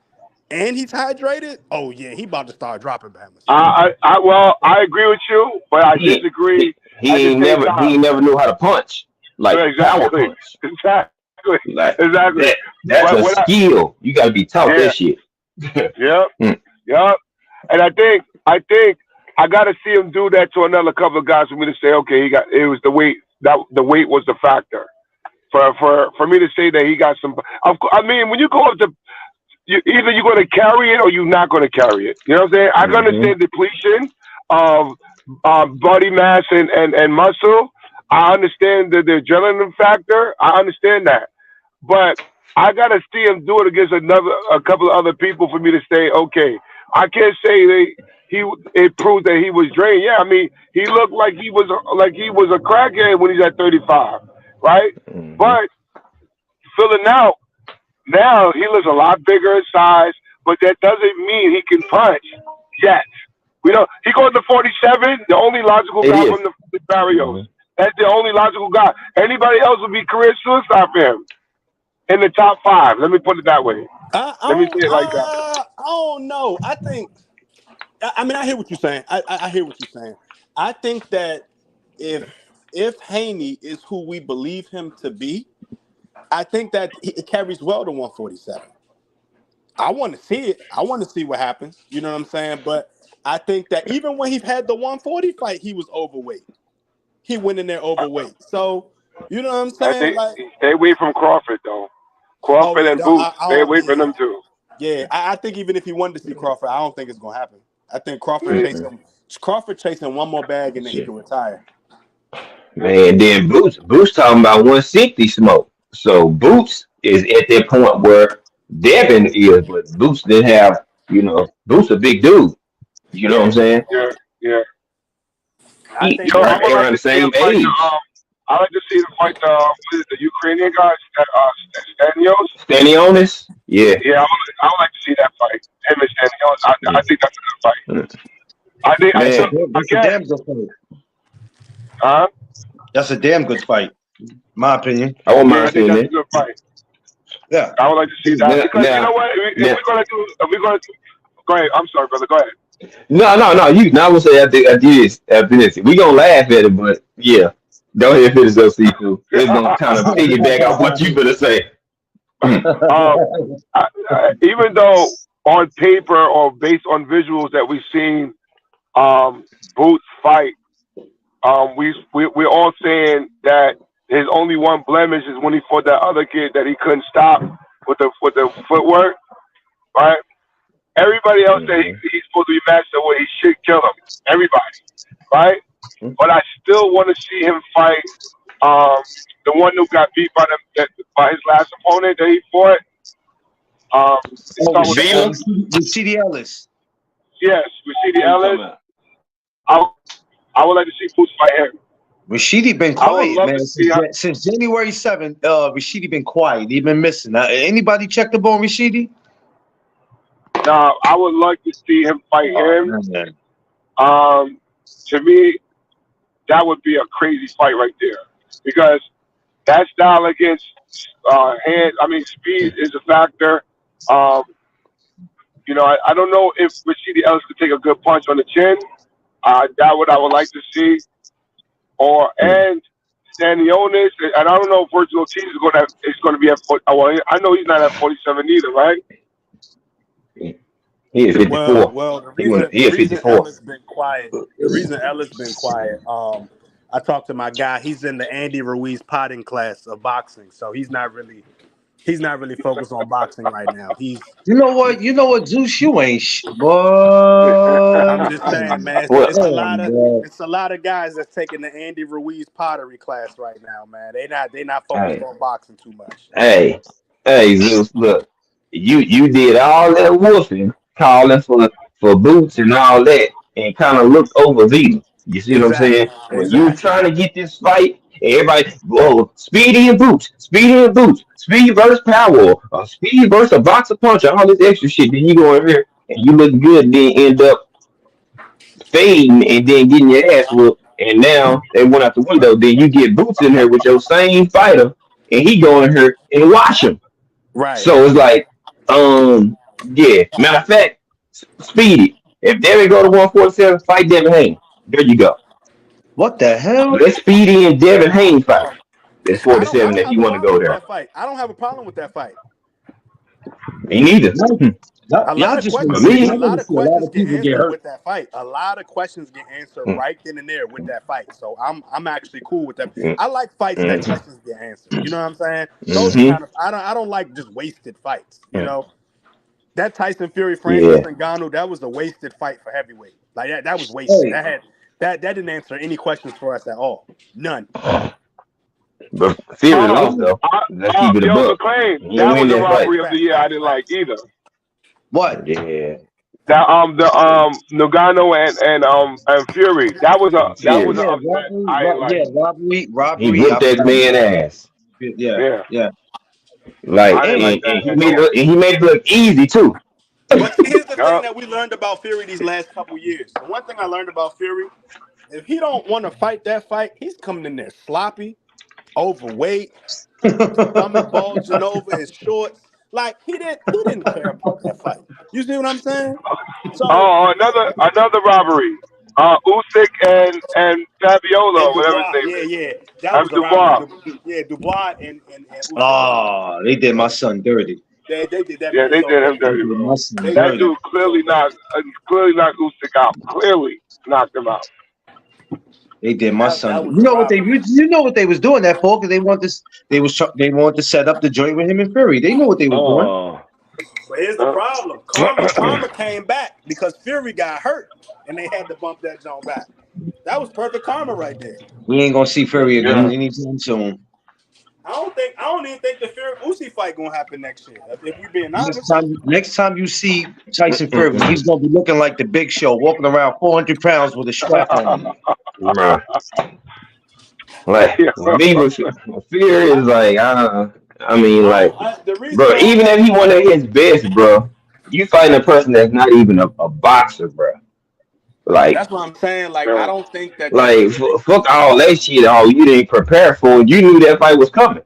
S6: and he's hydrated. Oh yeah, he about to start dropping Bama.
S8: I agree with you, but I disagree.
S5: He ain't never knew how to punch, like power
S8: Exactly.
S5: punch.
S8: Exactly.
S5: Like
S8: Exactly.
S5: that's a skill. You got to be taught that shit.
S8: Yep. Yep. And I think I got to see him do that to another couple of guys for me to say, okay, it was the weight. That the weight was the factor for me to say that he got some. I mean, when you go up to, either you're going to carry it or you're not going to carry it. You know what I'm saying? I can understand depletion of body mass and muscle. I understand the adrenaline factor. I understand that, but I gotta see him do it against a couple of other people for me to say, okay, I can't say it proved that he was drained. Yeah, I mean, he looked like he was a crackhead when he's at 35, right? But filling out now, he looks a lot bigger in size, but that doesn't mean he can punch yet. He goes to 47, the only logical guy from the Barrios. That's the only logical guy. Anybody else would be career suicide for him in the top 5. Let me put it that way. Let me say it like that.
S6: I don't know. I hear what you're saying. I hear what you're saying. I think that if Haney is who we believe him to be, I think that it carries well to 147. I want to see it. I want to see what happens. You know what I'm saying? But I think that even when he had the 140 fight, he was overweight. He went in there overweight. So, you know what I'm saying?
S8: I think stay away from Crawford, though. Crawford and Boots, stay away from them two.
S6: Yeah, I think even if he wanted to see Crawford, I don't think it's going to happen. I think Crawford chasing one more bag and then he can retire.
S5: Man, then Boots talking about 160 smoke. So Boots is at that point where Devin is, but Boots didn't have, Boots a big dude. You know what I'm saying?
S8: Yeah.
S5: They're around the same age.
S8: I like to see him fight the Ukrainian guy,
S5: Stanionis? Yeah.
S8: Yeah, I would like to see that fight. Him and Stanionis. I think that's a good fight. I think
S1: That's a
S5: Man,
S8: again.
S1: damn good fight.
S8: Huh?
S1: That's a damn good fight. My opinion.
S5: I won't
S8: Yeah,
S5: mind
S8: I think
S5: seeing
S8: that's a
S5: that.
S8: good fight.
S1: Yeah.
S8: I would like to see that
S5: Now,
S8: because you know
S5: now,
S8: what? If
S5: now,
S8: we're gonna do, if we're gonna, go ahead. I'm sorry, brother. Go ahead.
S5: no. You. Now I will say after this, we gonna laugh at it, but yeah, go ahead and finish those seafood. It's gonna kind of piggyback off what you gonna say.
S8: um, Even though on paper or based on visuals that we've seen, Boots fight, we're all saying that his only one blemish is when he fought that other kid that he couldn't stop with the footwork, right? Everybody else said
S5: Mhm.
S8: he's supposed to be matched the way he should kill him. Everybody, right? But I still want to see him fight the one who got beat by by his last opponent that he fought. It
S1: Oh,
S8: started with an M.
S1: Rashidi Ellis.
S8: Yes, Rashidi
S5: What you
S8: Ellis.
S5: talking about?
S8: I I would like to see Boots fight him.
S1: Rashidi been
S8: I would
S1: quiet,
S8: love
S1: man.
S8: to see how.
S1: Since January 7th, Rashidi been quiet. He been missing. Anybody checked up on Rashidi?
S8: Now, I would like to see him fight
S1: Oh,
S8: him.
S1: man.
S8: To me, that would be a crazy fight right there because that style against speed is a factor. Um, I don't know if Rashidi Ellis could take a good punch on the chin. That what I would like to see. And Stanionis, and I don't know if Virgil Ortiz is going to be at 40. Well, I know he's not at 47 either, right?
S5: He is
S6: Well,
S5: 54.
S6: well, the
S5: He
S6: reason
S5: he
S6: the
S5: is
S6: reason
S5: 54.
S6: Ellis been quiet, I talked to my guy. He's in the Andy Ruiz potting class of boxing, so he's not really focused on boxing right now.
S1: You know what? Zeus, you ain't boy.
S6: I'm just saying, man,
S5: Well,
S1: Damn, bro.
S6: it's a lot of guys that's taking the Andy Ruiz pottery class right now, man. They not focused
S5: hey,
S6: on boxing too much.
S5: hey, hey, Zeus, look, you did all that wolfing, calling for boots and all that, and kind of looked over Vita. You see what I'm
S6: Exactly,
S5: saying? When you
S6: exactly.
S5: trying to get this fight, everybody, oh, Speedy and Boots, Speed versus Power, Speed versus a boxer punch, all this extra shit. Then you go in here and you look good, then end up fading and then getting your ass whooped, and now they went out the window. Then you get Boots in here with your same fighter, and he go in here and watch him.
S6: Right.
S5: So it's like, yeah. Matter of fact, Speedy. If Devin go to 147, fight Devin Haney. There you go.
S1: What the hell?
S5: Let Speedy and Devin Haney fight. That's
S6: I
S5: 47
S6: don't
S5: if
S6: have
S5: you
S6: a
S5: want to
S6: problem
S5: go
S6: with
S5: there.
S6: that fight. I don't have a problem with that fight.
S5: Me neither.
S6: A
S1: Y'all
S6: lot of
S1: just want
S5: For
S1: to
S6: questions,
S1: see.
S5: me,
S1: Y'all want to see a lot
S6: questions
S1: of
S6: get
S1: people get
S6: answered
S1: hurt.
S6: with that fight. A lot of questions get answered
S5: mm,
S6: right then and there with that fight. So I'm actually cool with that.
S5: mm,
S6: I like fights that
S5: mm,
S6: questions get answered. You know what I'm saying? Those are
S5: mm,
S6: kind of I don't like just wasted fights. You
S5: mm.
S6: know that Tyson Fury Francis
S5: Yeah.
S6: Ngannou, that was a wasted fight for heavyweight. Like that was wasted.
S1: Hey,
S6: That didn't answer any questions for us at all. None.
S5: But Fury
S8: Oh,
S5: lost though. Let's keep it a
S8: yo,
S5: buck.
S8: McLean,
S5: He
S8: that
S5: win
S8: was a
S5: that fight.
S8: robbery of the year. I didn't like either.
S1: what?
S5: Yeah.
S8: That Nagano and Fury.
S5: And
S8: That was
S5: Fury.
S8: an
S1: Yeah,
S8: upset. I ain't like.
S5: He
S1: robbery.
S5: whooped
S1: I
S5: that
S1: forgot.
S5: man ass.
S1: Yeah,
S8: Yeah,
S1: yeah.
S5: Like
S8: I didn't like
S1: And
S8: that
S5: and he
S8: at
S5: made
S8: all.
S5: it look easy too.
S6: But see, here's the thing
S8: Yup.
S6: that we learned about Fury these last couple years. The one thing I learned about Fury, if he don't want to fight that fight, he's coming in there sloppy, overweight, stomach bulging over his shorts. Like he didn't care about that fight. You see what I'm saying? So
S8: Oh, another robbery. Usyk and
S6: and
S8: Fabiola, whatever his
S6: Dubois,
S8: name
S6: yeah,
S8: is.
S6: yeah, that
S8: I'm
S6: was a robbery.
S8: Dubois.
S6: Yeah, Dubois and Usyk.
S1: oh, they did my son dirty.
S6: They did that
S8: Yeah,
S6: man
S8: they
S6: so
S8: did him
S6: dirty.
S1: They
S8: dirty,
S1: did
S8: bro.
S1: my son
S6: They
S8: That
S6: did that
S1: dirty.
S8: dude
S6: man so dirty.
S8: clearly knocked Usyk out. Clearly knocked him out.
S1: They did my son.
S6: That was a robbery.
S1: You know what they was doing that for? Because they want this. They wanted to set up the joint with him and Fury. They knew what they was doing.
S5: Oh.
S6: But here's the
S8: Uh,
S6: problem. Karma came back because Fury got hurt and they had to bump that joint back. That was perfect karma right there.
S1: We ain't gonna see Fury again
S8: yeah.
S1: anytime soon.
S6: I don't even think the Fury Usyk fight gonna happen next year. If we being honest.
S1: Next time you see Tyson Fury, he's gonna be looking like the Big Show, walking around 400 pounds with a strap on him.
S5: Bruh. Like
S8: Yeah.
S5: with me with Fury is like I mean like
S6: The reason
S5: bro,
S6: why
S5: even if he wasn't at his best, bro, you fighting a person that's not even a boxer, bro. Like,
S6: That's what I'm saying. Like, I don't think that that's
S5: like
S6: really
S5: fuck all that shit. Oh, you didn't prepare for it. You knew that fight was coming.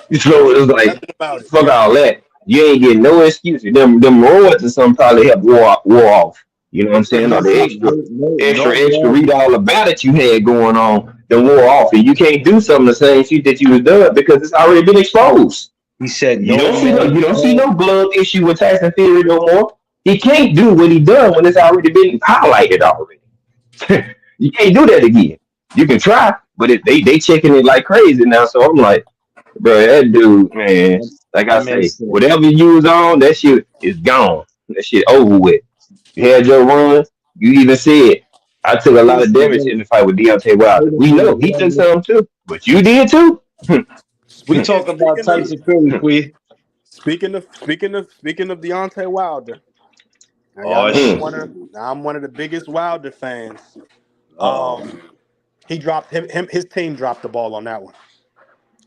S6: and
S5: So
S6: you
S5: it
S6: didn't
S5: was
S6: do
S5: like,
S6: nothing about it.
S5: fuck all that. You ain't getting no excuses. Them royalties some probably have wore off. You know what I'm saying? Or the extra read all about it you had going on, then wore off, and you can't do some of the same shit that you was doing because it's already been exposed.
S1: He said
S5: You
S1: no
S5: don't see
S1: man
S5: no glove issue with Tyson Fury no more. He can't do what he done when it's already been highlighted already. You can't do that again. You can try, but they checking it like crazy now. So I'm like, bro, that dude, man. Like I
S1: that man
S5: say,
S1: said
S5: whatever you was on, that shit is gone. That shit over with. You had your run. You even said I took a lot of damage in the fight with Deontay Wilder. We know he took some too, but you did too.
S1: we
S6: And
S1: talk about Tyson Fury, Queen.
S6: speaking of Deontay Wilder. Now y'all
S1: Oh
S6: know
S1: shit.
S6: I'm one of the biggest Wilder fans.
S1: Oh.
S6: He dropped his team dropped the ball on that one.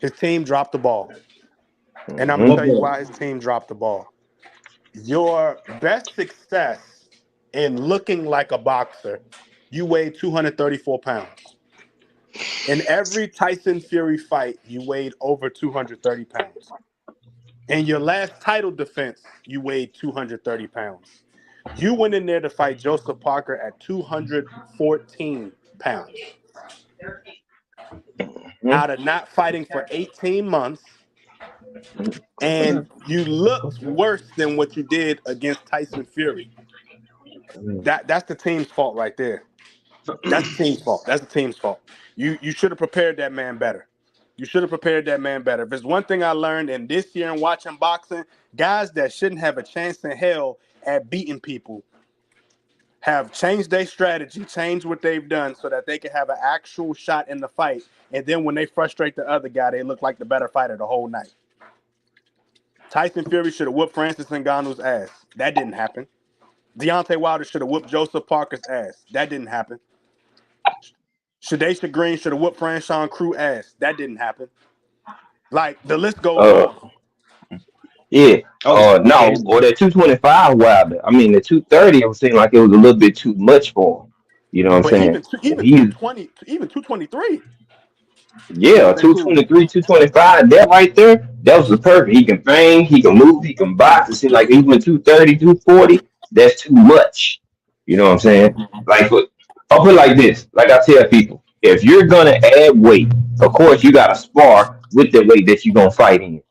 S6: His team dropped the ball. And I'm gonna
S1: What
S6: tell you
S1: ball?
S6: why his team dropped the ball. Your best success in looking like a boxer, you weighed 234 pounds. In every Tyson Fury fight, you weighed over 230 pounds. In your last title defense, you weighed 230 pounds. You went in there to fight Joseph Parker at 214 pounds. Out of not fighting for 18 months, and you looked worse than what you did against Tyson Fury. That's the team's fault right there. That's the team's fault. That's the team's fault. You should have prepared that man better. You should have prepared that man better. If there's one thing I learned in this year in watching boxing, guys that shouldn't have a chance in hell at beating people have changed their strategy, changed what they've done so that they can have an actual shot in the fight. And then when they frustrate the other guy, they look like the better fighter the whole night. Tyson Fury should have whooped Francis Ngannou's ass. That didn't happen. Deontay Wilder should have whooped Joseph Parker's ass. That didn't happen. Shadesha Green should have whooped Franchon Crew ass. That didn't happen. Like, the list goes
S5: Uh,
S6: on.
S5: yeah.
S1: Oh, okay.
S5: No, or that 225 Wilder. I mean, the 230. It seemed like it was a little bit too much for him. You know what I'm
S6: But
S5: saying?
S6: even even
S5: He's
S6: 220, even 223 would
S5: Yeah,
S6: have been cool.
S5: 223, 225, that right there, that was the perfect. He can bang, he can move, he can box. It seems like even 230, 240, that's too much. You know what I'm saying? Like, I'll put it like this. Like I tell people, if you're going to add weight, of course, you got to spar with the weight that you're going to fight in.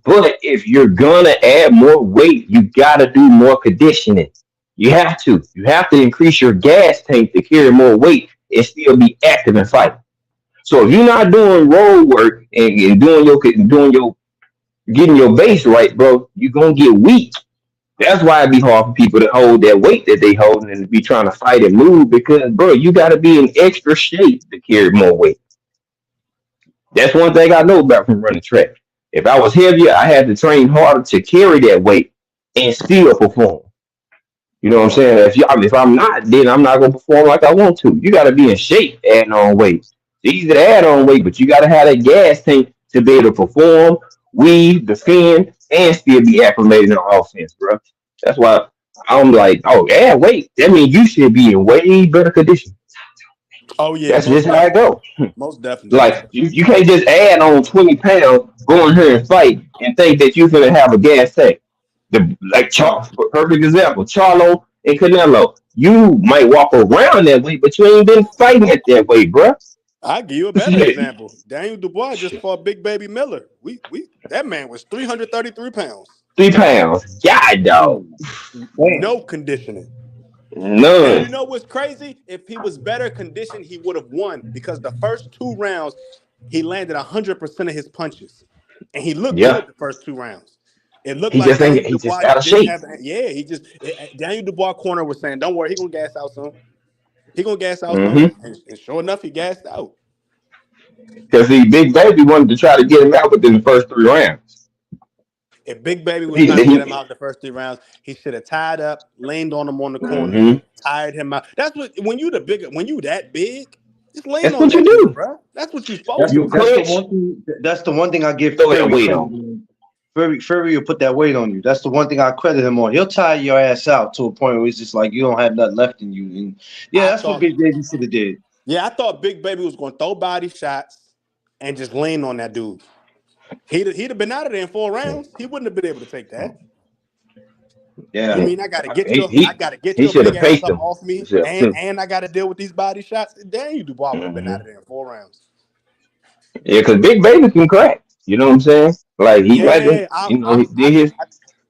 S5: But if you're going to add more weight, you got to do more conditioning. You have to. You have to increase your gas tank to carry more weight and still be active and fight. So if you're not doing road work and doing your getting your base right, bro, you're gonna get weak. That's why it be hard for people to hold that weight that they hold and be trying to fight and move because, bro, you got to be in extra shape to carry more weight. That's one thing I know about from running track. If I was heavier, I had to train harder to carry that weight and still perform. You know what I'm saying? If I'm not, then I'm not gonna perform like I want to. You got to be in shape, adding on weight. It's easy to add on weight, but you got to have that gas tank to be able to perform, weave, defend, and still be acclimated on offense, bro. That's why I'm like, oh, add weight. That means you should be in way better condition.
S6: Oh yeah,
S5: That's
S6: most
S5: just how I
S6: definitely.
S5: go.
S6: Most definitely.
S5: Like you can't just add on 20 pounds, go in here and fight, and think that you're gonna have a gas tank. Perfect example, Charlo and Canelo. You might walk around that way, but you ain't been fighting it that way, bro.
S6: I'll give you a better example. Daniel Dubois just fought Big Baby Miller. We that man was 333 pounds.
S5: 3 pounds. God, dog.
S1: Damn.
S6: No conditioning. And you
S5: None.
S6: know what's crazy? If he was better conditioned, he would have won because the first 2 rounds, he landed 100% of his punches. And he looked
S5: Yeah.
S6: good the first 2 rounds. It looked
S5: He
S6: like
S5: just ain't
S6: Daniel
S5: he just
S6: Dubois
S5: out of
S6: didn't
S5: shape.
S6: have. Yeah, Daniel Dubois corner was saying, "Don't worry, he gonna gas out soon. He gonna gas out soon."
S5: Mm-hmm.
S6: And sure enough, he gassed out.
S5: Because the big baby wanted to try to get him out within the first 3 rounds.
S6: If Big Baby was trying to get him
S5: He,
S6: out the first 3 rounds, he should have tied up, leaned on him on the corner,
S5: mm-hmm.
S6: tired him out. That's what when you that big, just lean
S5: That's
S6: on
S5: what you
S6: that nigga,
S5: do.
S6: bro. That's what you're supposed
S1: That's
S6: to
S5: You
S6: do.
S1: that's the
S5: clinch,
S1: one thing. That's the one thing I give
S5: throw that
S1: Philly
S5: weight
S1: credit.
S5: on.
S1: Man. Fury will put that weight on you. That's the one thing I credit him on. He'll tire your ass out to a point where it's just like you don't have nothing left in you. And yeah,
S6: I
S1: that's what
S6: thought,
S1: Big Baby should have did.
S6: yeah, I thought Big Baby was going to throw body shots and just lean on that dude. He'd have been out of there in 4 rounds. He wouldn't have been able to take that.
S1: Yeah.
S6: You mean I gotta get
S5: He
S6: your
S5: should
S6: big
S5: have
S6: ass
S5: paced
S6: up
S5: him
S6: off me,
S5: himself too.
S6: and I gotta deal with these body shots? Daniel Dubois would have been out of there in 4 rounds.
S5: Yeah, because Big Baby can crack. You know what I'm saying? Like he like
S6: Yeah,
S5: he did his.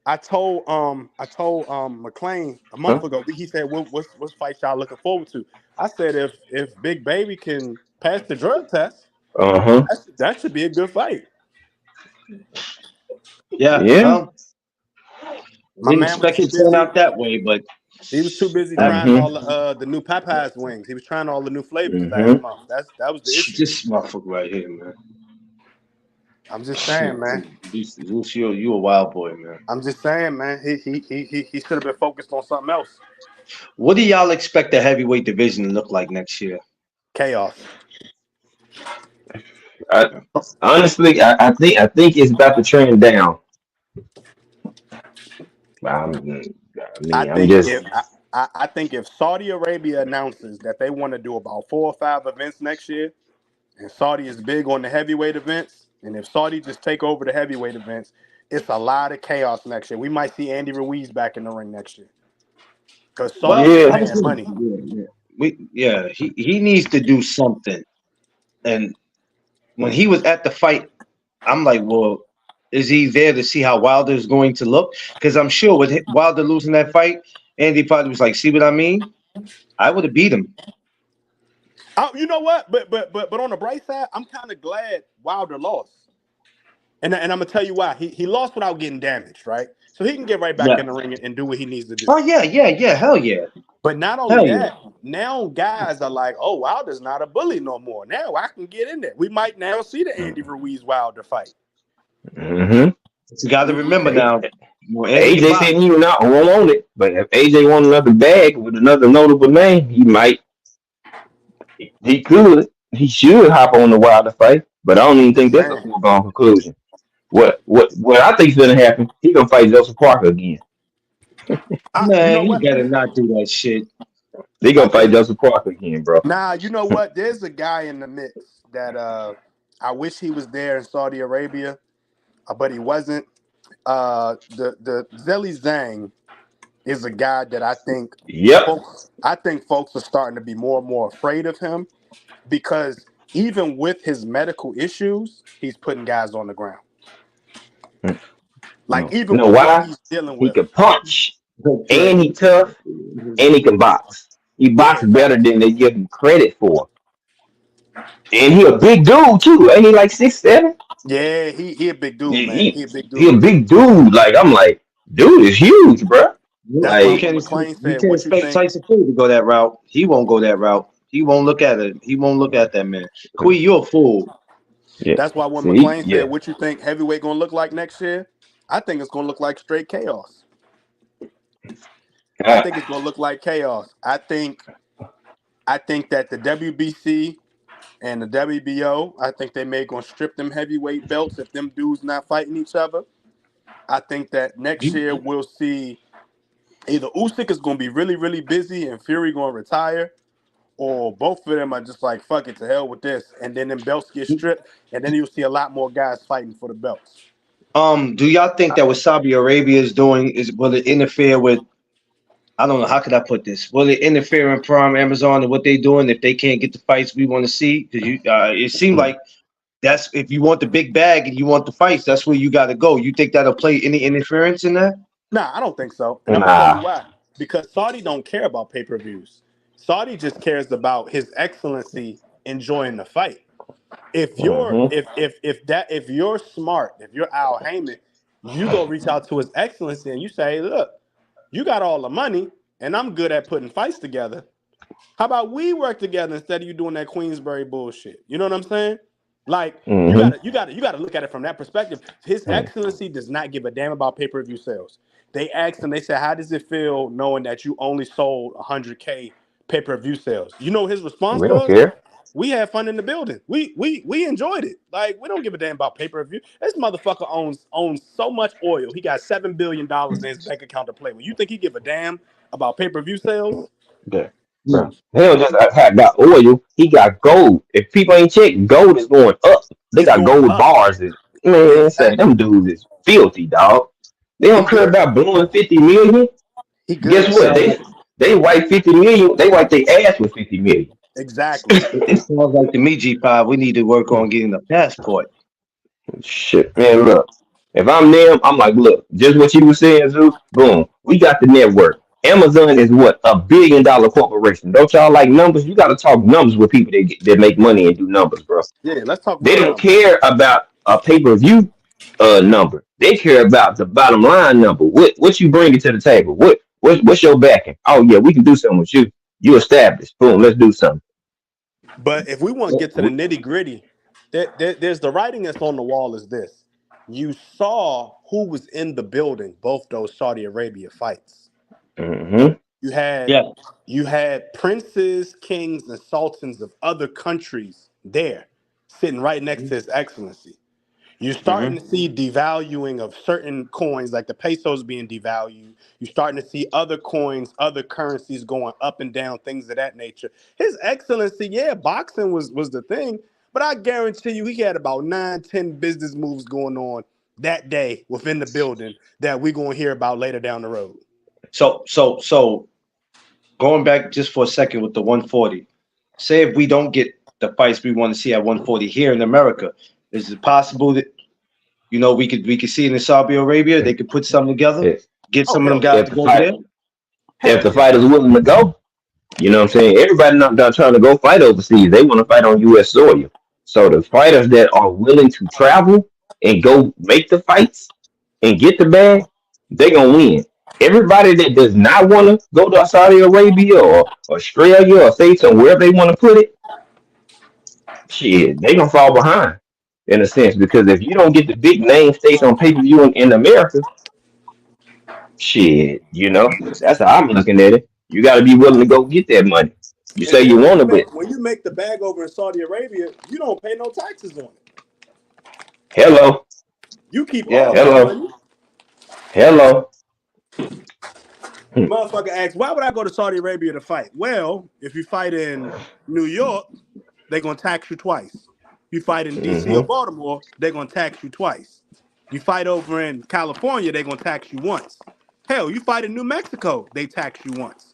S6: I told McClain a month ago. He said, "What's fight y'all looking forward to?" I said, "If Big Baby can pass the drug test, that should be a good fight."
S1: Yeah.
S5: Yeah.
S1: Well,
S6: My
S1: didn't
S6: man was
S1: expect
S6: too
S1: it to turn
S6: busy.
S1: out that way, but
S6: He was too busy trying all the new Popeyes wings. He was trying all the new flavors last month. That was the issue.
S1: This motherfucker right here, man.
S6: I'm just saying, man.
S1: You a wild boy, man.
S6: I'm just saying, man. He should have been focused on something else.
S1: What do y'all expect the heavyweight division to look like next year?
S6: Chaos.
S5: Honestly, I think it's about to trend down.
S6: I think if Saudi Arabia announces that they want to do about 4 or 5 events next year, and Saudi is big on the heavyweight events, and if Saudi just take over the heavyweight events, it's a lot of chaos next year. We might see Andy Ruiz back in the ring next year because Saudi is paying money.
S1: He needs to do something. And when he was at the fight, I'm like, well, is he there to see how Wilder is going to look? Because I'm sure with Wilder losing that fight, Andy probably was like, see what I mean? I would have beat him.
S6: You know what? But on the bright side, I'm kind of glad Wilder lost. And I'm gonna tell you why. He lost without getting damaged, right? So he can get right back in the ring and do what he needs to do.
S1: Oh yeah, hell yeah.
S6: But not only that, now guys are like, oh, Wilder's not a bully no more. Now I can get in there. We might now see the Andy Ruiz Wilder fight.
S1: You got to remember now.
S5: AJ said he won't want it, but if AJ want another bag with another notable name, he might. He could. He should hop on the Wilder fight, but I don't even think that's a foregone conclusion. What I think is gonna happen? He gonna fight Joseph Parker again.
S1: Man, you better not do that shit.
S5: They gonna fight Joseph Parker again, bro.
S6: Nah, you know what? There's a guy in the mix that I wish he was there in Saudi Arabia, but he wasn't. The Zeli Zhang is a guy that I think folks are starting to be more and more afraid of him because even with his medical issues, he's putting guys on the ground. Like even with what he's dealing with.
S5: He can punch, and he tough, and he can box. He boxes better than they give him credit for. And he a big dude too. Ain't he like 6'7"?
S6: Yeah, he a big dude, man. He a big dude.
S5: He a big dude. Like I'm like, dude is huge, bro.
S6: That's
S1: like, you can't expect Tyson Fury to go that route. He won't go that route. He won't look at it. He won't look at that man. Kui, you're a fool.
S5: Yeah.
S6: That's why when McClain said, "What you think heavyweight gonna look like next year?" I think it's gonna look like straight chaos. I think it's gonna look like chaos. I think that the WBC and the WBO, I think they may gonna strip them heavyweight belts if them dudes not fighting each other. I think that next year we'll see either Usyk is gonna be really, really busy and Fury gonna retire, or both of them are just like, fuck it, to hell with this. And then them belts get stripped, and then you'll see a lot more guys fighting for the belts.
S1: Do y'all think that what Saudi Arabia is doing will it interfere with? I don't know. How could I put this? Will it interfere in Prime, Amazon, and what they're doing if they can't get the fights we want to see? Because it seems like that's if you want the big bag and you want the fights, that's where you got to go. You think that'll play any interference in that?
S6: Nah, I don't think so. And I'm gonna tell you why. Because Saudi don't care about pay-per-views. Saudi just cares about His Excellency enjoying the fight. If you're if you're smart, if you're Al Heyman, you go reach out to His Excellency and you say, look, you got all the money and I'm good at putting fights together. How about we work together instead of you doing that Queensberry bullshit? You know what I'm saying? Like you gotta look at it from that perspective. His Excellency does not give a damn about pay-per-view sales. They asked him, they said, how does it feel knowing that you only sold 100K pay-per-view sales? You know his response
S5: We don't
S6: was?
S5: care.
S6: We had fun in the building. We enjoyed it. Like we don't give a damn about pay per view. This motherfucker owns so much oil. He got $7 billion in his bank account to play with. You think he give a damn about pay per view sales?
S5: Yeah. Bro. He don't just got oil. He got gold. If people ain't checked, gold is going up. They
S6: It's
S5: got
S6: going
S5: gold
S6: up.
S5: bars. And, man, say them
S6: Exactly.
S5: dudes is filthy, dog. They
S6: He
S5: don't care
S6: good.
S5: about blowing 50 million.
S6: He
S5: Guess
S6: good.
S5: what?
S1: Sounds
S5: They wipe 50 million. They wipe their ass with 50 million.
S6: Exactly.
S1: it sounds like to me, G5. We need to work on getting a passport.
S5: Shit, man, look. If I'm them, I'm like, look, just what you were saying, Zeus. Boom, we got the network. Amazon is what, $1 billion corporation. Don't y'all like numbers? You got to talk numbers with people that make money and do numbers, bro.
S6: Yeah, let's talk
S5: They
S6: real
S5: don't
S6: numbers.
S5: care about a pay-per-view number. They care about the bottom line number. What you bringing to the table? What's your backing? Oh yeah, we can do something with you. You established. Boom, let's do something.
S6: But if we want to get to the nitty gritty, there's the writing that's on the wall is this. You saw who was in the building, both those Saudi Arabia fights.
S5: Mm-hmm.
S6: You had
S1: Yeah.
S6: you had princes, kings, and sultans of other countries there, sitting right next to His Excellency. You're starting
S1: Mm-hmm.
S6: to see devaluing of certain coins, like the pesos being devalued. You're starting to see other coins, other currencies going up and down, things of that nature. His Excellency, yeah, boxing was the thing, but I guarantee you he had about 9, 10 business moves going on that day within the building that we're going to hear about later down the road.
S1: So going back just for a second with the 140. Say if we don't get the fights we want to see at 140 here in America, is it possible that we could see it in Saudi Arabia? They could put something together,
S5: If,
S1: get
S6: Oh,
S1: some of them
S6: hell
S1: guys
S6: yeah.
S5: if
S1: to
S5: the
S1: go over
S5: fight
S1: there.
S5: if
S6: Hell
S5: the
S6: yeah.
S5: fighter's willing to go, you know what I'm saying? Everybody not trying to go fight overseas. They want to fight on U.S. soil. So the fighters that are willing to travel and go make the fights and get the bag, they gonna win. Everybody that does not want to go to Saudi Arabia or Australia or say somewhere they want to put it, shit, they gonna fall behind in a sense because if you don't get the big name states on pay per view in America, shit, that's how I'm looking at it. You got to be willing to go get that money. You
S6: And
S5: say
S6: then
S5: you
S6: when
S5: want
S6: you
S5: to, but
S6: make the bag over in Saudi Arabia, you don't pay no taxes on it.
S5: hello,
S6: You keep
S1: Yeah.
S6: all that
S5: hello,
S6: money.
S5: hello. Hmm.
S6: Motherfucker asks, why would I go to Saudi Arabia to fight? Well, if you fight in New York, they're gonna tax you twice. You fight in DC or
S5: Mm-hmm.
S6: Baltimore, they're gonna tax you twice. You fight over in California, they're gonna tax you once. Hell, you fight in New Mexico, they tax you once.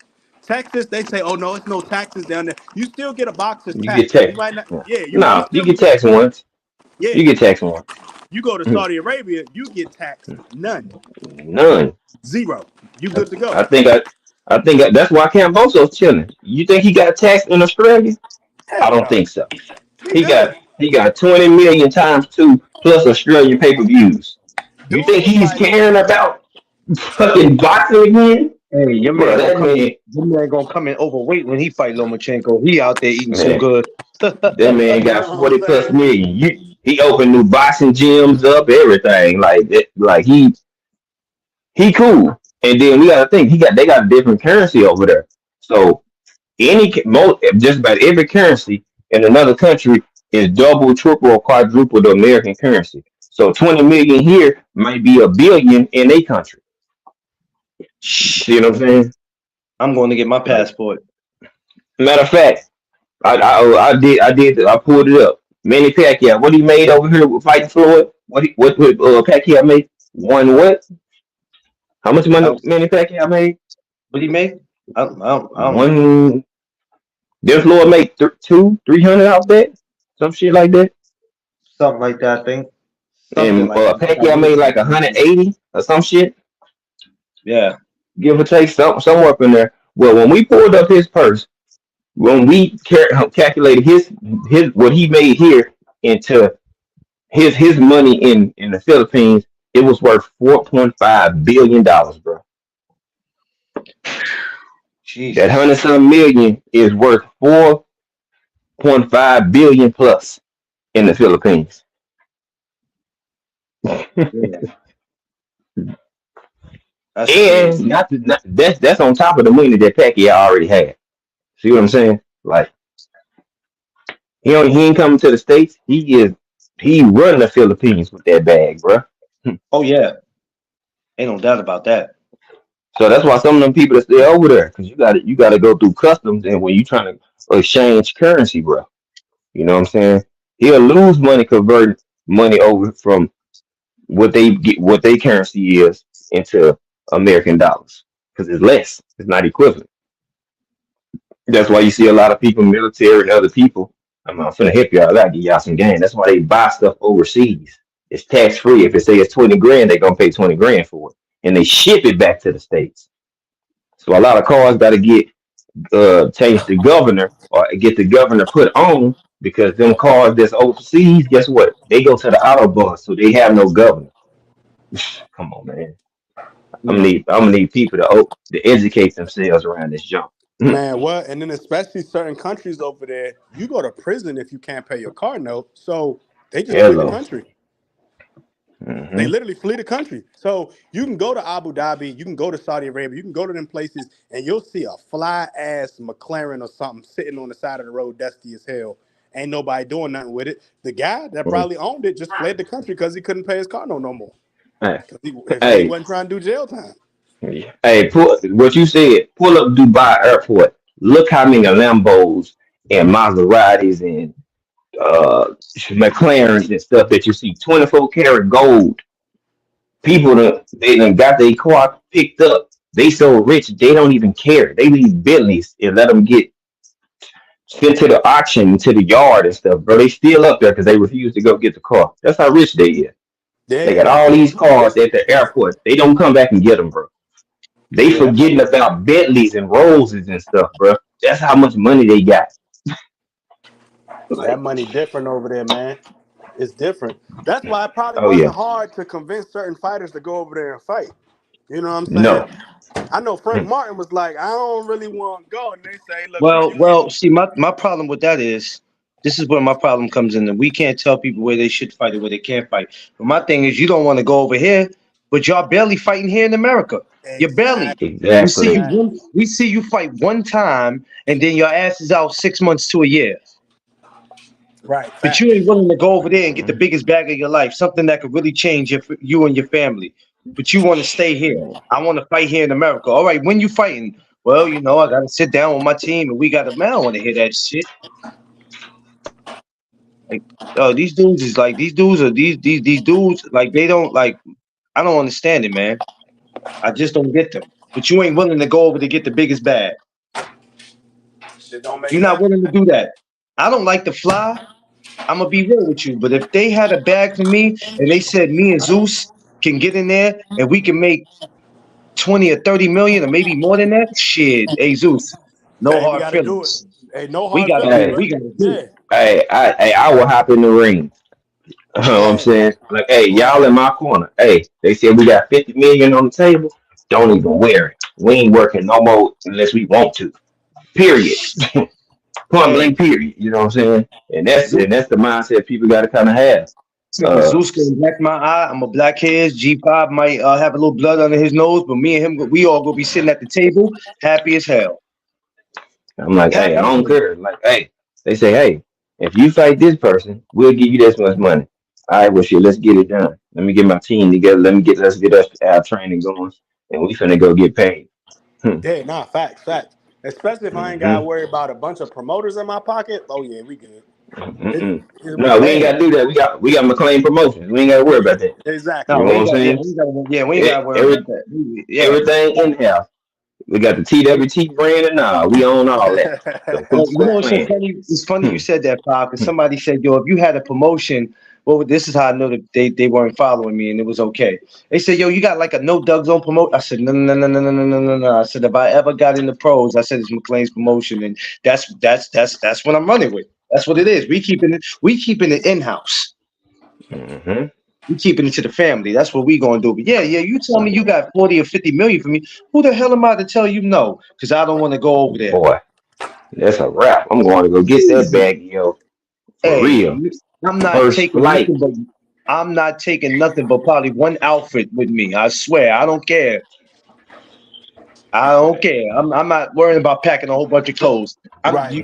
S6: Texas, they say, oh no, it's no taxes down there. You still get a boxer's
S5: You get
S6: tax. You
S5: taxed.
S6: might not,
S5: Yeah.
S6: yeah, you
S5: No, you
S6: still
S5: get
S6: get,
S5: taxed once.
S6: yeah.
S5: You get taxed once.
S6: You go to
S5: Mhm.
S6: Saudi Arabia, you get taxed none.
S5: None.
S6: Zero. You
S5: I,
S6: good to go.
S5: I think that's why Camboso's chilling. You think he got taxed in Australia? I
S6: Hell
S5: don't
S6: no.
S5: think so.
S6: He
S5: He
S6: good.
S5: got he got 20 million times two plus Australian pay per views. You
S6: Dude
S5: think
S6: was
S5: he's
S6: fighting.
S5: caring about fucking boxing again?
S1: Hey,
S5: Bro, that man,
S1: your man gonna come in overweight when he fight Lomachenko. He out there eating so
S5: man,
S1: good.
S5: that man
S6: You
S5: got
S6: know what
S5: 40
S6: I'm
S5: plus
S6: saying?
S5: million. He opened new boxing gyms up, everything. Like that, like he cool. And then we gotta think they got a different currency over there. So just about every currency in another country is double, triple, or quadruple the American currency. So 20 million here might be a billion in a country.
S1: Shh.
S5: See what I'm saying?
S1: I'm going to get my
S5: Like
S1: passport.
S5: matter of fact, I pulled it up. Manny Pacquiao, what he made over here with fighting Floyd? What Pacquiao made? One what? How much money
S1: Out.
S5: Manny Pacquiao made?
S1: What he make? I don't know.
S5: One. Did Floyd make 300 off that? Some shit like that.
S1: Something like that. I think something
S5: And
S1: like that. I
S5: Pacquiao
S1: read
S5: made like
S1: something like that.
S5: 180 or some shit,
S1: Yeah.
S5: give or take, somewhere up in there. Well, when we pulled up his purse, when we calculated his what he made here into his money in the Philippines, it was worth $4.5 billion, bro. That
S1: Jesus.
S5: hundred some million is worth 4.5 billion plus in the Philippines.
S1: Yeah. That's crazy.
S5: And that's on top of the money that Pacquiao already had. See what I'm saying? Like He ain't coming to the States. He run the Philippines with that bag, bro.
S1: Oh yeah, ain't no doubt about that.
S5: So that's why some of them people that stay over there, because you gotta go through customs, and when you trying to exchange currency, bro, you know what I'm saying? He'll lose money converting money over from what they currency is into American dollars because it's less. It's not equivalent. That's why you see a lot of people, military and other people. I'm finna help y'all. I gotta give y'all some game. That's why they buy stuff overseas. It's tax free. If it say it's 20 grand, they gonna pay 20 grand for it, and they ship it back to the states. So a lot of cars got to get change the governor or get the governor put on because them cars that's overseas, guess what? They go to the autobahn, so they have no governor. Come on, man. I'm gonna need people to educate themselves around this junk.
S6: Man, what? And then especially certain countries over there, you go to prison if you can't pay your car note. So they just flee the
S5: Hello.
S6: country. They
S5: Hmm.
S6: literally flee the country. So you can go to Abu Dhabi, you can go to Saudi Arabia, you can go to them places, and you'll see a fly ass McLaren or something sitting on the side of the road, dusty as hell. Ain't nobody doing nothing with it. The guy that probably owned it just fled the country because he couldn't pay his car note no more.
S5: Hey,
S6: Because he
S5: hey,
S6: wasn't trying to do jail time.
S5: hey, pull what you said. Pull up Dubai Airport. Look how many Lambos and Maseratis and McLarens and stuff that you see. 24 karat gold. They done got their car picked up. They so rich they don't even care. They leave Bentleys and let them get sent to the auction to the yard and stuff, bro. They still up there because they refuse to go get the car. That's how rich they is. They got
S6: Yeah,
S5: all these cars at the airport. They don't come back and get them, bro. They
S6: yeah, that
S5: forgetting
S6: money,
S5: about Bentleys and Rolls and stuff, bro. That's how much money they got.
S6: that
S5: Like,
S6: money different over there, man. It's different. That's why it probably
S5: oh yeah,
S6: wasn't hard to convince certain fighters to go over there and fight. You know what I'm saying?
S5: no.
S6: I know Frank
S5: Hmm.
S6: Martin was like, I don't really want to go. And they say, look, man,
S1: Well,
S6: you ain't.
S1: well, see, my problem with that is this is where my problem comes in, and we can't tell people where they should fight or where they can't fight. But my thing is, you don't want to go over here, but y'all barely fighting here in America. You're barely.
S6: Exactly.
S5: Exactly.
S1: We see you fight one time, and then your ass is out 6 months to a year.
S6: Right.
S1: But you
S6: Facts.
S1: ain't willing to go over there and get the biggest bag of your life, something that could really change you and your family. But you want to stay here. I want to fight here in America. All right, when you fighting? Well, I got to sit down with my team and we got to. Man, I don't want to hear that shit. Like, these dudes is like these dudes are these dudes like they don't like. I don't understand it, man. I just don't get them. But you ain't willing to go over to get the biggest bag.
S6: Shit don't make
S1: You're not
S6: sense.
S1: willing to do that. I don't like to fly. I'm gonna be real with you, but if they had a bag for me and they said me and Zeus can get in there and we can make 20 or 30 million or maybe more than that, shit, hey Zeus, no
S6: Hey, we
S1: hard
S6: got to do it.
S1: feelings.
S6: Hey, no
S1: We
S6: hard
S1: gotta
S6: feelings,
S1: do what
S5: Hey,
S1: we
S6: bro.
S1: gotta do.
S6: Yeah.
S5: I will hop in the ring. You know what I'm
S6: Man.
S5: saying? Like, hey, y'all
S6: Right.
S5: in my corner. Hey, they said we got 50 million on the table. Don't even wear it. We ain't working no more unless we want to. Period. Point
S1: Hey,
S5: blank. Period. You know what I'm saying? And
S1: Zeus,
S5: that's the mindset people got to kind of have. Uh,
S1: Zeus can black my eye. I'm a black his. G5 might have a little blood under his nose, but me and him, we all gonna be sitting at the table, happy as hell.
S5: I'm like, hey, I
S1: Happy as
S5: don't
S1: hell.
S5: care. Like, hey, they say, hey, if you fight this person, we'll give you this much money. All right, well, shit, let's get it done. Let me get my team together. Let's get us our training going, and we finna go get paid. Hmm.
S6: Yeah, nah, facts, facts. Especially if I ain't got to
S5: Mm-hmm.
S6: worry about a bunch of promoters in my pocket. Oh, yeah, we good. It,
S5: Mm-mm.
S6: we
S5: No, we ain't
S6: land.
S5: got to do that. We got McLean promotions. We ain't got to worry about that.
S1: No,
S5: You
S6: Exactly.
S5: know
S1: we
S5: what I'm
S1: ain't got. Yeah,
S5: saying?
S1: we ain't got to worry
S5: Every
S1: about that. Yeah.
S5: everything in house. We got the TWT brand and all. We own all that. So
S1: Well, you know
S5: quit
S1: what's so
S5: playing.
S1: funny? It's funny
S5: Hmm.
S1: you said that, Pop, because
S5: Hmm.
S1: somebody said, yo, if you had a promotion, well, this is how I know that they weren't following me and it was okay. They said, yo, you got like a no Doug Zone promote. I said, no, no, no, no, no, no, no, no, no. I said, if I ever got into pros, I said it's McLean's promotion, and that's what I'm running with. That's what it is. We keeping it in house.
S5: Mm-hmm.
S1: We keeping it to the family. That's what we gonna do. But yeah, you tell me you got 40 or 50 million for me. Who the hell am I to tell you no? Because I don't want to go over there.
S5: Boy, that's a wrap. I'm going to go get that
S1: Easy.
S5: bag, yo, for
S1: Hey,
S5: real.
S1: I'm not
S5: First
S1: taking
S5: flight.
S1: nothing but probably one outfit with me. I swear, I don't care. I don't care. I'm not worrying about packing a whole bunch of clothes.
S6: Right.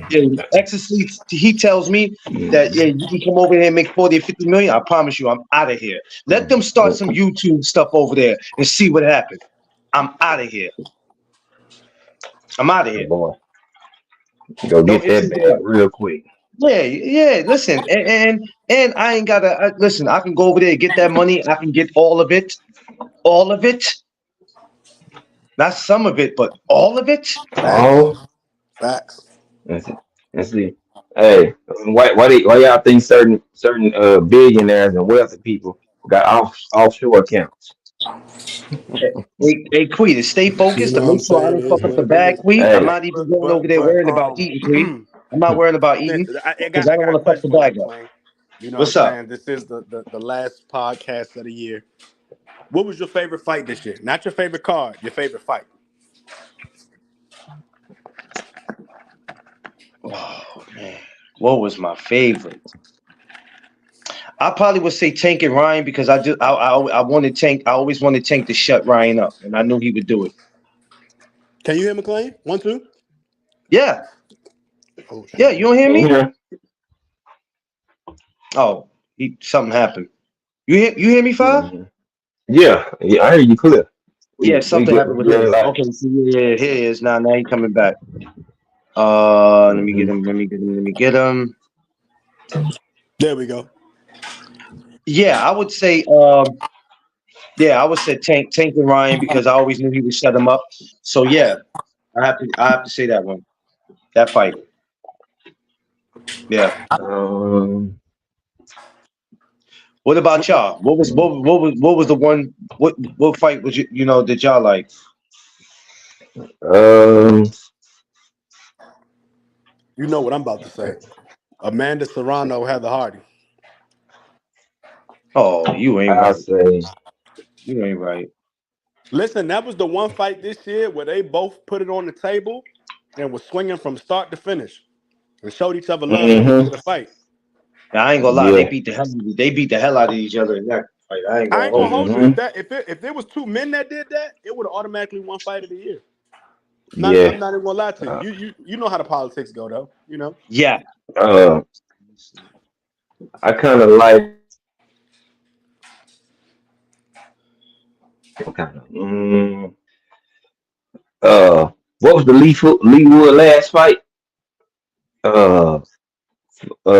S1: Ecstasy, he tells me that yeah, you can come over here and make 40 or 50 million. I promise you, I'm out of here. Let them start some YouTube stuff over there and see what happens. I'm out of here. I'm out of here.
S5: Boy, go
S1: Don't
S5: get that
S1: issue
S5: bag real quick.
S1: yeah. Listen, and I ain't gotta listen. I can go over there and get that money. I can get all of it, not some of it, but all of it.
S6: Facts.
S5: Oh,
S6: Facts.
S5: that's it. That's it. Hey, why y'all think certain billionaires and wealthy people got offshore accounts?
S1: Hey, Queen, stay
S6: You
S1: focused to
S6: know what I'm
S1: make sure I
S6: saying? It
S1: don't
S6: is
S1: fuck up
S6: what
S1: the
S6: it
S1: bag,
S6: is.
S1: Queen. I'm
S5: Hey,
S1: not even going over there worrying about eating, Queen. I'm not worrying about eating
S6: I
S1: because I don't
S6: got a
S1: want to fuck
S6: question
S1: the
S6: for you,
S1: bag up.
S6: McLean. You know what I'm
S1: What's up?
S6: saying? This is the last podcast of the year. What was your favorite fight this year? Not your favorite card, your favorite fight.
S1: Oh man, what was my favorite? I probably would say Tank and Ryan because I wanted Tank. I always wanted Tank to shut Ryan up, and I knew he would do it.
S6: Can you hear McLean? 1, 2.
S1: Yeah,
S6: Oh
S1: yeah.
S6: shit.
S1: You don't hear
S5: can you
S1: me?
S5: hear?
S1: Oh, something happened. You hear me, Five?
S5: Mhm. Yeah, yeah, I hear you clear.
S1: Yeah,
S5: We
S1: something
S5: get
S1: happened with
S5: green
S1: his.
S5: light.
S1: Okay, so yeah, here he is now. Now he coming back. Let me get
S5: Hmm.
S1: him. Let me get him. Let me get him.
S6: There we go.
S1: Yeah, I would say. Yeah, I would say Tank and Ryan because I always knew he would shut him up. So yeah, I have to say that one. That fight. Yeah.
S5: Um,
S1: What about y'all? What was the one? What fight was that y'all like?
S5: um,
S6: You know what I'm about to say. Amanda Serrano had the Hardy.
S1: Oh, you ain't
S5: I'll
S1: right.
S5: say,
S1: You ain't right.
S6: Listen, that was the one fight this year where they both put it on the table and was swinging from start to finish and showed each other love at the end
S5: hmm
S6: of the fight.
S1: Now, I ain't gonna lie. They
S5: yeah,
S1: beat the hell out of each other in that fight. I ain't
S6: I
S1: gonna
S6: ain't gonna
S1: hold you.
S6: hold you.
S5: hmm
S6: If there was two men that did that, it would have automatically won fight of the year. I'm
S5: yeah.
S6: not even gonna lie to
S5: Uh,
S6: you. You know how the politics go though. You know.
S1: Yeah.
S5: uh, I kind of like kind of. What was the Lee Wood last fight? Uh,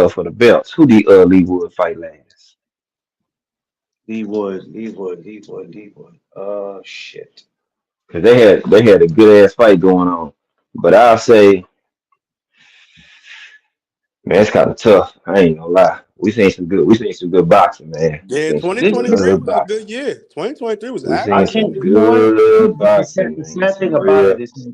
S5: for the belts. Who did Lee Wood fight last?
S1: Lee Wood. Shit.
S5: Because they had a good ass fight going on. But I'll say, man, it's kind of tough. I ain't gonna lie. We seen some good boxing, man. We
S6: Yeah,
S5: seen some
S1: This, this,
S6: 2023
S5: good
S6: was a
S5: boxing.
S6: good year. 2023 was
S5: We
S1: I
S5: seen
S6: actually a
S1: can't.
S5: some
S6: good
S1: You
S6: year.
S1: know what?
S5: good
S1: The
S5: boxing, man.
S1: sad thing
S5: Some
S1: about it
S5: real.
S1: is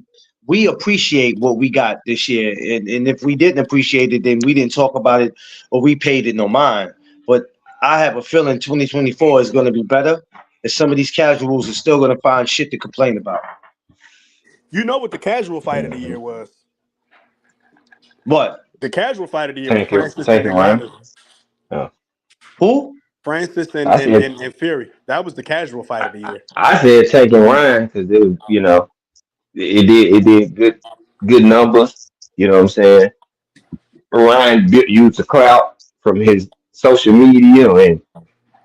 S1: we appreciate what we got this year, and if we didn't appreciate it, then we didn't talk about it or we paid it no mind. But I have a feeling 2024 is going to be better, and some of these casuals are still going to find shit to complain about.
S6: You know what the casual fight of the
S5: Hmm.
S6: year was?
S1: What?
S6: The casual fight of the year was
S5: Tank it,
S6: Francis
S5: tank
S6: and
S5: it, Ryan.
S6: Ngannou.
S5: Yeah.
S1: Who?
S6: Francis and,
S5: I
S6: and,
S5: said,
S6: and, and Fury. That was the casual fight of the year.
S5: I said tank it, Ryan, because it was, it did good numbers. You know what I'm saying? Ryan used the clout from his social media and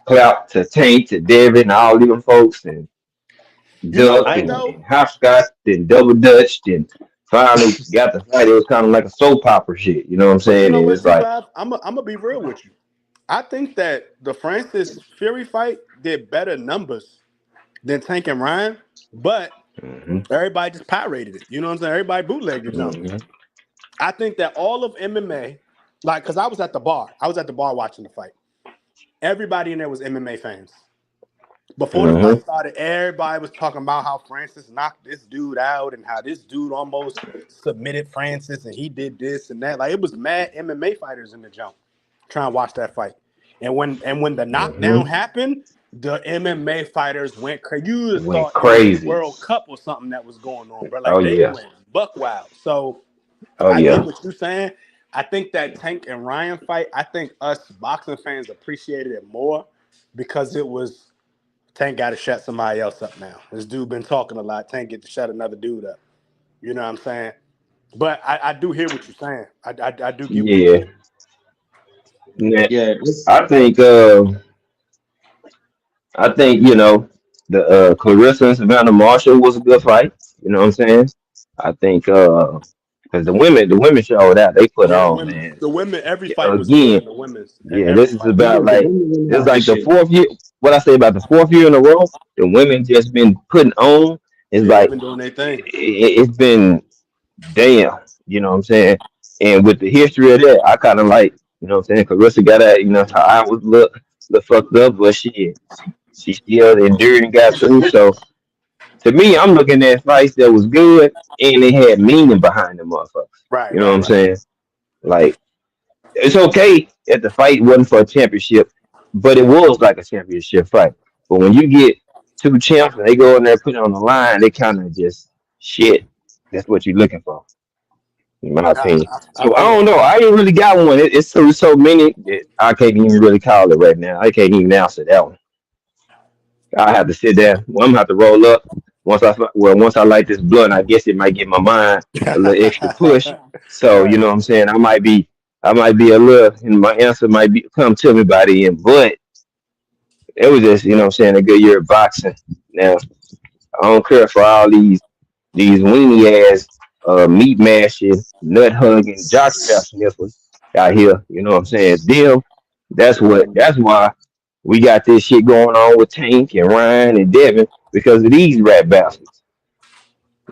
S5: clout to Tank to Devin, all them folks, and
S6: You know
S5: ducked
S1: I
S6: what
S1: ain't
S5: and,
S1: gonna.
S6: though?
S5: and hopscotched and double dutched and finally got the fight. It was kind of like a soap opera shit. You know what I'm
S6: But you
S5: saying?
S6: know
S5: And
S6: what,
S5: it's like,
S6: G5? I'm gonna be real with you. I think that the Francis Fury fight did better numbers than Tank and Ryan, but
S5: hmm
S6: everybody just pirated it. You know what I'm saying? Everybody bootlegged the jump.
S5: hmm
S6: I think that all of MMA, like, because I was at the bar. I was at the bar watching the fight. Everybody in there was MMA fans. Before the fight
S5: hmm
S6: started, everybody was talking about how Francis knocked this dude out and how this dude almost submitted Francis and he did this and that. Like, it was mad MMA fighters in the jump trying to watch that fight. And when the
S5: hmm
S6: knockdown happened, the MMA fighters went crazy. You just
S5: went
S6: thought it was the
S5: crazy.
S6: World Cup or something that was going on, bro.
S5: Oh
S6: Like, they
S5: yeah,
S6: went buck wild. So
S5: oh
S6: I get
S5: yeah.
S6: what you're saying. I think that Tank and Ryan fight, I think us boxing fans appreciated it more because it was Tank got to shut somebody else up now. This dude been talking a lot. Tank get to shut another dude up. You know what I'm saying? But I do hear what you're saying. I do get what you're
S5: Yeah.
S6: saying.
S5: Yeah.
S1: Yeah,
S5: I think you know the Clarissa and Savannah Marshall was a good fight. You know what I'm saying? I think because the women showed out. They put
S6: Yeah,
S5: on, man.
S6: the women, every
S5: Yeah,
S6: fight was good
S5: again,
S6: in the women's.
S5: yeah,
S6: Every
S5: this is
S6: fight was
S1: yeah,
S5: about
S1: the
S6: good.
S5: like
S1: women went
S5: this is
S1: out
S5: like
S1: this
S5: the
S1: year.
S5: fourth year. What I say about the fourth year in a row, the women just been putting on. It's
S6: Yeah, they've
S5: like
S6: been doing their thing.
S5: it's been damn. You know what I'm saying? And with the history of that, I kind of like, you know what I'm saying? Carissa got that, you know, how I was look fucked up, but she still endured and got through. So to me, I'm looking at fights that was good and they had meaning behind them motherfuckers.
S6: Right,
S5: You know what
S6: right,
S5: I'm
S6: right.
S5: saying? Like it's okay if the fight wasn't for a championship, but it was like a championship fight. But when you get two champs and they go in there put it on the line, they kind of just shit. That's what you're looking for, in my
S6: I,
S5: opinion.
S6: I
S5: So I
S6: feel
S5: don't know. I ain't really got one. It's so many that I can't even really call it right now. I can't even answer that one. I have to sit there. Well, I'm gonna have to roll up once I light this blunt. I guess it might give my mind a little extra push. So you
S6: right.
S5: know what I'm saying. I might be a little, and my answer might be come to me by the end. But it was just, you know what I'm saying, a good year of boxing. Now I don't care for all these weenie ass meat mashing, nut hugging, jockstrap sniffers out here. You know what I'm saying? Them. That's why we got this shit going on with Tank and Ryan and Devin because of these rat bastards.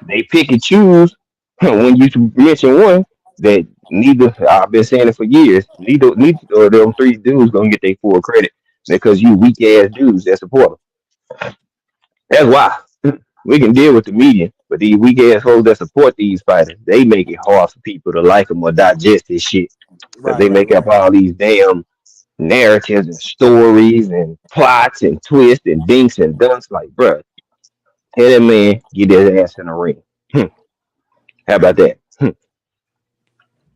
S5: They pick and choose when you mention one that neither. I've been saying it for years. Neither of them three dudes gonna get their full credit because you weak ass dudes that support them. That's why. We can deal with the media, but these weak assholes that support these fighters, they make it hard for people to like them or digest this shit because
S6: Right,
S5: they
S6: right,
S5: make up
S6: right.
S5: all these damn narratives and stories and plots and twists and dinks and dunks. Like, bruh, tell that man get his ass in the ring. How about that?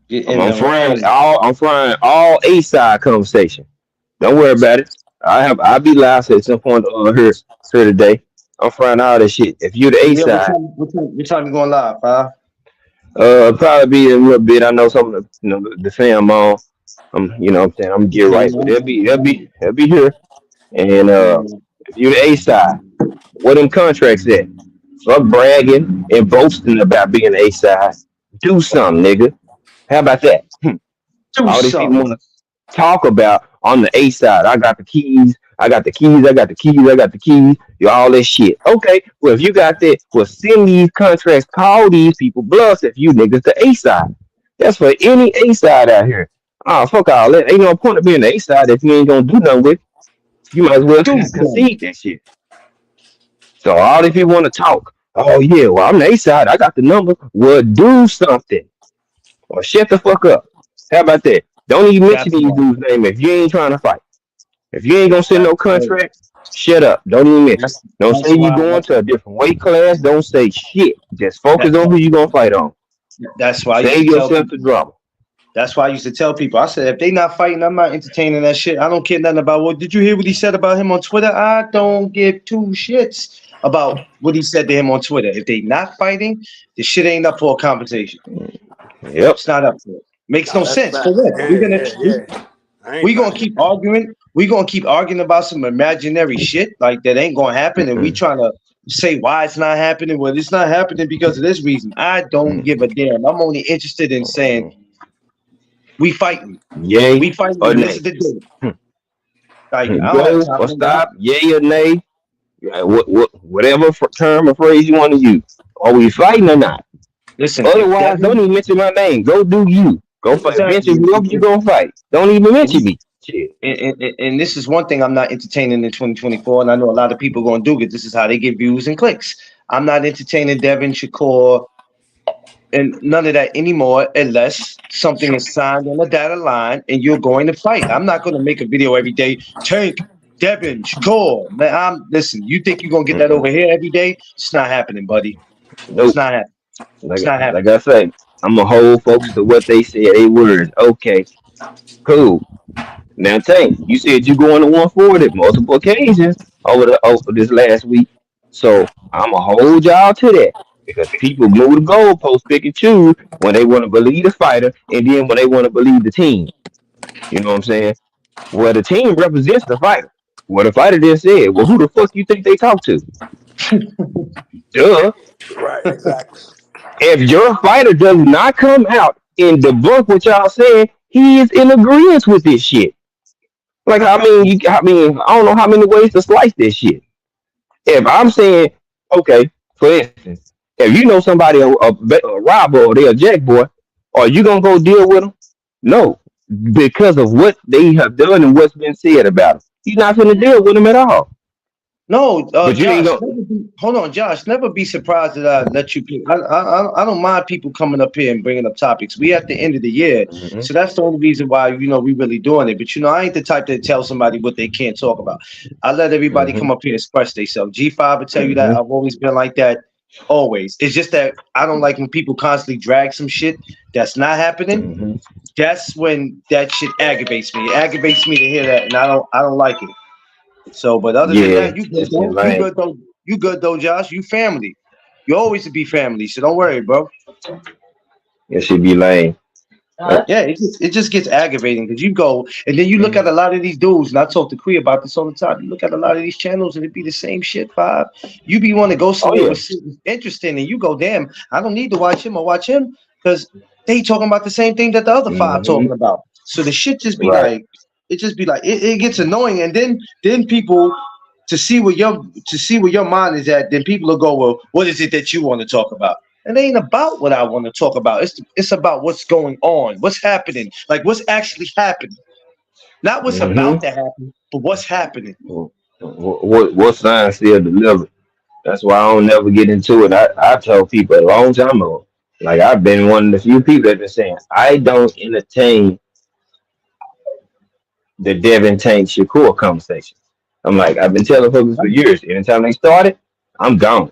S1: Get
S5: I'm,
S1: in
S5: I'm
S1: the
S5: frying
S1: ring.
S5: all I'm frying all A side conversation. Don't worry about it. I'll be live at some point here today. I'm frying all this shit. If you're the A
S1: Yeah,
S5: side.
S1: what time you going live, huh?
S5: Probably be a little bit. I know some of the the fam on. You know what I'm saying, I'm gonna get
S1: Okay,
S5: right, but they'll be here. And if you the A side, what them contracts at? Fuck bragging and boasting about being the A side. Do something, nigga. How about that?
S1: do
S5: All these people
S1: something.
S5: want to talk about on the A side. I got the keys. I got the keys. I got the keys. I got the keys. You all this shit. Okay. Well, if you got that, well, send these contracts. Call these people bluffs. If you niggas the A side, that's for any A side out here. Oh fuck all that. Ain't no point of being the A side if you ain't gonna do nothing with it. You might as well
S1: Do something.
S5: concede that shit. So all these people want to talk. Oh yeah, well I'm the A side. I got the number. Well, do something or shut the fuck up. How about that? Don't even mention
S1: That's
S5: these
S1: right.
S5: dudes' name if you ain't trying to fight. If you ain't gonna send
S1: That's
S5: no
S1: right.
S5: contract, shut up. Don't even mention.
S1: That's
S5: Don't
S1: that's
S5: say you
S1: why
S5: going
S1: that's
S5: to a different weight class. Don't say shit. Just focus
S1: that's
S5: on
S1: why
S5: who you gonna fight on.
S1: that's why I used
S5: Save
S1: to tell
S5: yourself the
S1: people.
S5: drama.
S1: That's why I used to tell people. I said, if they not fighting, I'm not entertaining that shit. I don't care nothing about what. Did you hear what he said about him on Twitter? I don't give two shits about what he said to him on Twitter. If they not fighting, the shit ain't up for a conversation.
S5: Yep.
S1: It's not up for it. Makes
S6: Nah,
S1: no
S6: that's
S1: sense. For
S6: facts.
S1: what?
S6: Yeah, yeah, yeah. I ain't
S1: We
S6: trying
S1: gonna
S6: to
S1: keep
S6: hear that.
S1: arguing. We gonna keep arguing about some imaginary shit like that ain't gonna happen, and we
S5: Mm-mm.
S1: trying to say why it's not happening. Well, it's not happening because of this reason. I don't give a
S5: Mm-mm.
S1: damn. I'm only interested in saying we fighting.
S5: Yay
S1: We fighting,
S5: or
S1: and this is
S5: nay?
S1: the day. Like I don't have
S5: Go
S1: time
S5: or
S1: for that.
S5: stop? Yay or nay? Whatever term or phrase you want to use. Are we fighting or not?
S1: Listen, if
S5: Otherwise, don't
S1: Devin
S5: even mention my name. Go do you. Go fight.
S1: exactly,
S5: Mention whoever you gonna fight. Don't even mention
S1: and,
S5: me. Shit.
S1: and this is one thing I'm not entertaining in 2024, and I know a lot of people gonna do it. This is how they get views and clicks. I'm not entertaining Devin Shakur and none of that anymore unless something is signed on the data line and you're going to fight. I'm not going to make a video every day. Tank, Devin, Shakur. Man, listen. You think you're gonna get that
S5: Mm-mm.
S1: over here every day? It's not happening, buddy. It's
S5: Nope.
S1: not happening. It's
S5: Like
S1: not
S5: like
S1: happening.
S5: I say, I'm gonna hold folks to what they said. They words. Okay, cool. Now, Tank, you said you going to 140 multiple occasions over this last week. So I'm gonna hold y'all to that because people move the goalposts, pick and choose when they want to believe the fighter, and then when they want to believe the team. You know what I'm saying? Well, the team represents the fighter. Well, the fighter just said, "Well, who the fuck you think they talk to?" Duh.
S6: Right, exactly.
S5: If your fighter does not come out and debunk what y'all saying, he is in agreement with this shit. Like, I don't know how many ways to slice this shit. If I'm saying, okay, for instance, if you know somebody a robber or they a jack boy, are you gonna go deal with them? No, because of what they have done and what's been said about them. You're not gonna deal with them at all.
S1: No,
S5: But you ain't
S1: Josh,
S5: gonna.
S1: hold on, Josh. Never be surprised that I let you pick. I don't mind people coming up here and bringing up topics. We at the end of the year,
S5: Hmm.
S1: so that's the only reason why we really doing it. But I ain't the type to tell somebody what they can't talk about. I let everybody
S5: Hmm.
S1: come up here and express themselves. G5 will tell you that
S5: Hmm.
S1: I've always been like that. Always. It's just that I don't like when people constantly drag some shit that's not happening.
S5: Hmm.
S1: That's when that shit aggravates me. It aggravates me to hear that, and I don't like it. So, but other than
S5: Yeah,
S1: that, you good
S5: it's been
S1: though. You
S5: lame.
S1: good though. You good though, Josh. You family. You always to be family. So don't worry, bro.
S5: It should be lame.
S1: Yeah, it just gets aggravating because you go and then you look at
S5: Mhm.
S1: a lot of these dudes, and I talk to Quee about this all the time. You look at a lot of these channels and it be the same shit, Five. You be want to go
S5: Oh
S1: somewhere
S5: yeah.
S1: with something interesting, and you go, damn, I don't need to watch him or watch him because they talking about the same thing that the other five
S5: Hmm.
S1: talking about. So the shit just be
S5: Right.
S1: like, it just be like, it gets annoying, and then people to see where your mind is at, then people will go, well, what is it that you want to talk about? It ain't about what I want to talk about. It's about what's going on, what's happening, like what's actually happening, not what's
S5: Hmm.
S1: about to happen, but what's happening.
S5: What sign still delivered? That's why I don't never get into it. I told people a long time ago. Like I've been one of the few people that been saying I don't entertain the Devin Tank Shakur conversation. I'm like I've been telling folks for years. Anytime they started, I'm gone.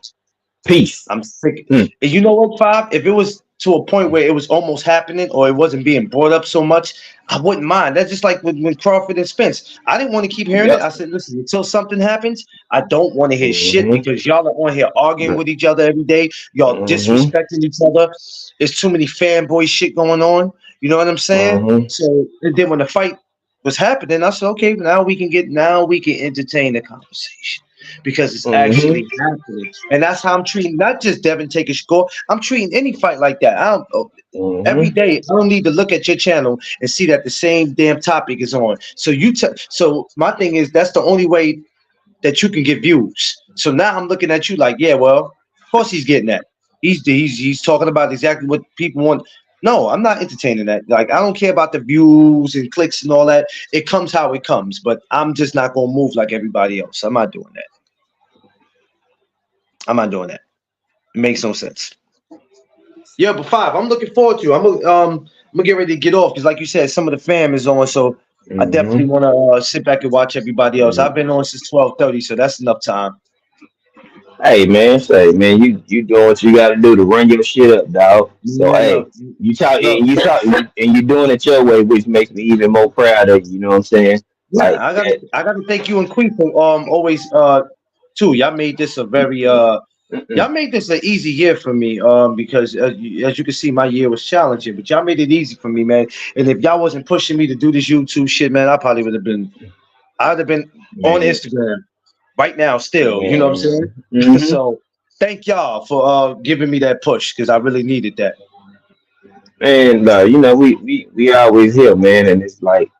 S5: Peace.
S1: I'm sick.
S5: Mm.
S1: And you know what, Five? If it was to a point where it was almost happening or it wasn't being brought up so much, I wouldn't mind. That's just like when Crawford and Spence. I didn't want to keep hearing it.
S5: Yep.
S1: I said, listen, until something happens, I don't want to hear shit
S5: Hmm.
S1: because y'all are on here arguing with each other every day. Y'all
S5: Hmm.
S1: disrespecting each other. There's too many fanboy shit going on. You know what I'm saying?
S5: Hmm.
S1: So and then when the fight was happening, I said, okay, now we can entertain the conversation because it's
S5: Hmm.
S1: actually happening. And that's how I'm treating not just Devin taking score. I'm treating any fight like that. I don't every
S5: Hmm.
S1: day. I don't need to look at your channel and see that the same damn topic is on. So my thing is that's the only way that you can get views. So now I'm looking at you like, yeah, well, of course he's getting that. He's talking about exactly what people want. No, I'm not entertaining that. Like I don't care about the views and clicks and all that. It comes how it comes, but I'm just not gonna move like everybody else. I'm not doing that. I'm not doing that. It makes no sense. Yeah, but Five, I'm looking forward to. I'm gonna get ready to get off because, like you said, some of the fam is on, so I definitely
S5: Hmm.
S1: want to sit back and watch everybody else. I've been on since 12:30, so that's enough time.
S5: Hey man, you doing what you got to do to run your shit up, dog. So
S1: Man,
S5: hey,
S1: look,
S5: you
S1: look.
S5: talk and you doing it your way, which makes me even more proud of you. You know what I'm saying?
S1: Yeah,
S5: Like
S1: I got
S5: that.
S1: I got to thank you and Queen for always too. Y'all made this a very y'all made this an easy year for me because as you can see, my year was challenging, but y'all made it easy for me, man. And if y'all wasn't pushing me to do this YouTube shit, man, I'd have been on
S5: Man,
S1: Instagram right now still. You know what I'm
S5: man.
S1: saying?
S5: Hmm.
S1: So thank y'all for giving me that push because I really needed that.
S5: And you know we always here, man, and it's like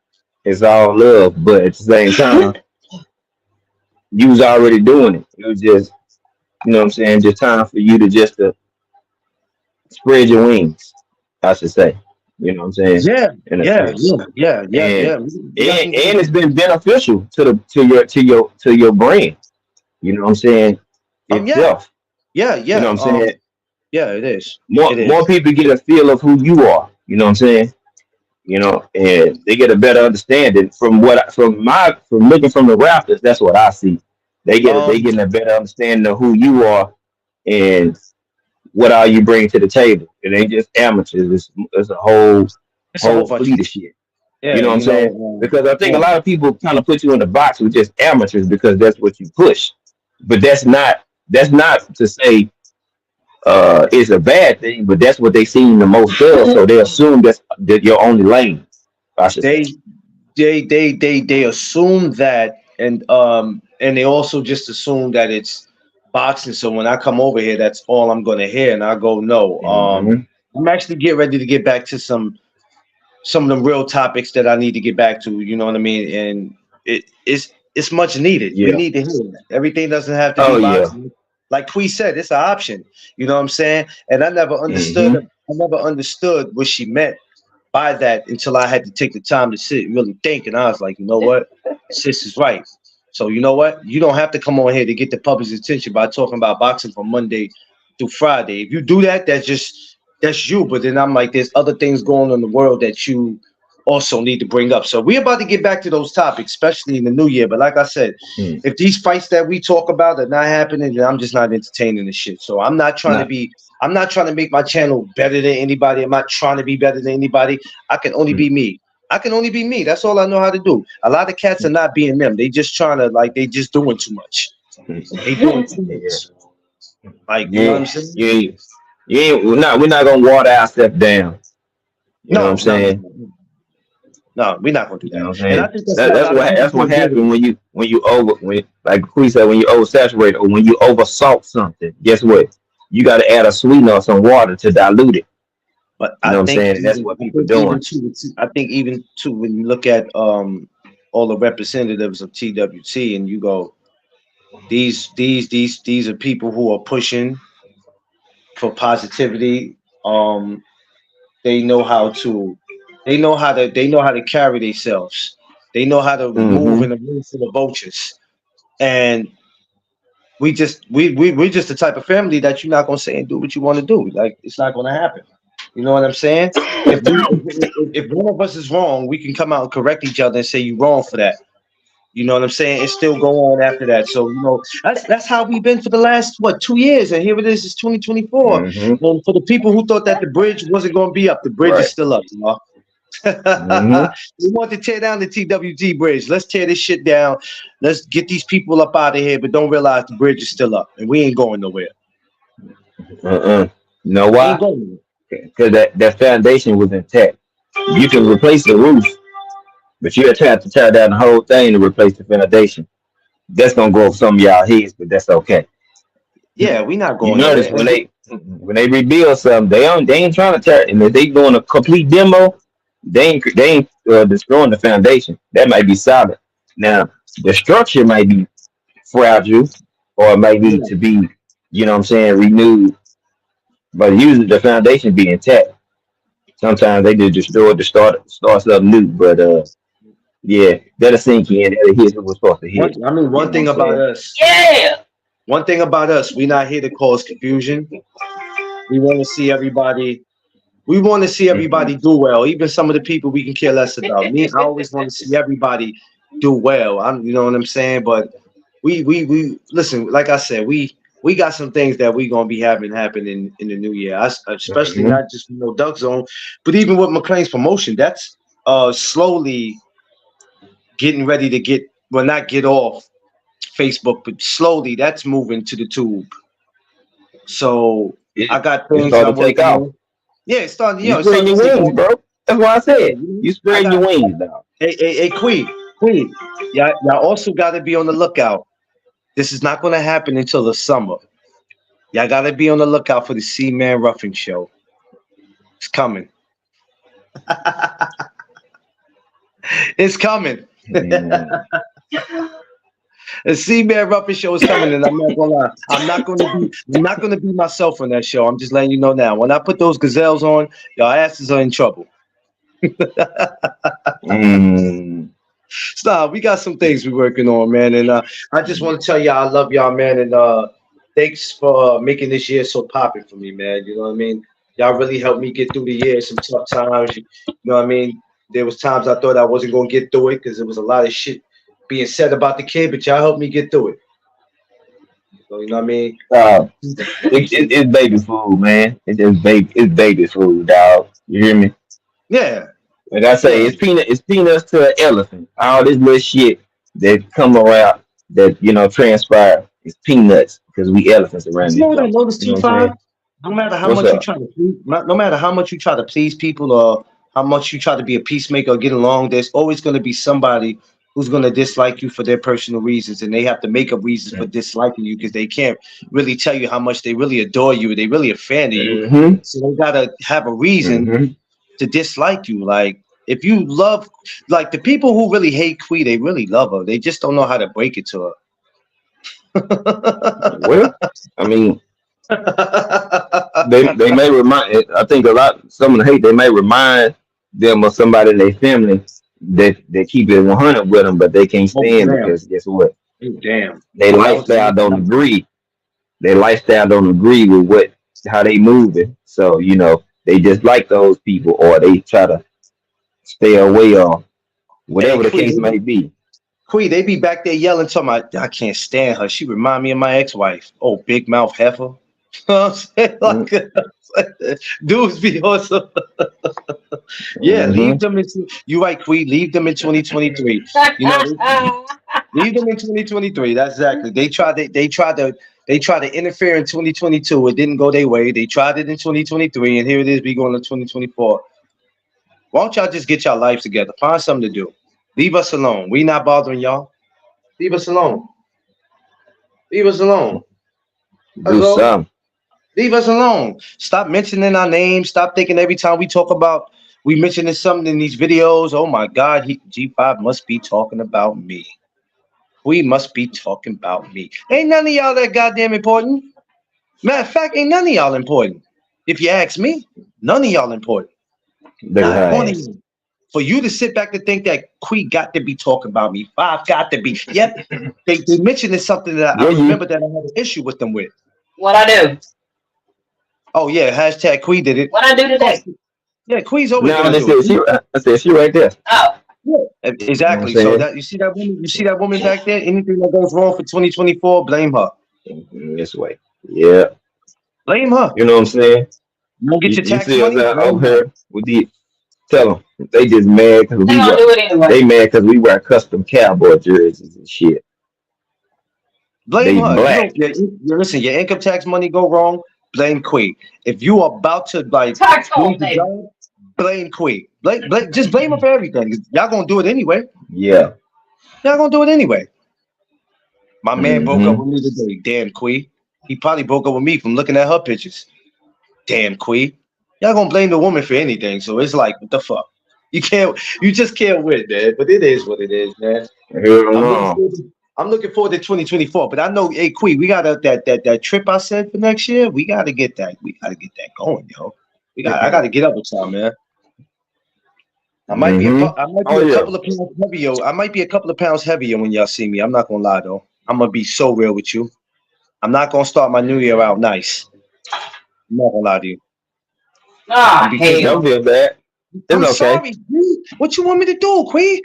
S5: it's all love, but at the same time, you was already doing it. It was just you know what I'm saying, just time for you to just to spread your wings, I should say. You know what I'm saying?
S1: Yeah,
S5: In a
S1: yeah,
S5: sense.
S1: yeah, yeah, yeah,
S5: And
S1: yeah. We got some good.
S5: and it's been beneficial to the to your brand. You know what I'm saying?
S1: Yeah,
S5: Itself.
S1: yeah,
S5: You know
S1: yeah.
S5: what I'm saying?
S1: Yeah, it is.
S5: More
S1: It
S5: more
S1: is.
S5: people get a feel of who you are. You know what I'm saying? You know, and they get a better understanding from looking from the Raptors. That's what I see. They
S1: Um,
S5: getting a better understanding of who you are and what all you bring to the table. It ain't just amateurs. It's a whole
S1: it's a whole
S5: whole
S1: bunch of
S5: fleet of shit. You
S1: Yeah,
S5: know what I'm
S1: you know,
S5: saying? Because I think a
S1: yeah.
S5: lot of people kind of put you in the box with just amateurs because that's what you push. But that's not to say it's a bad thing, but that's what they seen the most of, so they assume that your only lane, I should say.
S1: they they assume that, and they also just assume that it's boxing. So when I come over here, that's all I'm gonna hear, and I go, no.
S5: Hmm.
S1: I'm actually getting ready to get back to some of the real topics that I need to get back to. You know what I mean? And it's much needed. We
S5: Yeah.
S1: need to hear that. Everything doesn't have to be
S5: Oh yeah.
S1: boxing. Like Quee said, it's an option. You know what I'm saying? And
S5: Hmm.
S1: I never understood what she meant by that until I had to take the time to sit and really think. And I was like, you know what? Sis is right. So you know what? You don't have to come on here to get the public's attention by talking about boxing from Monday through Friday. If you do that, that's you. But then I'm like, there's other things going on in the world that you also need to bring up. So we're about to get back to those topics, especially in the new year. But like I said,
S5: Mm.
S1: if these fights that we talk about are not happening, then I'm just not entertaining the shit. So
S5: Nah.
S1: I'm not trying to make my channel better than anybody. I'm not trying to be better than anybody. I can only
S5: Mm.
S1: be me. I can only be me. That's all I know how to do. A lot of cats are not being them. They just trying to like they just doing too much. They doing too
S5: Yeah.
S1: much. Like, you know what I'm
S5: Yeah.
S1: saying?
S5: Yeah. Yeah. We're not gonna water ourselves down. You know what I'm
S1: No, no, no,
S5: saying?
S1: no. No, we're not gonna do
S5: You know
S1: that.
S5: what I'm
S1: And I
S5: saying?
S1: think that's
S5: That,
S1: why a
S5: that's
S1: lot of
S5: what
S1: people
S5: that's
S1: do
S5: what
S1: agree with
S5: happened
S1: me.
S5: when you over when like Queen said when you oversaturate or when you oversalt something. Guess what? You got to add a sweetener or some water to dilute it.
S1: But
S5: You know what I'm saying? And that's what people doing.
S1: I think even too when you look at all the representatives of TWT and you go, these are people who are pushing for positivity. Um, they know how to they know how to carry themselves. They know how to move
S5: Hmm.
S1: in a room full of vultures. And we're just the type of family that you're not gonna say and do what you want to do. Like it's not gonna happen. You know what I'm saying? If one of us is wrong, we can come out and correct each other and say you're wrong for that. You know what I'm saying? And still go on after that. So you know that's how we've been for the last 2 years, and here it is, it's 2024.
S5: Hmm.
S1: And for the people who thought that the bridge wasn't going to be up, the bridge is
S5: Right.
S1: still up, y'all.
S5: Hmm.
S1: We want to tear down the TWT bridge. Let's tear this shit down. Let's get these people up out of here, but don't realize the bridge is still up, and we ain't going nowhere.
S5: Uh-uh. You know
S1: We ain't
S5: why?
S1: going nowhere.
S5: Because that foundation was intact. You can replace the roof, but you have to tear down the whole thing to replace the foundation. That's gonna go over some of y'all heads, but that's okay.
S1: Yeah, we not
S5: You
S1: going
S5: notice
S1: nowhere.
S5: when they rebuild something, they ain't trying to tear it. And if they doing a complete demo, they ain't destroying the foundation. That might be solid. Now the structure might be fragile, or it might need
S1: Yeah,
S5: to be, you know what I'm saying, renewed. But usually the foundation be intact. Sometimes they just destroy it to start something new. But yeah, that'll sink in. That'll hit who was supposed to hit. You
S1: one
S5: know what I'm
S1: thing about
S5: saying?
S1: us,
S5: Yeah.
S1: we not here to cause confusion. We want to see everybody. We want to see
S5: Hmm.
S1: everybody do well. Even some of the people we can care less about. Me, I always want to see everybody do well. You know what I'm saying. But we listen. Like I said, we got some things that we gonna be having happen in the new year. Especially
S5: Hmm.
S1: not just Duck Zone, but even with McLean's promotion. That's slowly getting ready to get well, not get off Facebook, but slowly that's moving to the tube. So I got
S5: It
S1: things that
S5: started
S1: I'm
S5: to take
S1: working
S5: off.
S1: on. Yeah, it started.
S5: You
S1: It started
S5: spreading
S1: to
S5: your
S1: take
S5: wings,
S1: off.
S5: bro. That's what I
S1: Yeah,
S5: said. You
S1: I
S5: spreading
S1: got.
S5: your wings now.
S1: Hey, Queen. Y'all also got to be on the lookout. This is not going to happen until the summer. Y'all got to be on the lookout for the C-Man Ruffing show. It's coming. It's coming.
S5: Mm.
S1: The C-Man Ruffing show is coming, and I'm not gonna lie. I'm not gonna be myself on that show. I'm just letting you know now. When I put those gazelles on, y'all asses are in trouble.
S5: Mm.
S1: Stop. We got some things we're working on, man. And I just want to tell y'all I love y'all, man. And thanks for making this year so popping for me, man. You know what I mean? Y'all really helped me get through the year. Some tough times. You know what I mean? There was times I thought I wasn't gonna get through it because there was a lot of shit being said about the kid, but y'all helped me get through it. So you know what I mean?
S5: Uh, it's baby food, man. It's just baby. It's baby food, dog. You hear me?
S1: Yeah.
S5: Like I say,
S1: Yeah.
S5: it's peanuts to an elephant. All this little shit that come around that transpire is peanuts because we elephants around
S1: You
S5: this
S1: know what I
S5: joint.
S1: noticed
S5: You know
S1: too,
S5: what I'm
S1: Five?
S5: saying?
S1: No matter how
S5: What's
S1: much you
S5: up?
S1: try to please, no matter how much you try to please people or how much you try to be a peacemaker or get along, there's always going to be somebody who's going to dislike you for their personal reasons, and they have to make up reasons for disliking you because they can't really tell you how much they really adore you, they really a fan of you.
S5: Mm-hmm.
S1: So they gotta have a reason
S5: Mm-hmm.
S1: to dislike you. Like if you love, like the people who really hate Quee, they really love her. They just don't know how to break it to
S5: Well, I mean,
S1: her.
S5: they may remind. I think a lot. Some of the hate they may remind them of somebody in their family that they keep it 100 with them, but they can't
S1: Oh
S5: stand
S1: damn!
S5: because guess what?
S1: Oh, damn!
S5: Their
S1: That was
S5: lifestyle don't agree. Their lifestyle don't agree with what how they move it. So they just like those people, or they try to stay away, or
S1: hey
S5: whatever the
S1: Quee.
S5: case may be.
S1: Quee, they be back there yelling, talking about, I can't stand her. She remind me of my ex-wife. Oh, big mouth heifer. You know what I'm
S5: Mm-hmm.
S1: saying? Like, dudes be awesome. Yeah, leave
S5: Mm-hmm.
S1: them in. You right, Quee. Leave them in 2023. You know, leave them in 2023. That's exactly. They tried to interfere in 2022. It didn't go their way. They tried it in 2023, and here it is. We going to 2024. Why don't y'all just get your lives together? Find something to do. Leave us alone. We not bothering y'all. Leave us alone. Leave us alone. That's
S5: Do
S1: all.
S5: some.
S1: Leave us alone. Stop mentioning our names. Stop thinking every time we talk about we mentioning something in these videos. Oh my God, G5 must be talking about me. We must be talking about me. Ain't none of y'all that goddamn important. Matter of fact, ain't none of y'all important. If you ask me, none of y'all important.
S5: Look at
S1: Not
S5: her
S1: one of
S5: ass.
S1: you. For you to sit back and think that Quee got to be talking about me, Five got to be. Yep, they mentioned something that I
S5: Yeah, you.
S1: remember that I had an issue with them with.
S9: What I do?
S1: Oh yeah, hashtag Quee did it.
S9: What I do
S1: Of course,
S9: today?
S1: yeah, Quee's always
S5: No,
S1: gonna
S5: they
S1: do it.
S5: said she. I said she right there.
S9: Oh,
S1: Yeah,
S5: You know what I'm
S1: exactly. So
S5: saying?
S1: that you see that woman back there. Anything that goes wrong for 2024, blame her.
S5: This way. Yeah.
S1: Blame her.
S5: You know what I'm saying?
S1: You don't get your
S5: You
S1: tax
S5: see us
S1: money,
S5: out over
S1: blame her.
S5: here with the tell them they just mad because
S9: they
S5: we
S9: gonna
S5: wear
S9: do it anyway.
S5: they mad because we wear custom cowboy jerseys and shit.
S1: Blame
S5: They
S1: her. You don't.
S5: black.
S1: Listen. Your income tax money go wrong. Blame Quee. If you are about to like
S9: Talk to
S1: lose
S9: him,
S1: the
S9: baby.
S1: job, blame Quee. Just blame her for everything. Y'all gonna do it anyway.
S5: Yeah.
S1: Y'all gonna do it anyway. My man broke up
S5: Mm-hmm.
S1: with me today. Damn Quee. He probably broke up with me from looking at her pictures. Damn Quee. Y'all gonna blame the woman for anything. So it's like, what the fuck? You just can't win, man. But it is what it is, man.
S5: Hell
S1: I'm looking
S5: no.
S1: forward to, I'm looking forward to 2024. But I know, hey Quee, we got that trip I said for next year. We gotta get that. We gotta get that going, yo. I gotta get up with y'all, man.
S5: Mm-hmm.
S1: I might be
S5: Oh
S1: a
S5: yeah.
S1: couple of pounds heavier. I might be a couple of pounds heavier when y'all see me. I'm not gonna lie though. I'm gonna be so real with you. I'm not gonna start my new year out nice. I'm not gonna lie to you. I'm
S9: Ah,
S1: be taking
S5: Don't
S1: my.
S9: hell.
S5: feel bad. It's
S1: I'm
S5: okay.
S1: sorry, dude. What you want me to do, Queen?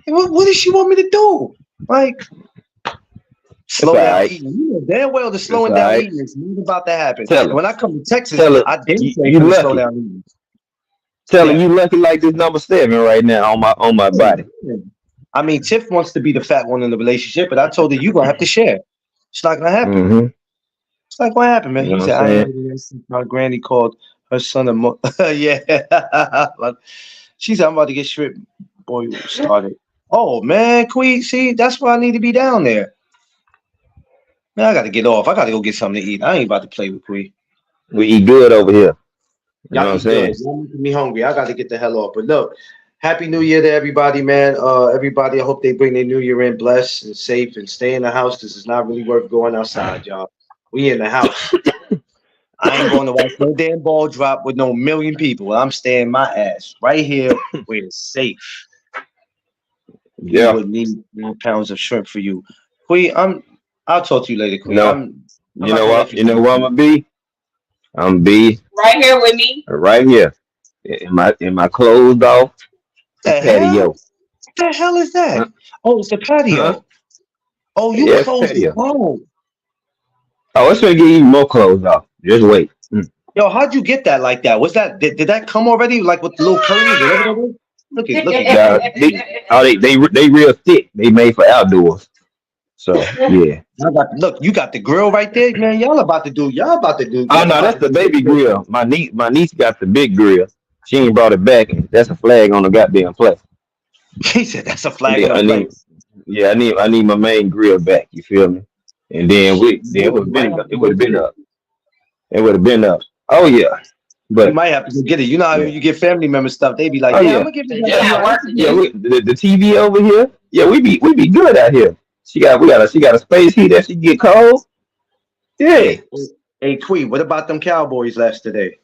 S1: What does she want me to do? Like
S5: It's
S1: slow
S5: all
S1: down
S5: right.
S1: eating. You know damn well the
S5: It's
S1: slowing
S5: all
S1: down
S5: right.
S1: eating is not about to happen.
S5: Tell
S1: And
S5: her.
S1: when I come to Texas,
S5: Tell her
S1: I dare say
S5: you
S1: finna slow
S5: lucky.
S1: down eating.
S5: Tell her
S1: Yeah.
S5: you lucky like this number 7 right now on my body.
S1: Yeah. I mean, Tiff wants to be the fat one in the relationship, but I told her you gonna have to share. It's not gonna happen.
S5: Mm-hmm.
S1: It's not gonna happen, man.
S5: You know
S1: He
S5: what I'm
S1: said I ain't
S5: saying?
S1: heard of this since my granny called her son a yeah. Like, she said I'm about to get strip boy started. Oh man, Queen, see, that's why I need to be down there. Man, I gotta get off. I gotta go get something to eat. I ain't about to play with Queen.
S5: We eat good over here. You know
S1: Y'all
S5: what I'm
S1: eat good.
S5: saying?
S1: Y'all making me hungry. I gotta get the hell off. But look, happy New Year to everybody, man. Everybody, I hope they bring their New Year in blessed and safe and stay in the house. This is not really worth going outside, y'all. We in the house. I ain't going to watch no damn ball drop with no million people. I'm staying my ass right here where it's safe. You
S5: Yeah.
S1: would need 9 pounds of shrimp for you, Queen. I'll talk to you later, Queen.
S5: No.
S1: I'm
S5: You
S1: not
S5: know
S1: gonna let
S5: what?
S1: you
S5: You know
S1: do
S5: what I'm
S1: it.
S5: gonna be? I'm be
S9: Right here with me.
S5: right here in my closed off
S1: The hell?
S5: patio.
S1: The hell is
S5: Huh?
S1: that? Oh, it's the
S5: Huh?
S1: patio. Oh, you
S5: Yeah, it's
S1: closed it.
S5: patio.
S1: Oh,
S5: Oh, it's gonna get even more closed off. Just wait.
S1: yo, how'd you get that like that? Was that did that come already? Like with the little curtains, whatever that is? Look at
S5: Yeah, they real thick. They made for outdoors. So yeah.
S1: look, you got the grill right there, man. Y'all about to do.
S5: Oh
S1: Y'all
S5: no,
S1: about
S5: that's
S1: to
S5: the
S1: do
S5: baby
S1: big
S5: grill.
S1: things.
S5: My niece got the big grill. She ain't brought it back, and that's a flag on the goddamn plate.
S1: He said that's a
S5: And
S1: flag
S5: then
S1: on the
S5: I
S1: plate.
S5: need, yeah, I need my main grill back. You feel me? And then
S1: Shit,
S5: then
S1: you might have to
S5: it would
S1: go
S5: have
S1: get
S5: been
S1: it.
S5: up. It would have been up. Oh yeah,
S1: You
S5: but
S1: might have to go get it. You know how
S5: yeah.
S1: when you get family member stuff, they be like,
S5: Oh
S1: "Yeah, I'm
S5: yeah,
S1: gonna give you
S9: Cause
S1: that
S9: you
S1: to
S5: yeah,
S1: you.
S9: got
S1: I ain't
S9: work to
S1: forget
S5: yeah.
S9: do.
S5: The TV over here. Yeah, we be good out here. She got a space heat that she get cold. Yeah.
S1: Hey, hey, Quee, what about them Cowboys yesterday?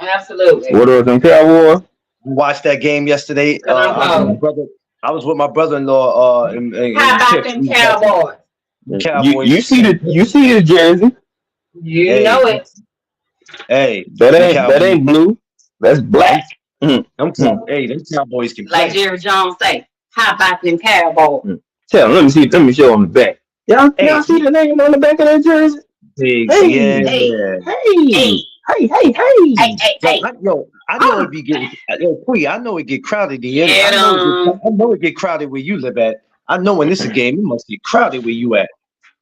S9: Absolutely.
S5: What are them Cowboys?
S1: You watched that game yesterday.
S9: Cause I'm
S1: I was with my
S9: cold.
S1: brother. I was with my brother-in-law.
S9: How
S1: In
S9: about
S1: Tips.
S9: them
S1: We was watching
S9: Cowboys?
S1: the
S5: You
S1: Cowboys.
S5: you see the jersey?
S9: You
S1: Hey,
S9: know it.
S1: hey,
S5: That
S1: them
S5: ain't
S1: Cowboys.
S5: blue. That's
S1: Them,
S5: black. Mm, mm,
S1: hey, them Cowboys can
S9: Like
S1: play.
S9: Jerry Jones say, how about them Cowboys?
S5: mm. Tell 'em, let me see. Let me show on the back. Y'all
S1: Hey,
S5: see the name on the back of that jersey?
S1: yeah.
S5: Hey,
S9: Hey, hey,
S5: hey, hey, hey,
S9: hey,
S5: hey.
S9: hey, hey.
S1: I know
S9: Ah,
S1: it be getting. Yo, Quee, I know it get crowded.
S9: get
S1: I
S9: 'em.
S1: know it get crowded where you live at. I know when it's a game, it must get crowded where you at.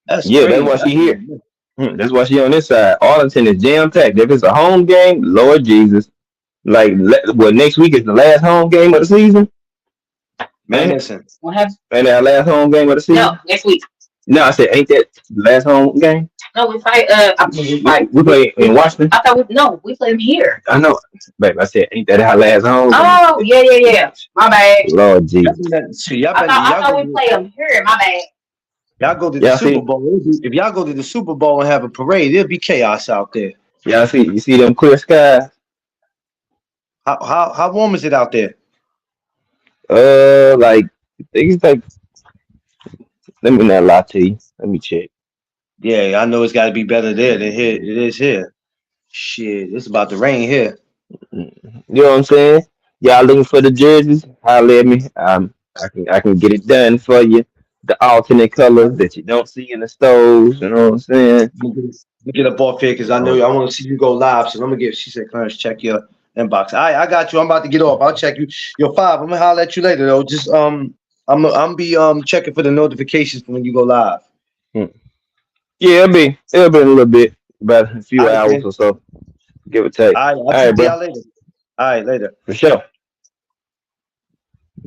S1: That's
S5: Yeah, that's why
S1: crazy.
S5: she here. That's why she on this side. Arlington is jam packed. If it's a home game, Lord Jesus. Like, next week is the last home game of the season,
S1: Man,
S5: ain't it?
S1: listen.
S9: What happened?
S5: Ain't that our last home game of the
S9: No,
S5: season?
S9: next week.
S5: No, I said, ain't that the last home game?
S9: No, we fight. I mean, we
S5: We,
S9: fight.
S5: we play in Washington.
S9: I thought we play them here.
S5: I know, babe. I said, ain't that our last home game?
S9: Oh, yeah. My bad.
S5: Lord Jesus.
S9: I thought we play them here. My bad.
S1: Y'all go to the
S5: Y'all
S1: Super
S5: see,
S1: Bowl. If y'all go to the Super Bowl and have a parade, there'll be chaos out there.
S5: you see them clear skies?
S1: How warm is it out there?
S5: Like, it's like, let me not lie to you. Let me check.
S1: Yeah, I know it's got to be better there than here. It is here. Shit, it's about to rain here.
S5: You know what I'm saying? Y'all looking for the jerseys? Holler at me. I can get it done for you. The alternate colors that you don't see in the stores. You know what I'm saying?
S1: Let me get up off here because I know I want to see you go live. So let me get. She said, "Clarence, check your inbox." All right, I got you. I'm about to get off. I'll check you. You're 5. I'm gonna holler at you later though. Just I'm be checking for the notifications for when you go live.
S5: Hmm. Yeah, it'll be in a little bit, about a
S1: All
S5: few
S1: right,
S5: hours
S1: man.
S5: or so, give or take.
S1: All right, I'll
S5: All
S1: talk
S5: right,
S1: to
S5: bro,
S1: y'all later. All right, later.
S5: for sure.